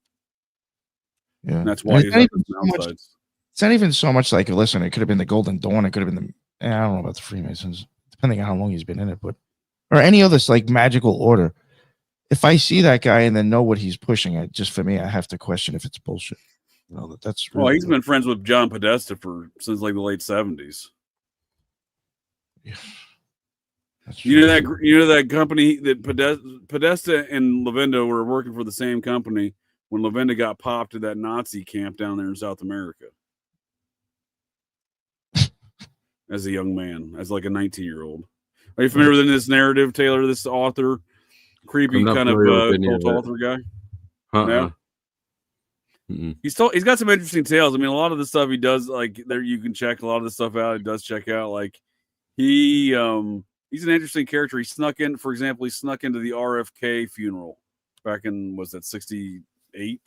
Yeah, and that's why he's at the mound sites. It's not even so much listen, it could have been the Golden Dawn, it could have been I don't know about the Freemasons, depending on how long he's been in it, but or any other magical order. If I see that guy and then know what he's pushing, for me, I have to question if it's bullshit. That's really he's been friends with John Podesta since the late 70s. Yeah. You know that company that Podesta and Levenda were working for the same company when Levenda got popped at that Nazi camp down there in South America. As a young man, as a 19-year-old. Are you familiar with this narrative, Taylor? This author, creepy kind of cult author guy? No. Mm-mm. He's got some interesting tales. I mean, a lot of the stuff he does, there, you can check a lot of the stuff out. He does check out. He's an interesting character. He snuck in, for example, into the RFK funeral back in, was that 68?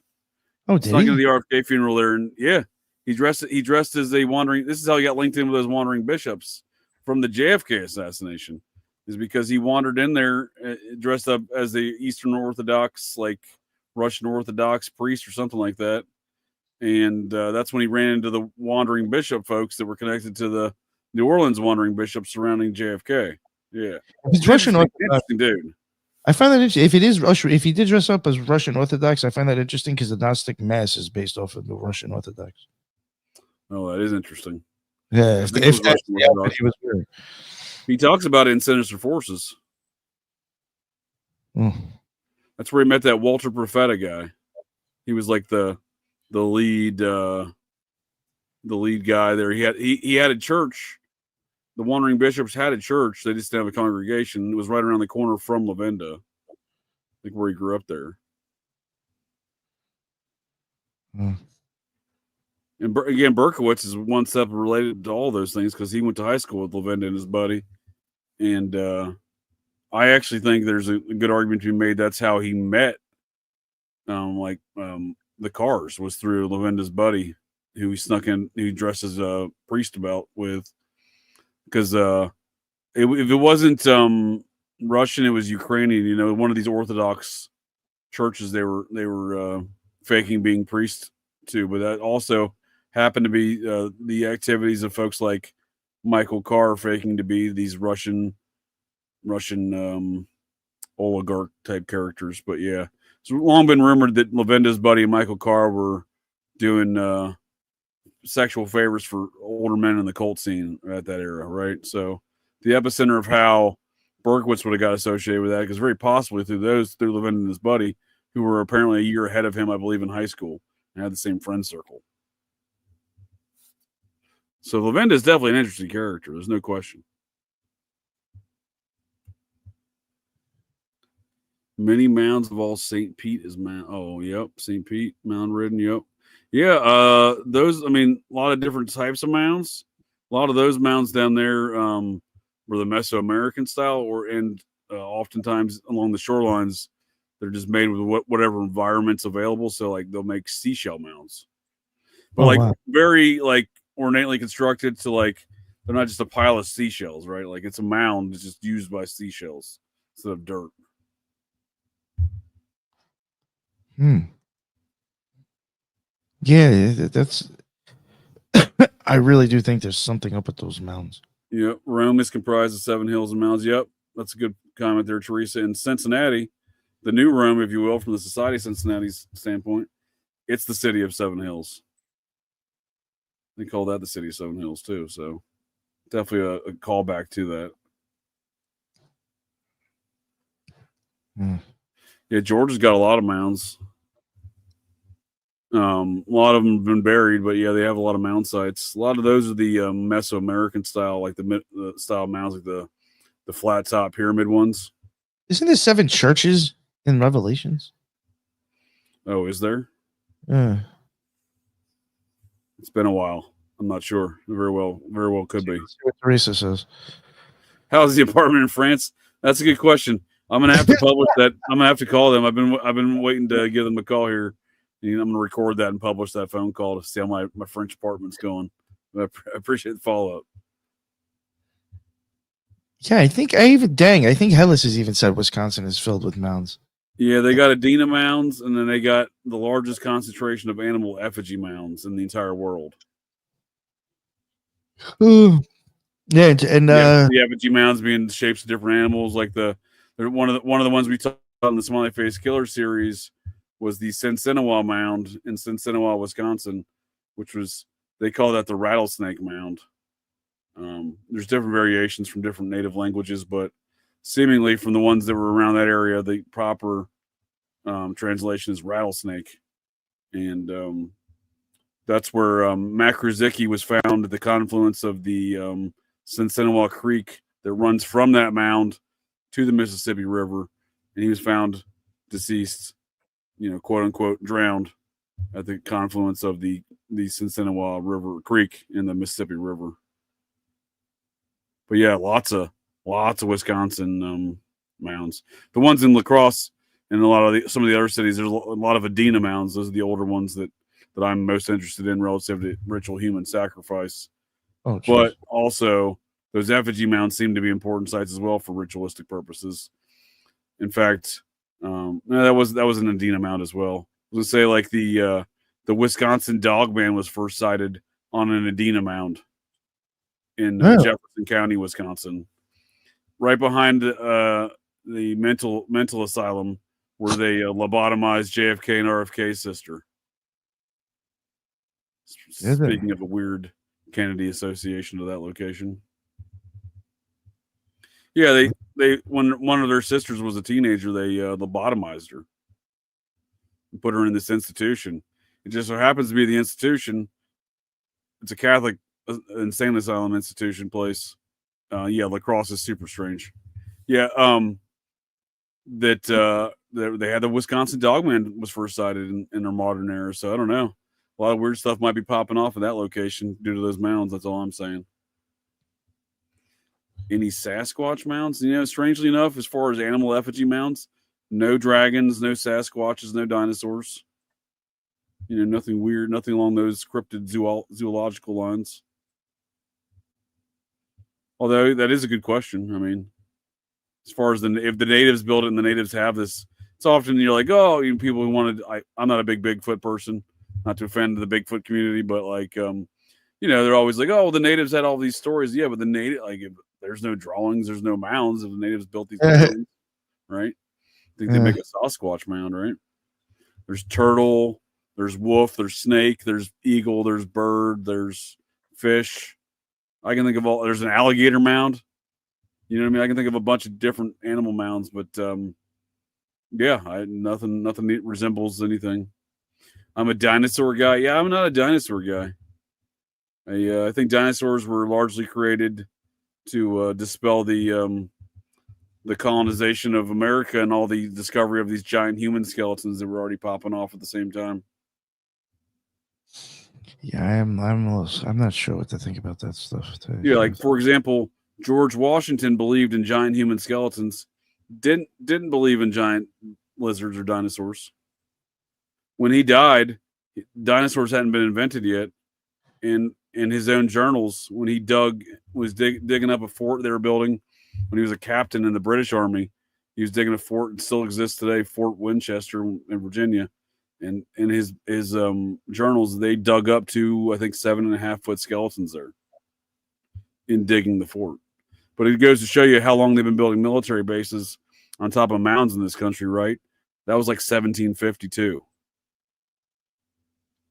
Oh, did snuck he? into the RFK funeral there, and yeah, he dressed as a wandering. This is how he got linked in with those wandering bishops from the JFK assassination, is because he wandered in there dressed up as the Eastern Orthodox, Russian Orthodox priest or something like that. And that's when he ran into the wandering bishop folks that were connected to the New Orleans wandering bishops surrounding JFK. Yeah. He's Russian Orthodox. Interesting dude. I find that interesting. If it is Russian, if he did dress up as Russian Orthodox, I find that interesting because the Gnostic Mass is based off of the Russian Orthodox. Oh, that is interesting. Yeah, he was weird. He talks about it in Sinister Forces. Mm. That's where he met that Walter Profeta guy. He was the lead guy there. He had a church. The Wandering Bishops had a church. They just didn't have a congregation. It was right around the corner from Levenda, where he grew up there. Mm. And again, Berkowitz is one step related to all those things because he went to high school with Lavenda and his buddy. And I actually think there's a good argument to be made. That's how he met, the Cars was through Lavenda's buddy, who he snuck in, who he dressed as a priest about with. Because if it wasn't Russian, it was Ukrainian. You know, one of these Orthodox churches they were faking being priests to, but that also happened to be the activities of folks like Michael Carr faking to be these Russian oligarch type characters. But yeah, it's long been rumored that Lavenda's buddy and Michael Carr were doing sexual favors for older men in the cult scene at that era, right? So the epicenter of how Berkowitz would have got associated with that, because very possibly through Lavenda and his buddy, who were apparently a year ahead of him, I believe, in high school, and had the same friend circle. So Lavenda is definitely an interesting character. There's no question. Many mounds of all St. Pete is mound. Oh, yep. St. Pete, mound ridden. Yep. Yeah. Those, I mean, a lot of different types of mounds. A lot of those mounds down there were the Mesoamerican style, and oftentimes along the shorelines, they're just made with whatever environment's available. So like they'll make seashell mounds, but very like ornately constructed. So like they're not just a pile of seashells, right? Like it's a mound that's just used by seashells instead of dirt. Yeah, that's. I really do think there's something up with those mounds. Yep. Rome is comprised of 7 hills and mounds. Yep. That's a good comment there, Teresa. In Cincinnati, the new Rome, if you will, from the Society of Cincinnati's standpoint, it's the city of 7 hills. They call that the city of 7 hills too. So definitely a callback to that. Yeah, Georgia's got a lot of mounds. A lot of them have been buried, but yeah, they have a lot of mound sites. A lot of those are the Mesoamerican style, like the style mounds, like the flat top pyramid ones. Isn't there 7 churches in Revelations? Oh, is there? Yeah. It's been a while. I'm not sure. Very well could be. See what Teresa says. How's the apartment in France? That's a good question. I'm gonna have to publish that. I'm gonna have to call them. I've been waiting to give them a call here. I'm going to record that and publish that phone call to see how my French apartment's going. I appreciate the follow-up. Yeah, I think Hellas has even said Wisconsin is filled with mounds. Yeah, they got Adena mounds, and then they got the largest concentration of animal effigy mounds in the entire world. Yeah, and the effigy mounds being shapes of different animals, like one of the ones we talked about in the Smiley Face Killer series was the Cincinnati mound in Cincinnati, Wisconsin, which was, they call that the rattlesnake mound. There's different variations from different native languages, but seemingly from the ones that were around that area, the proper translation is rattlesnake. And that's where Makruzicki was found at the confluence of the Cincinnati Creek that runs from that mound to the Mississippi River. And he was found deceased, quote unquote, drowned at the confluence of the Cincinnati River Creek in the Mississippi River. But yeah, lots of Wisconsin mounds. The ones in La Crosse and some of the other cities, there's a lot of Adena mounds. Those are the older ones that I'm most interested in relative to ritual human sacrifice. Oh, but also those effigy mounds seem to be important sites as well for ritualistic purposes. In fact, that was an Adena mound as well. I was gonna say, like the Wisconsin dog man was first sighted on an Adena mound in Jefferson County, Wisconsin, right behind the mental asylum where they lobotomized JFK and RFK's sister. Speaking of a weird Kennedy association to that location. Yeah, they when one of their sisters was a teenager, they lobotomized her and put her in this institution. It just so happens to be the institution. It's a Catholic insane asylum institution place. Yeah, La Crosse is super strange. Yeah, that they had the Wisconsin Dogman was first sighted in their modern era. So I don't know. a lot of weird stuff might be popping off in that location due to those mounds. That's all I'm saying. Any Sasquatch mounds? You know, strangely enough, as far as animal effigy mounds, no dragons, no Sasquatches, no dinosaurs. You know, nothing weird, nothing along those cryptid zoological lines. Although that is a good question. I mean, as far as if the natives build it and the natives have this, it's often you're like, oh, you know, people who wanted. I'm not a big Bigfoot person, not to offend the Bigfoot community, but like, you know, they're always like, oh, the natives had all these stories. Yeah, but the native, like, there's no drawings, there's no mounds. If the natives built these buildings, right? I think they make a Sasquatch mound, right? There's turtle, there's wolf, there's snake, there's eagle, there's bird, there's fish. I can think of there's an alligator mound. You know what I mean? I can think of a bunch of different animal mounds, but yeah, nothing that resembles anything. I'm a dinosaur guy. Yeah, I'm not a dinosaur guy. I think dinosaurs were largely created to dispel the colonization of America and all the discovery of these giant human skeletons that were already popping off at the same time. Yeah, I'm not sure what to think about that stuff. Yeah, like for example, George Washington believed in giant human skeletons, didn't believe in giant lizards or dinosaurs. When he died, dinosaurs hadn't been invented yet, and in his own journals, when he was digging up a fort they were building, when he was a captain in the British Army, he was digging a fort and still exists today, Fort Winchester in Virginia. And in his journals, they dug up to, I think, 7.5 foot skeletons there in digging the fort. But it goes to show you how long they've been building military bases on top of mounds in this country, right? That was like 1752.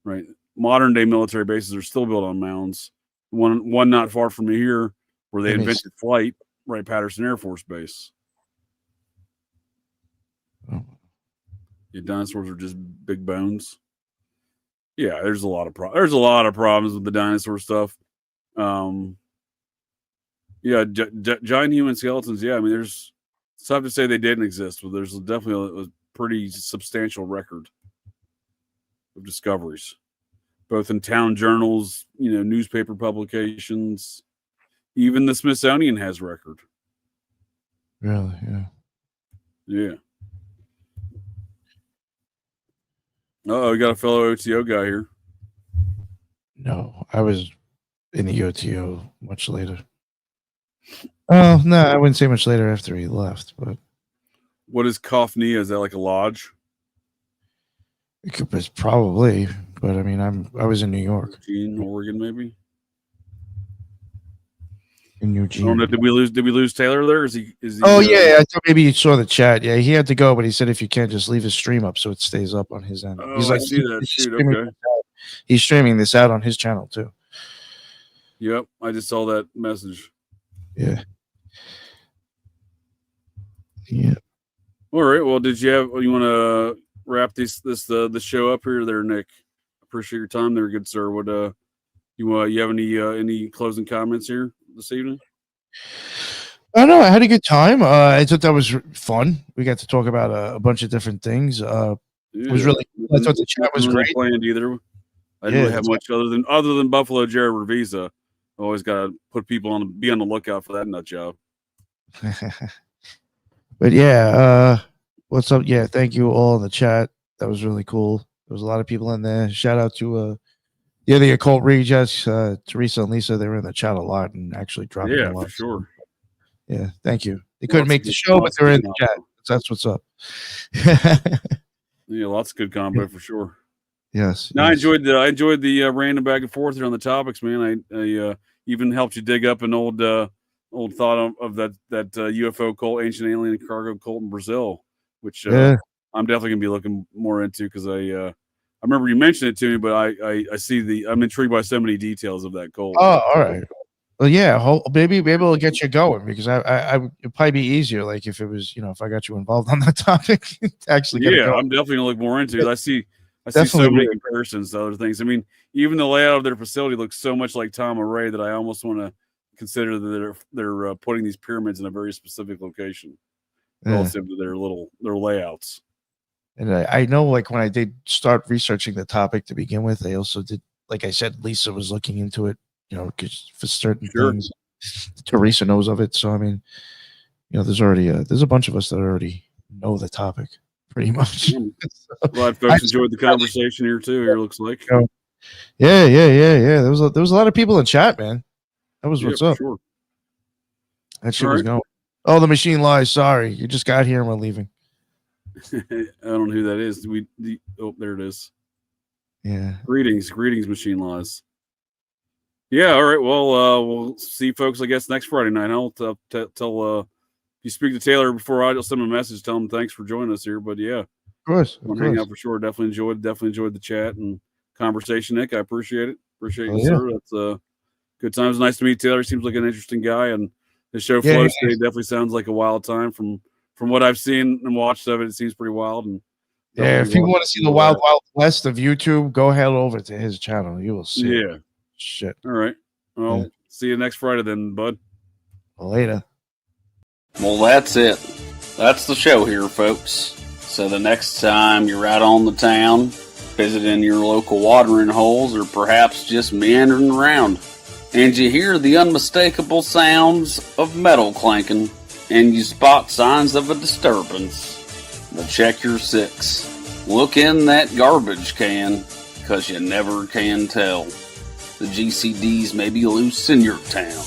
Right. Modern day military bases are still built on mounds. One not far from here where they invented flight, right? Patterson Air Force Base. Oh. Yeah, dinosaurs are just big bones. Yeah, there's a lot of problems with the dinosaur stuff. Yeah, giant human skeletons. Yeah, I mean, it's tough to say they didn't exist, but there's definitely a pretty substantial record of discoveries, both in town journals, you know, newspaper publications. Even the Smithsonian has record. Really? Yeah. Yeah. We got a fellow O.T.O guy here. No, I was in the O.T.O much later. Oh, no, I wouldn't say much later after he left, but. What is Kofnia? Is that like a lodge? It's probably, but I mean, I was in New York. Eugene, Oregon, maybe? In Eugene. I don't know, did we lose Taylor there? Is he Oh yeah, I thought maybe you saw the chat. Yeah, he had to go, but he said if you can, just leave his stream up so it stays up on his end. Oh, He's like, I see that. Shoot, okay. He's streaming this out on his channel too. Yep, I just saw that message. Yeah. Yeah. All right. Well, you want to wrap the show up here there, Nick? Appreciate your time there, good sir. What you have any closing comments here this evening? I know I had a good time. I thought that was fun. We got to talk about a bunch of different things. It was really. I thought the chat was really great. Planned either. I didn't really have much other than Buffalo Jared Revisa. I always got to put people be on the lookout for that nut job. But yeah, what's up? Yeah, thank you all in the chat. That was really cool. There was a lot of people in there. Shout out to the Occult Rejects, Teresa and Lisa. They were in the chat a lot and actually dropping a lot. For sure. Yeah, thank you. They couldn't make the show, but they were in the chat. That's what's up. Yeah, lots of good combo for sure. Yes. No, yes. I enjoyed the random back and forth here on the topics, man. I even helped you dig up an old thought of that UFO cult, ancient alien cargo cult in Brazil, which I'm definitely gonna be looking more into because I remember you mentioned it to me, but I see I'm intrigued by so many details of that cult. Oh, all right. Well, yeah, maybe we'll get you going because I it'd probably be easier like if it was if I got you involved on that topic. Actually, I'm definitely gonna look more into it. I see so many comparisons to other things. I mean, even the layout of their facility looks so much like Tom Array that I almost want to consider that they're putting these pyramids in a very specific location relative to their layouts. And I know, like, when I did start researching the topic to begin with, I also did, like I said, Lisa was looking into it, you know, 'cause for certain things, Teresa knows of it. So, I mean, you know, there's already there's a bunch of us that already know the topic pretty much. Glad folks enjoyed the conversation here too. Here looks like. Yeah. There was a lot of people in chat, man. That was what's up. Sure. That shit was going. Oh, the machine lies. Sorry, you just got here and we're leaving. I don't know who that is. Oh, there it is. Yeah. Greetings, machine lies. Yeah. All right. Well, we'll see folks, I guess, next Friday night. I'll tell if you speak to Taylor before I'll send him a message. Tell him thanks for joining us here. But yeah, of course. Want to hang out for sure. Definitely enjoyed the chat and conversation, Nick. I appreciate it. Appreciate you, sir. That's good times. Nice to meet Taylor. Seems like an interesting guy, and the show flow state definitely sounds like a wild time from what I've seen and watched of it. It seems pretty wild. And if you want to see the wild west of YouTube, go head over to his channel. You will see. Yeah. Shit. All right. Well, see you next Friday then, bud. Later. Well, that's it. That's the show here, folks. So the next time you're out on the town, visiting your local watering holes, or perhaps just meandering around, and you hear the unmistakable sounds of metal clanking, and you spot signs of a disturbance, but check your six. Look in that garbage can, because you never can tell. The GCDs may be loose in your town.